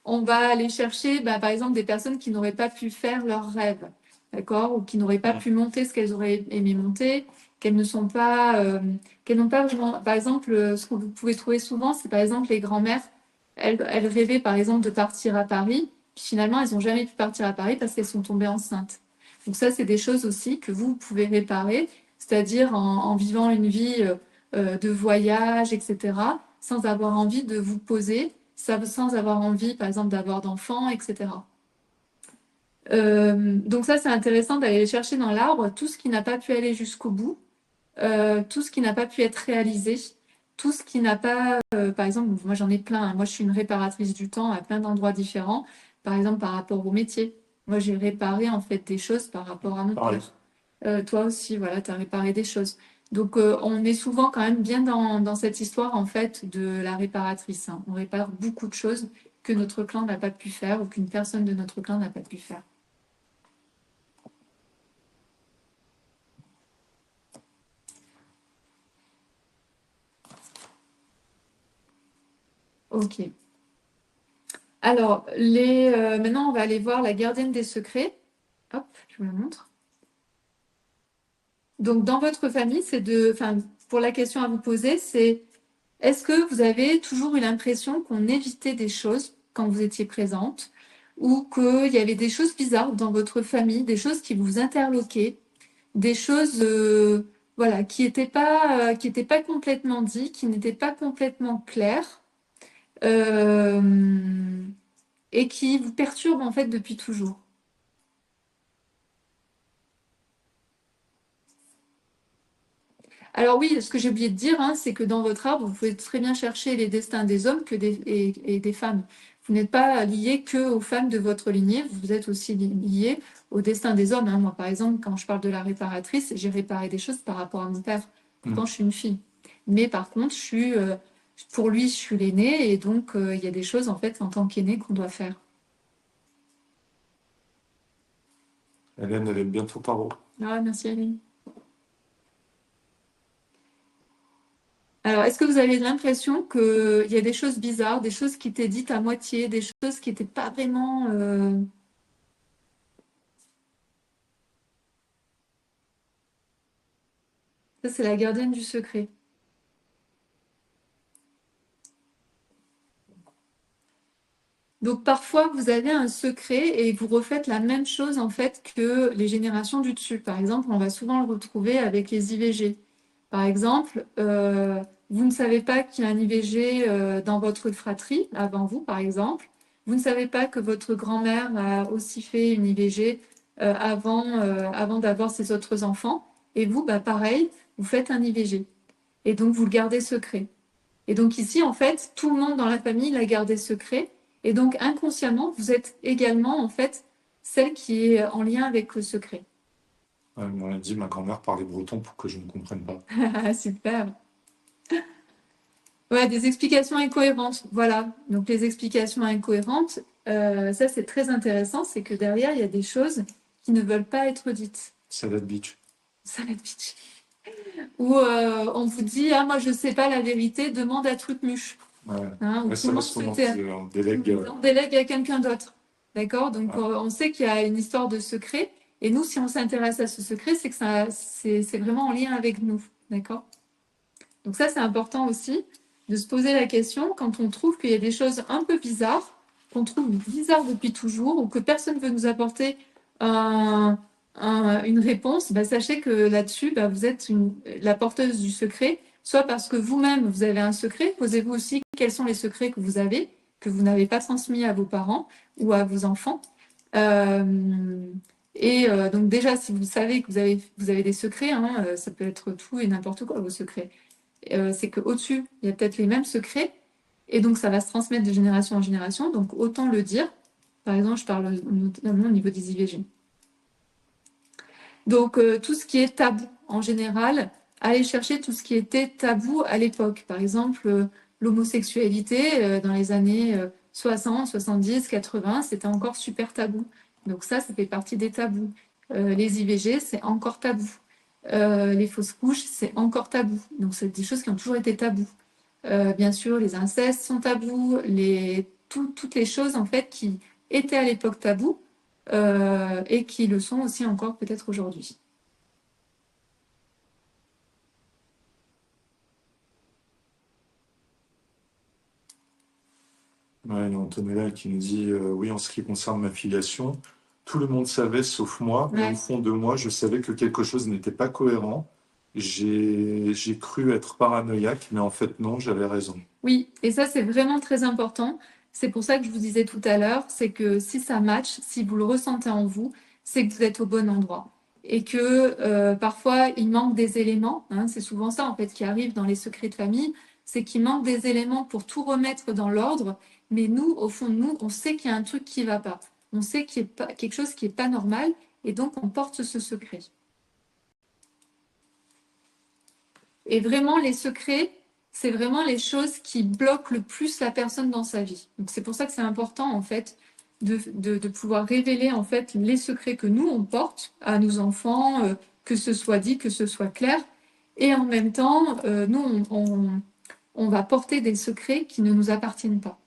on va aller chercher, bah, par exemple, des personnes qui n'auraient pas pu faire leurs rêves, d'accord, ou qui n'auraient pas pu monter ce qu'elles auraient aimé monter, qu'elles ne sont pas, qu'elles n'ont pas vraiment. Par exemple, ce que vous pouvez trouver souvent, c'est par exemple les grands-mères. Elles rêvaient, par exemple, de partir à Paris. Puis finalement, elles n'ont jamais pu partir à Paris parce qu'elles sont tombées enceintes. Donc ça, c'est des choses aussi que vous pouvez réparer, c'est-à-dire en vivant une vie de voyage, etc., sans avoir envie de vous poser sans avoir envie, par exemple, d'avoir d'enfants, etc. Donc ça, c'est intéressant d'aller chercher dans l'arbre tout ce qui n'a pas pu aller jusqu'au bout, tout ce qui n'a pas pu être réalisé, tout ce qui n'a pas, par exemple, moi j'en ai plein, hein. Moi je suis une réparatrice du temps à plein d'endroits différents, par exemple par rapport au métier. Moi j'ai réparé en fait des choses par rapport à mon père. Toi aussi, voilà, tu as réparé des choses. Donc, on est souvent quand même bien dans cette histoire, en fait, de la réparatrice, hein. On répare beaucoup de choses que notre clan n'a pas pu faire ou qu'une personne de notre clan n'a pas pu faire. Ok. Alors, maintenant, on va aller voir la gardienne des secrets. Hop, je vous la montre. Donc, dans votre famille, enfin, pour la question à vous poser, c'est est-ce que vous avez toujours eu l'impression qu'on évitait des choses quand vous étiez présente ou qu'il y avait des choses bizarres dans votre famille, des choses qui vous interloquaient, des choses voilà, qui étaient pas complètement dites, qui n'étaient pas complètement claires euh, et qui vous perturbent en fait depuis toujours? Alors oui, ce que j'ai oublié de dire, hein, c'est que dans votre arbre, vous pouvez très bien chercher les destins des hommes et des femmes. Vous n'êtes pas lié que aux femmes de votre lignée, vous êtes aussi lié au destin des hommes, hein. Moi, par exemple, quand je parle de la réparatrice, j'ai réparé des choses par rapport à mon père. Pourtant, je suis une fille. Mais par contre, pour lui, je suis l'aînée, et donc il y a des choses, en fait, en tant qu'aînée, qu'on doit faire. Hélène, elle aime bien ton tarot. Ah, merci, Aline. Alors, est-ce que vous avez l'impression qu'il y a des choses bizarres, des choses qui étaient dites à moitié, des choses qui n'étaient pas vraiment... Ça, c'est la gardienne du secret. Donc, parfois, vous avez un secret et vous refaites la même chose, en fait, que les générations du dessus. Par exemple, on va souvent le retrouver avec les IVG. Par exemple, vous ne savez pas qu'il y a un IVG dans votre fratrie, avant vous, par exemple. Vous ne savez pas que votre grand-mère a aussi fait une IVG avant d'avoir ses autres enfants. Et vous, bah, pareil, vous faites un IVG. Et donc, vous le gardez secret. Et donc ici, en fait, tout le monde dans la famille l'a gardé secret. Et donc, inconsciemment, vous êtes également, en fait, celle qui est en lien avec le secret. Elle m'a dit, ma grand-mère parlait breton pour que je ne comprenne pas. Super. Ouais, des explications incohérentes. Voilà. Donc les explications incohérentes, ça c'est très intéressant, c'est que derrière, il y a des choses qui ne veulent pas être dites. Salade beach. Salade bitch. Ou on vous dit, ah moi je sais pas la vérité, demande à Trucmuche. Ouais, Hein, ou ouais tout ça le va monde se souvent, tait. on délègue. On délègue à quelqu'un d'autre. D'accord? Donc Ouais. on sait qu'il y a une histoire de secret. Et nous, si on s'intéresse à ce secret, c'est que c'est vraiment en lien avec nous. D'accord? Donc ça, c'est important aussi de se poser la question quand on trouve qu'il y a des choses un peu bizarres, qu'on trouve bizarres depuis toujours, ou que personne ne veut nous apporter une réponse, bah, sachez que là-dessus, bah, vous êtes la porteuse du secret, soit parce que vous-même, vous avez un secret, posez-vous aussi quels sont les secrets que vous avez, que vous n'avez pas transmis à vos parents ou à vos enfants. Donc déjà, si vous savez que vous avez des secrets, hein, ça peut être tout et n'importe quoi, vos secrets. C'est qu'au-dessus, il y a peut-être les mêmes secrets, et donc ça va se transmettre de génération en génération, donc autant le dire. Par exemple, je parle notamment au niveau des IVG. Donc tout ce qui est tabou en général, aller chercher tout ce qui était tabou à l'époque. Par exemple, l'homosexualité dans les années 60, 70, 80, c'était encore super tabou. Donc ça fait partie des tabous. Les IVG, c'est encore tabou. Les fausses couches, c'est encore tabou. Donc c'est des choses qui ont toujours été tabous. Bien sûr, les incestes sont tabous, toutes les choses en fait qui étaient à l'époque tabous et qui le sont aussi encore peut-être aujourd'hui. Ouais, il y a Antonella qui nous dit oui, en ce qui concerne ma filiation, tout le monde savait sauf moi, et au Ouais. fond de moi, je savais que quelque chose n'était pas cohérent. J'ai cru être paranoïaque, mais en fait, non, j'avais raison. Oui, et ça c'est vraiment très important. C'est pour ça que je vous disais tout à l'heure, c'est que si ça match, si vous le ressentez en vous, c'est que vous êtes au bon endroit. Et que parfois il manque des éléments, hein, c'est souvent ça en fait qui arrive dans les secrets de famille, c'est qu'il manque des éléments pour tout remettre dans l'ordre, mais nous, au fond de nous, on sait qu'il y a un truc qui ne va pas. On sait qu'il y a quelque chose qui n'est pas normal, et donc on porte ce secret. Et vraiment, les secrets, c'est vraiment les choses qui bloquent le plus la personne dans sa vie. Donc c'est pour ça que c'est important en fait de pouvoir révéler en fait les secrets que nous on porte à nos enfants, que ce soit dit, que ce soit clair. Et en même temps, nous on va porter des secrets qui ne nous appartiennent pas.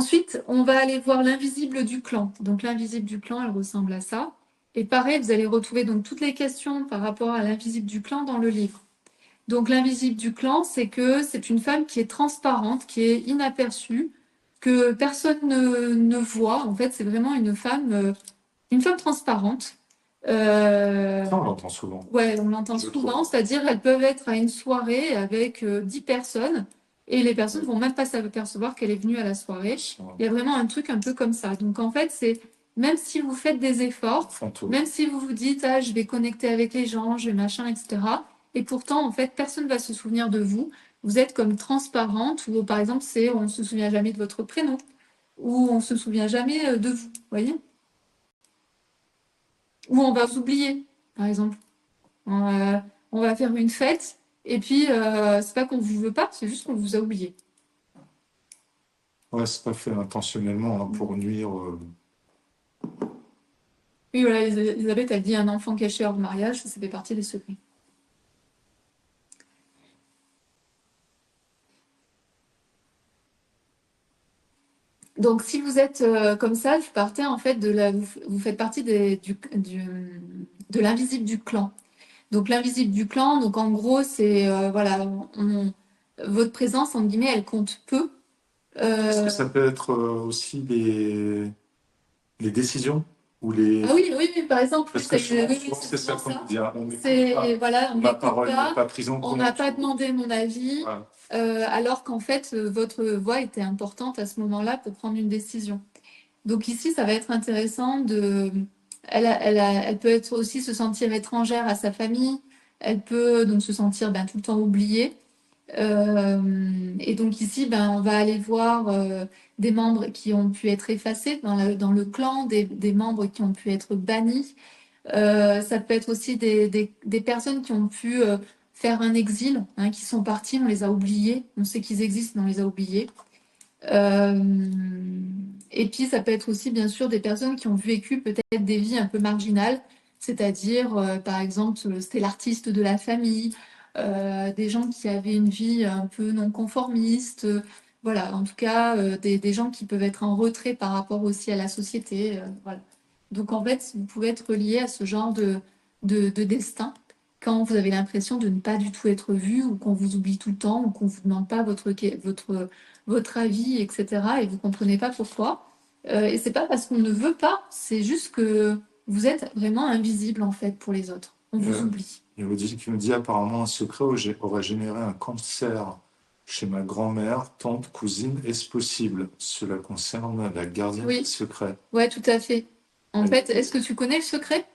Ensuite, on va aller voir l'invisible du clan. Donc l'invisible du clan, elle ressemble à ça. Et pareil, vous allez retrouver donc toutes les questions par rapport à l'invisible du clan dans le livre. Donc l'invisible du clan, c'est que c'est une femme qui est transparente, qui est inaperçue, que personne ne voit. En fait, c'est vraiment une femme transparente. Ça, on l'entend souvent. Ouais, on l'entend Je souvent, trouve. c'est-à-dire elles peuvent être à une soirée avec 10 personnes et les personnes vont même pas s'apercevoir qu'elle est venue à la soirée. Il y a vraiment un truc un peu comme ça. Donc en fait, c'est même si vous faites des efforts, Fantôme. même si vous vous dites ah je vais connecter avec les gens, je vais machin, etc. Et pourtant en fait personne va se souvenir de vous. Vous êtes comme transparente ou par exemple c'est on se souvient jamais de votre prénom ou on se souvient jamais de vous, voyez? Ou on va vous oublier, par exemple. On va faire une fête et puis c'est pas qu'on vous veut pas, c'est juste qu'on vous a oublié. Ouais, c'est pas fait intentionnellement hein, pour nuire. Oui, voilà, Elisabeth a dit un enfant caché hors de mariage, ça fait partie des secrets. Donc, si vous êtes comme ça, vous partez en fait vous faites partie de l'invisible du clan. Donc, l'invisible du clan, donc en gros, c'est voilà, votre présence, entre guillemets, elle compte peu. Est-ce que ça peut être aussi les décisions ou les... Ah oui, oui, oui, par exemple, Parce oui, que oui, oui, souvent, c'est ça qu'on ça. nous dit. Hein, on n'écoute C'est pas. voilà, on Ma n'écoute parole n'est pas, pas prise en on compte. n'a pas demandé mon avis, Voilà. alors qu'en fait, votre voix était importante à ce moment-là pour prendre une décision. Donc ici, ça va être intéressant de. Elle peut être aussi se sentir étrangère à sa famille. Elle peut donc se sentir ben, tout le temps oubliée. Et donc ici, ben, on va aller voir des membres qui ont pu être effacés dans le clan, des membres qui ont pu être bannis. Ça peut être aussi des personnes qui ont pu faire un exil, hein, qui sont partis, on les a oubliés. On sait qu'ils existent, mais on les a oubliés. Euh, et puis, ça peut être aussi, bien sûr, des personnes qui ont vécu peut-être des vies un peu marginales, c'est-à-dire, par exemple, c'était l'artiste de la famille, des gens qui avaient une vie un peu non conformiste, voilà, en tout cas, des gens qui peuvent être en retrait par rapport aussi à la société, voilà. Donc, en fait, vous pouvez être lié à ce genre de destin quand vous avez l'impression de ne pas du tout être vu ou qu'on vous oublie tout le temps ou qu'on ne vous demande pas votre avis, etc. Et vous comprenez pas pourquoi. Et c'est pas parce qu'on ne veut pas, c'est juste que vous êtes vraiment invisible en fait pour les autres. On vous oublie. Il me dit apparemment un secret aurait généré un cancer chez ma grand-mère, tante, cousine. Est-ce possible? Cela concerne la gardienne Oui. des secrets. Ouais, tout à fait. En fait, est-ce que tu connais le secret?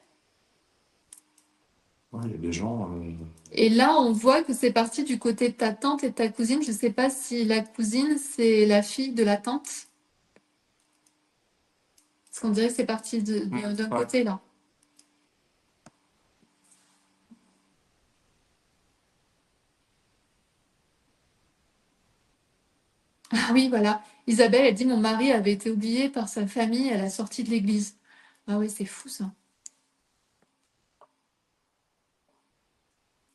Ouais, il y a des gens. Et là, on voit que c'est parti du côté de ta tante et de ta cousine. Je sais pas si la cousine, c'est la fille de la tante. Parce qu'on dirait que c'est parti d'un côté là. Ah oui, voilà. Isabelle, elle dit, mon mari avait été oublié par sa famille à la sortie de l'église. Ah oui, c'est fou ça.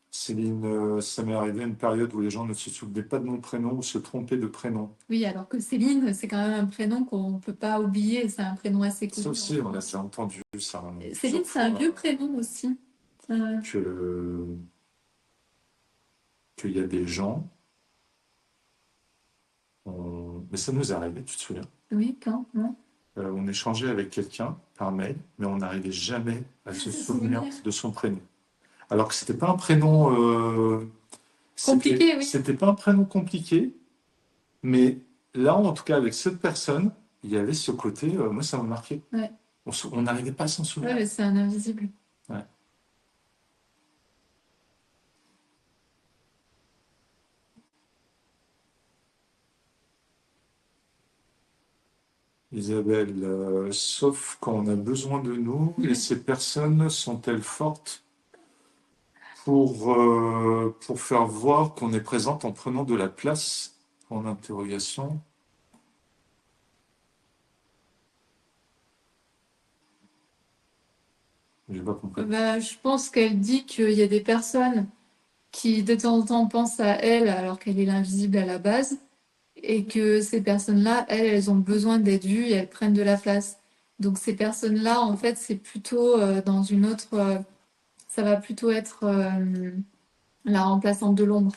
Céline, ça m'est arrivé une période où les gens ne se souvenaient pas de mon prénom ou se trompaient de prénom. Oui, alors que Céline, c'est quand même un prénom qu'on ne peut pas oublier. C'est un prénom assez connu. Ça aussi, on a déjà entendu ça. Céline, c'est un vieux prénom aussi. Qu'il y a des gens. Mais ça nous est arrivé, tu te souviens? Oui, quand? Non. On échangeait avec quelqu'un par mail, mais on n'arrivait jamais à se souvenir de son prénom. Alors que c'était pas un prénom compliqué, oui. C'était pas un prénom compliqué, mais là, en tout cas, avec cette personne, il y avait ce côté, moi, ça m'a marqué. Ouais. On n'arrivait pas à s'en souvenir. Ouais, mais c'est un invisible. Ouais. Isabelle, sauf quand on a besoin de nous, et ces personnes sont-elles fortes pour faire voir qu'on est présente en prenant de la place en interrogation? J'ai pas compris. Bah, je pense qu'elle dit qu'il y a des personnes qui de temps en temps pensent à elle alors qu'elle est l'invisible à la base et que ces personnes-là, elles ont besoin d'être vues et elles prennent de la place. Donc ces personnes-là, en fait, c'est plutôt dans une autre... ça va plutôt être la remplaçante de l'ombre.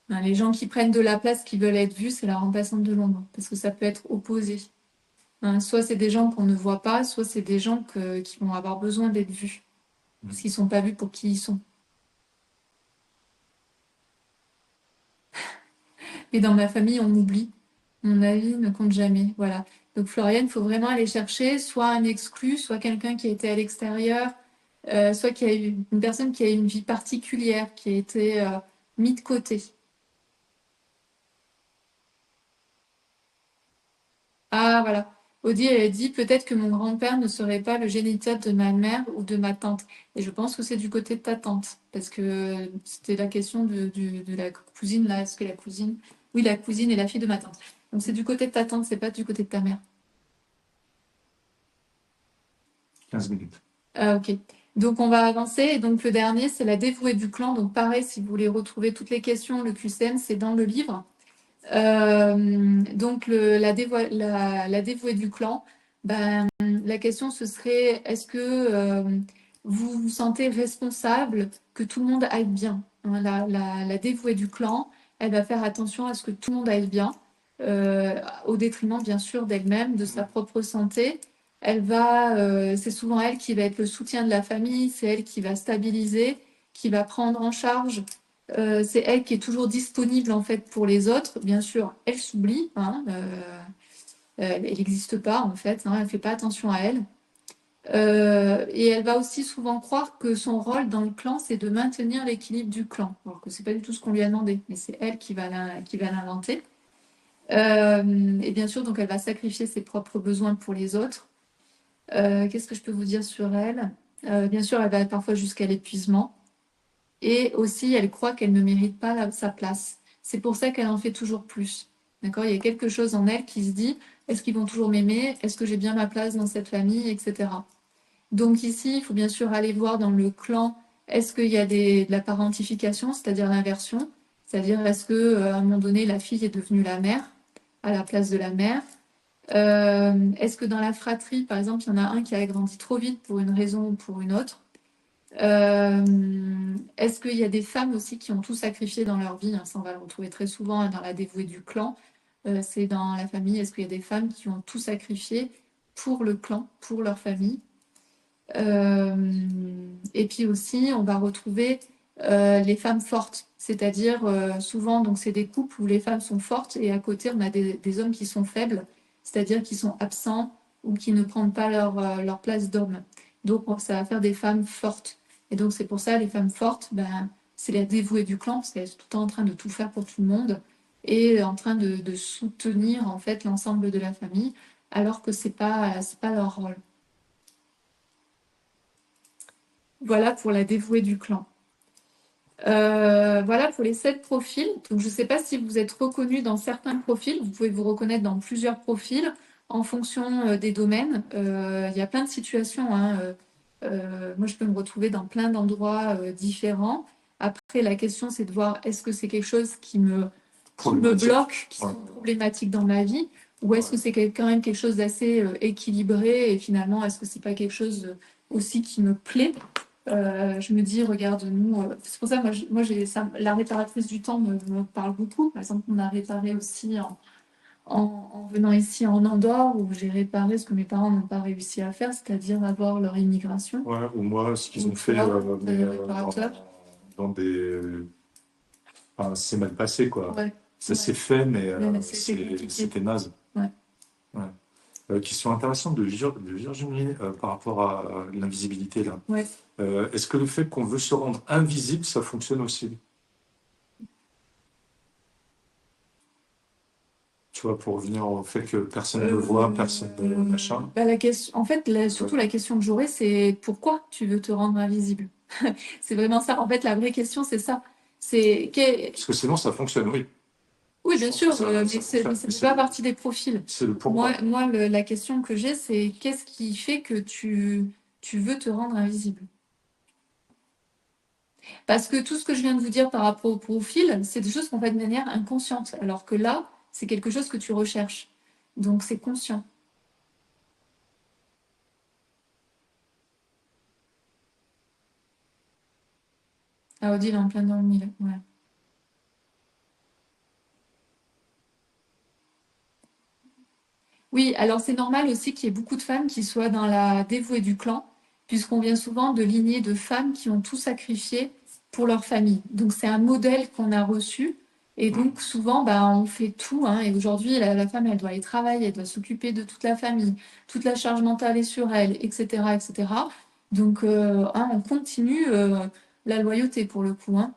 Hein, les gens qui prennent de la place, qui veulent être vus, c'est la remplaçante de l'ombre, parce que ça peut être opposé. Hein, soit c'est des gens qu'on ne voit pas, soit c'est des gens qui vont avoir besoin d'être vus, parce qu'ils ne sont pas vus pour qui ils sont. Et dans ma famille, on oublie. Mon avis ne compte jamais. Voilà. Donc Floriane, il faut vraiment aller chercher soit un exclu, soit quelqu'un qui a été à l'extérieur, soit qui a eu une personne qui a eu une vie particulière, qui a été mis de côté. Ah voilà. Odile, elle a dit peut-être que mon grand-père ne serait pas le géniteur de ma mère ou de ma tante. Et je pense que c'est du côté de ta tante, parce que c'était la question de la cousine là. Est-ce que la cousine... Oui, la cousine est la fille de ma tante. Donc c'est du côté de ta tante, c'est pas du côté de ta mère. 15 minutes. Ah, ok. Donc on va avancer. Et donc le dernier, c'est la dévouée du clan. Donc pareil, si vous voulez retrouver toutes les questions, le QCM, c'est dans le livre. Donc la dévouée du clan, ben, la question ce serait, est-ce que vous vous sentez responsable que tout le monde aille bien? Hein, la dévouée du clan, elle va faire attention à ce que tout le monde aille bien, au détriment bien sûr d'elle-même, de sa propre santé. C'est souvent elle qui va être le soutien de la famille, c'est elle qui va stabiliser, qui va prendre en charge. C'est elle qui est toujours disponible en fait pour les autres. Bien sûr, elle s'oublie, hein, elle n'existe pas en fait, hein, elle ne fait pas attention à elle. Et elle va aussi souvent croire que son rôle dans le clan, c'est de maintenir l'équilibre du clan, alors que c'est pas du tout ce qu'on lui a demandé, mais c'est elle qui va l'inventer. Et bien sûr, donc elle va sacrifier ses propres besoins pour les autres. Qu'est-ce que je peux vous dire sur elle? Bien sûr, elle va parfois jusqu'à l'épuisement. Et aussi, elle croit qu'elle ne mérite pas sa place. C'est pour ça qu'elle en fait toujours plus. D'accord? Il y a quelque chose en elle qui se dit, est-ce qu'ils vont toujours m'aimer? Est-ce que j'ai bien ma place dans cette famille? Etc. Donc ici, il faut bien sûr aller voir dans le clan, est-ce qu'il y a de la parentification, c'est-à-dire l'inversion? C'est-à-dire, est-ce qu'à un moment donné, la fille est devenue la mère à la place de la mère? Est-ce que dans la fratrie, par exemple, il y en a un qui a grandi trop vite pour une raison ou pour une autre? Est-ce qu'il y a des femmes aussi qui ont tout sacrifié dans leur vie? Hein, ça, on va le retrouver très souvent hein, dans la dévouée du clan. C'est dans la famille. Est-ce qu'il y a des femmes qui ont tout sacrifié pour le clan, pour leur famille? Et puis aussi, on va retrouver les femmes fortes. C'est-à-dire, souvent, donc c'est des couples où les femmes sont fortes et à côté, on a des hommes qui sont faibles, c'est-à-dire qui sont absents ou qui ne prennent pas leur place d'homme. Donc, ça va faire des femmes fortes. Et donc, c'est pour ça, les femmes fortes, ben, c'est la dévouée du clan, parce qu'elles sont tout le temps en train de tout faire pour tout le monde et en train de soutenir, en fait, l'ensemble de la famille, alors que c'est pas leur rôle. Voilà pour la dévouée du clan. Voilà pour les 7 profils. Donc, je ne sais pas si vous êtes reconnu dans certains profils. Vous pouvez vous reconnaître dans plusieurs profils en fonction des domaines. Il y a plein de situations. Hein. Moi, je peux me retrouver dans plein d'endroits différents. Après, la question, c'est de voir est-ce que c'est quelque chose qui me bloque, qui sont problématiques dans ma vie, ou est-ce que c'est quand même quelque chose d'assez équilibré et finalement, est-ce que c'est pas quelque chose aussi qui me plaît? Je me dis, regarde, nous, c'est pour ça, la réparatrice du temps me parle beaucoup. Par exemple, on a réparé aussi en venant ici en Andorre, où j'ai réparé ce que mes parents n'ont pas réussi à faire, c'est-à-dire avoir leur immigration. Ouais, ou moi, ce qu'ils ont fait dans des... Enfin, c'est mal passé, quoi. Ouais. Ça s'est fait, mais c'était c'était naze. Ouais. Ouais. Question intéressante de Virginie par rapport à l'invisibilité, là. Ouais. Est-ce que le fait qu'on veut se rendre invisible, ça fonctionne aussi? Tu vois, pour revenir au fait que personne ne le voit, personne ne machin. Bah, en fait, surtout la question que j'aurais, c'est pourquoi tu veux te rendre invisible? C'est vraiment ça. En fait, la vraie question, c'est ça. Parce que sinon, ça fonctionne, oui. Oui, bien sûr, mais ça ne fait pas partie des profils. C'est le pourquoi. Moi, la question que j'ai, c'est qu'est-ce qui fait que tu veux te rendre invisible? Parce que tout ce que je viens de vous dire par rapport au profil, c'est des choses qu'on fait de manière inconsciente, alors que là, c'est quelque chose que tu recherches. Donc c'est conscient. Ah, Odile est en plein dans le mille. Ouais. Oui, alors c'est normal aussi qu'il y ait beaucoup de femmes qui soient dans la dévouée du clan, puisqu'on vient souvent de lignées de femmes qui ont tout sacrifié pour leur famille. Donc c'est un modèle qu'on a reçu. Et donc souvent, bah, on fait tout, hein. Et aujourd'hui, la femme, elle doit aller travailler, elle doit s'occuper de toute la famille, toute la charge mentale est sur elle, etc., etc. Donc hein, on continue la loyauté pour le coup, hein.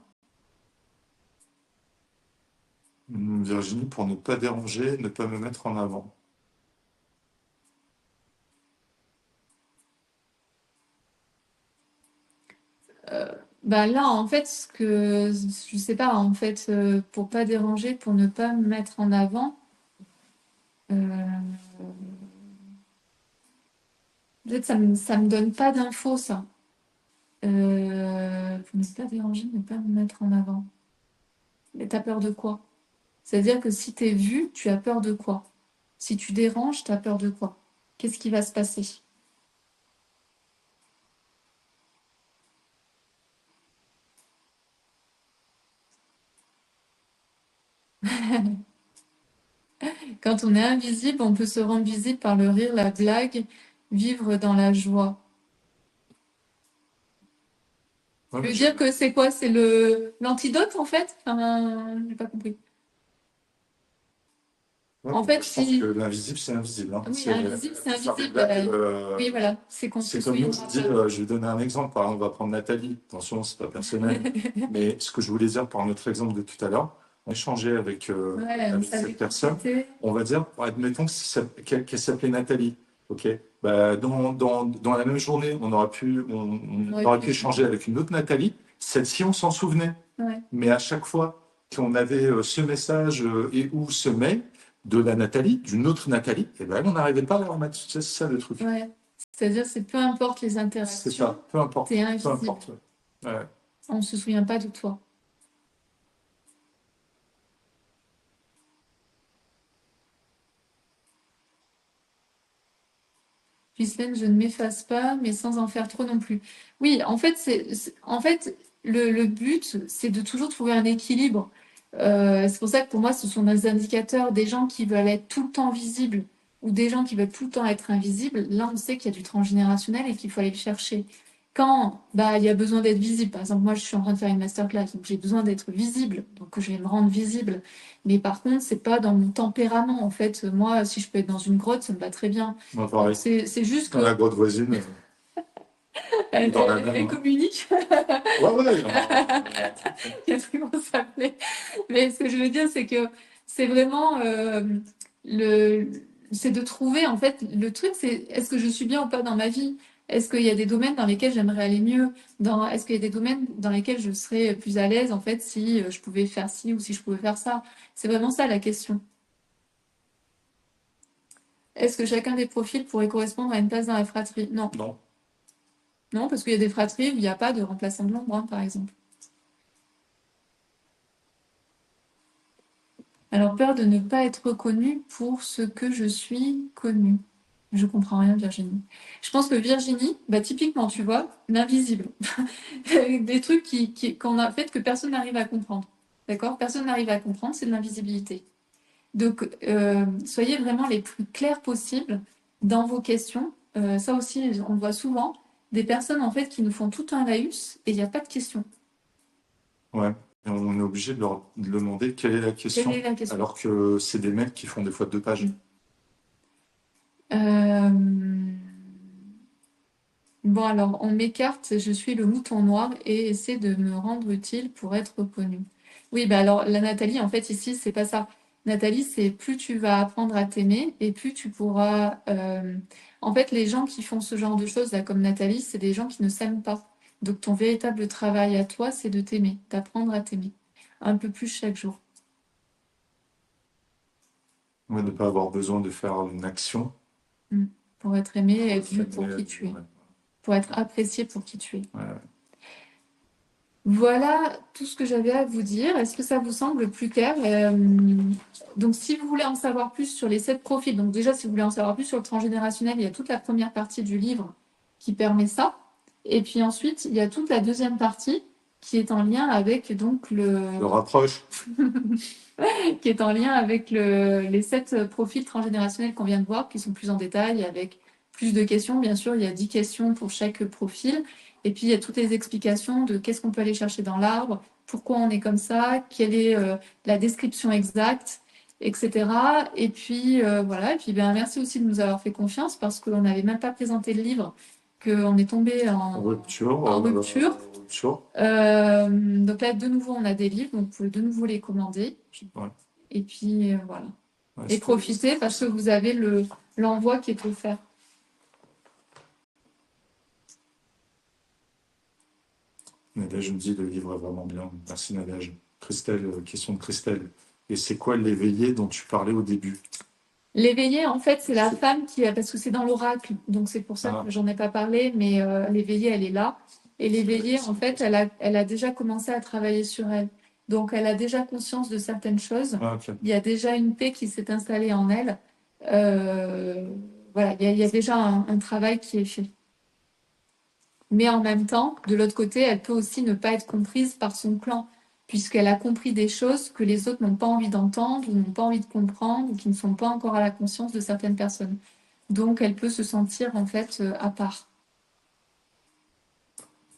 Virginie, pour ne pas déranger, ne pas me mettre en avant. Bah là, en fait, ce que je sais pas, en fait, pour pas déranger, pour ne pas me mettre en avant, euh, peut-être ça me donne pas d'infos, ça. Pour ne pas déranger, ne pas me mettre en avant. Mais t'as peur de quoi? C'est-à-dire que si t'es vu, tu as peur de quoi? Si tu déranges, t'as peur de quoi? Qu'est-ce qui va se passer? Quand on est invisible, on peut se rendre visible par le rire, la blague, vivre dans la joie. Ouais, Tu mais veux dire que c'est quoi? C'est le l'antidote en fait? Enfin, j'ai pas compris. ouais, En fait, je pense que si l'invisible, c'est invisible, hein. oui, C'est invisible, c'est faire des invisible. blagues. Oui, voilà, c'est qu'on se C'est comme nous, je souviendra dis, pas. je vais donner un exemple. Par exemple, on va prendre Nathalie. Attention, c'est pas personnel. Mais ce que je voulais dire par notre exemple de tout à l'heure, on échangeait Ouais, on avec savait cette qui personne. c'était. On va dire, admettons qu'elle s'appelait Nathalie. OK? Bah, dans la même journée, On on aurait aurait pu pu échanger. échanger avec une autre Nathalie. Celle-ci, on s'en souvenait. Ouais, Mais à chaque fois qu'on avait ce message et ou ce mail de la Nathalie, d'une autre Nathalie, eh ben, on n'arrivait pas à la remettre. C'est ça le truc. ouais. C'est-à-dire, c'est peu importe les C'est interactions, ça, peu t'es importe, peu invisible. importe. Ouais. On se souvient pas de toi. Ghislaine, je ne m'efface pas, mais sans en faire trop non plus. Oui, en fait, en fait, le but, c'est de toujours trouver un équilibre. C'est pour ça que pour moi, ce sont des indicateurs, des gens qui veulent être tout le temps visibles ou des gens qui veulent tout le temps être invisibles. Là, on sait qu'il y a du transgénérationnel et qu'il faut aller le chercher. Quand bah, il y a besoin d'être visible, par exemple, moi, je suis en train de faire une masterclass, donc j'ai besoin d'être visible, donc je vais me rendre visible. Mais par contre, c'est pas dans mon tempérament. En fait, moi, si je peux être dans une grotte, ça me va très bien. Moi, Donc pareil. c'est juste Dans que la grotte voisine, ou dans la même, elle hein. communique. Ouais, ouais, il y a un truc, hein. Il y a très comment ça s'appelait. Mais ce que je veux dire, c'est que c'est vraiment le, c'est de trouver en fait le truc, c'est est-ce que je suis bien ou pas dans ma vie? Est-ce qu'il y a des domaines dans lesquels j'aimerais aller mieux? Est-ce qu'il y a des domaines dans lesquels je serais plus à l'aise en fait si je pouvais faire ci ou si je pouvais faire ça? C'est vraiment ça la question. Est-ce que chacun des profils pourrait correspondre à une place dans la fratrie? Non. Non. Non, parce qu'il y a des fratries où il n'y a pas de remplaçant de l'ombre, hein, par exemple. Alors, peur de ne pas être reconnue pour ce que je suis connue. Je comprends rien, Virginie. Je pense que Virginie, bah, typiquement, tu vois, l'invisible. Des trucs qu'on a fait que personne n'arrive à comprendre. D'accord? Personne n'arrive à comprendre, c'est de l'invisibilité. Donc, soyez vraiment les plus clairs possibles dans vos questions. Ça aussi, on le voit souvent. Des personnes, en fait, qui nous font tout un laïus et il n'y a pas de question. Ouais. Et on est obligé de leur demander quelle est la Quelle est question, la question? alors que c'est des mecs qui font des fois 2 pages. Euh, Bon, alors, on m'écarte, je suis le mouton noir et essaie de me rendre utile pour être reconnue. Oui, bah alors, la Nathalie, en fait, ici, c'est pas ça. Nathalie, c'est plus tu vas apprendre à t'aimer et plus tu pourras. En fait, les gens qui font ce genre de choses, là, comme Nathalie, c'est des gens qui ne s'aiment pas. Donc, ton véritable travail à toi, c'est de t'aimer, d'apprendre à t'aimer. Un peu plus chaque jour. Ouais, de ne pas avoir besoin de faire une action Mm. Pour être aimé et pour être être vu aimé. pour qui tu es. Ouais. Pour être apprécié pour qui tu es. Ouais. Voilà tout ce que j'avais à vous dire. Est-ce que ça vous semble plus clair? Donc, si vous voulez en savoir plus sur les 7 profils, donc déjà, si vous voulez en savoir plus sur le transgénérationnel, il y a toute la première partie du livre qui permet ça. Et puis ensuite, il y a toute la deuxième partie qui est en lien avec donc Le rapproche. qui est en lien avec les 7 profils transgénérationnels qu'on vient de voir, qui sont plus en détail, avec plus de questions. Bien sûr, il y a 10 questions pour chaque profil. Et puis, il y a toutes les explications de qu'est-ce qu'on peut aller chercher dans l'arbre, pourquoi on est comme ça, quelle est la description exacte, etc. Et puis, voilà. Et puis, ben, merci aussi de nous avoir fait confiance parce qu'on n'avait même pas présenté le livre, qu'on est tombé en Rupture. rupture. Rupture. Donc là, de nouveau, on a des livres, donc vous pouvez de nouveau les commander. Ouais. Et puis, voilà. Ouais, Et profitez parce que vous avez l'envoi qui est offert. Nadège me dit le livre est vraiment bien. Merci Nadège. Christelle, question de Christelle. Et c'est quoi l'éveillé dont tu parlais au début? L'éveillée, en fait, c'est la femme qui a, parce que c'est dans l'oracle, donc c'est pour ça Ah. que j'en ai pas parlé, mais l'éveillée, elle est là. Et l'éveillée, en fait, elle a déjà commencé à travailler sur elle. Donc, elle a déjà conscience de certaines choses. Ah, ok. Il y a déjà une paix qui s'est installée en elle. Voilà, il y a déjà un travail qui est fait. Mais en même temps, de l'autre côté, elle peut aussi ne pas être comprise par son clan, puisqu'elle a compris des choses que les autres n'ont pas envie d'entendre, ou n'ont pas envie de comprendre, ou qui ne sont pas encore à la conscience de certaines personnes. Donc, elle peut se sentir en fait à part.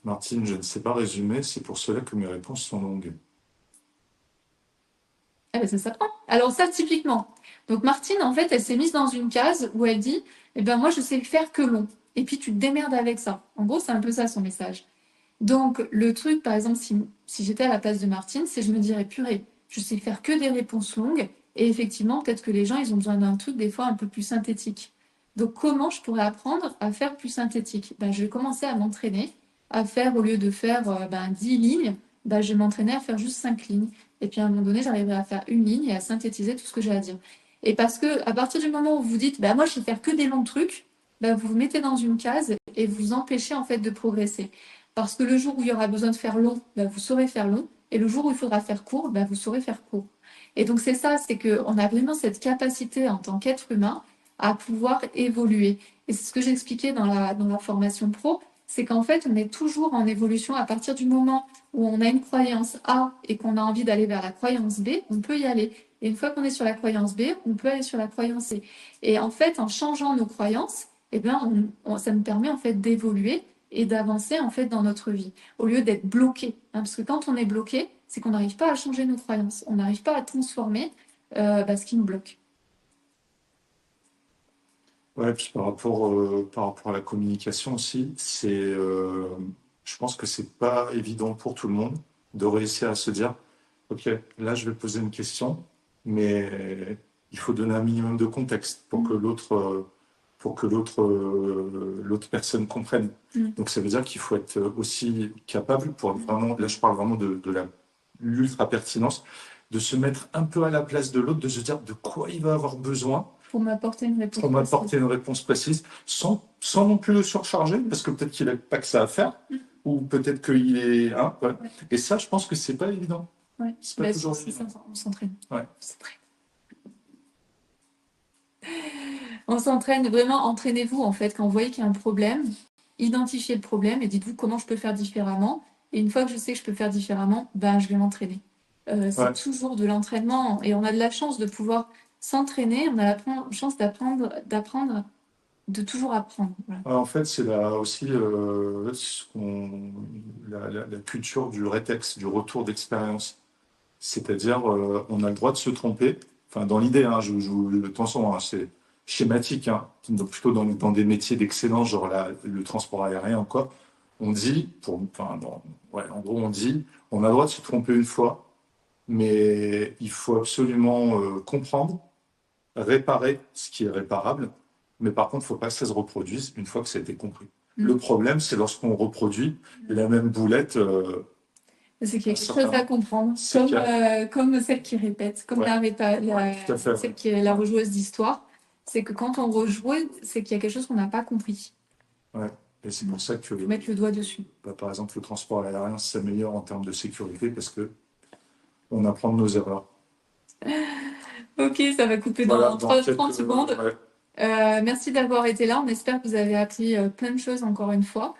Martine, je ne sais pas résumer, c'est pour cela que mes réponses sont longues. Eh ben, ça s'apprend. Alors ça, typiquement. Donc Martine, en fait, elle s'est mise dans une case où elle dit, eh ben moi, je sais faire que long. Et puis tu te démerdes avec ça. En gros, c'est un peu ça son message. Donc, le truc, par exemple, si j'étais à la place de Martine, c'est je me dirais, purée, je sais faire que des réponses longues. Et effectivement, peut-être que les gens, ils ont besoin d'un truc, des fois, un peu plus synthétique. Donc, comment je pourrais apprendre à faire plus synthétique? Ben, je vais commencer à m'entraîner, à faire, au lieu de faire 10 lignes, ben, je vais m'entraîner à faire juste 5 lignes. Et puis, à un moment donné, j'arriverai à faire une ligne et à synthétiser tout ce que j'ai à dire. Et parce que, à partir du moment où vous dites, ben, moi, je sais faire que des longs trucs, ben, vous vous mettez dans une case et vous empêchez, en fait, de progresser. Parce que le jour où il y aura besoin de faire long, ben, vous saurez faire long. Et le jour où il faudra faire court, ben, vous saurez faire court. Et donc c'est ça, c'est qu'on a vraiment cette capacité en tant qu'être humain à pouvoir évoluer. Et c'est ce que j'expliquais dans la formation pro, c'est qu'en fait, on est toujours en évolution à partir du moment où on a une croyance A et qu'on a envie d'aller vers la croyance B, on peut y aller. Et une fois qu'on est sur la croyance B, on peut aller sur la croyance C. Et en fait, en changeant nos croyances, eh bien, ça nous permet en fait d'évoluer et d'avancer en fait dans notre vie, au lieu d'être bloqué. Parce que quand on est bloqué, c'est qu'on n'arrive pas à changer nos croyances, on n'arrive pas à transformer ce qui nous bloque. Ouais, puis par rapport à la communication aussi, je pense que c'est pas évident pour tout le monde de réussir à se dire, OK, là, je vais poser une question, mais il faut donner un minimum de contexte pour que l'autre personne comprenne. Mm. Donc, ça veut dire qu'il faut être aussi capable pour vraiment, là, je parle vraiment de l'ultra pertinence, de se mettre un peu à la place de l'autre, de se dire de quoi il va avoir besoin Pour m'apporter une réponse pour précise. m'apporter une réponse précise, sans non plus le surcharger, parce que peut-être qu'il n'a pas que ça à faire, ou peut-être qu'il est. Hein, ouais. Ouais. Et ça, je pense que c'est pas évident. Ouais. C'est pas toujours C'est évident. ça, on s'entraîne. Ouais. On s'entraîne vraiment, entraînez-vous en fait. Quand vous voyez qu'il y a un problème, identifiez le problème et dites-vous comment je peux faire différemment. Et une fois que je sais que je peux faire différemment, ben, je vais m'entraîner. C'est Ouais. toujours de l'entraînement et on a de la chance de pouvoir s'entraîner, on a la chance d'apprendre, de toujours apprendre. Voilà. En fait, c'est là aussi la culture du rétex, du retour d'expérience. C'est-à-dire, on a le droit de se tromper. Enfin, dans l'idée, hein, attention, hein, c'est schématique, hein, donc plutôt dans des métiers d'excellence, genre le transport aérien, quoi. On dit, en gros, on dit, on a le droit de se tromper une fois, mais il faut absolument comprendre, réparer ce qui est réparable. Mais par contre, il ne faut pas que ça se reproduise une fois que ça a été compris. Le problème, c'est lorsqu'on reproduit la même boulette. C'est qu'il y a quelque chose à comprendre, comme celle qui répète, comme celle qui est la rejoueuse d'histoire. C'est que quand on rejoue, c'est qu'il y a quelque chose qu'on n'a pas compris. Ouais. Et c'est pour ça que, Faut mettre le doigt dessus. par exemple, le transport aérien s'améliore en termes de sécurité parce que on apprend de nos erreurs. Ok, ça va couper Voilà, dans dans 30 secondes. ouais. Merci d'avoir été là. On espère que vous avez appris plein de choses encore une fois.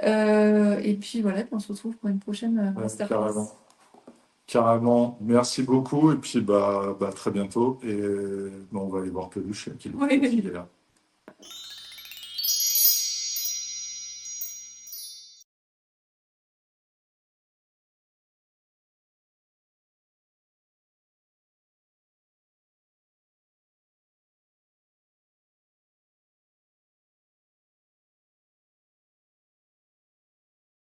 Et puis voilà, on se retrouve pour une prochaine Ouais, masterclass. carrément. Carrément. Merci beaucoup. Et puis, très bientôt. Et on va aller voir Peluche qui Oui. est là.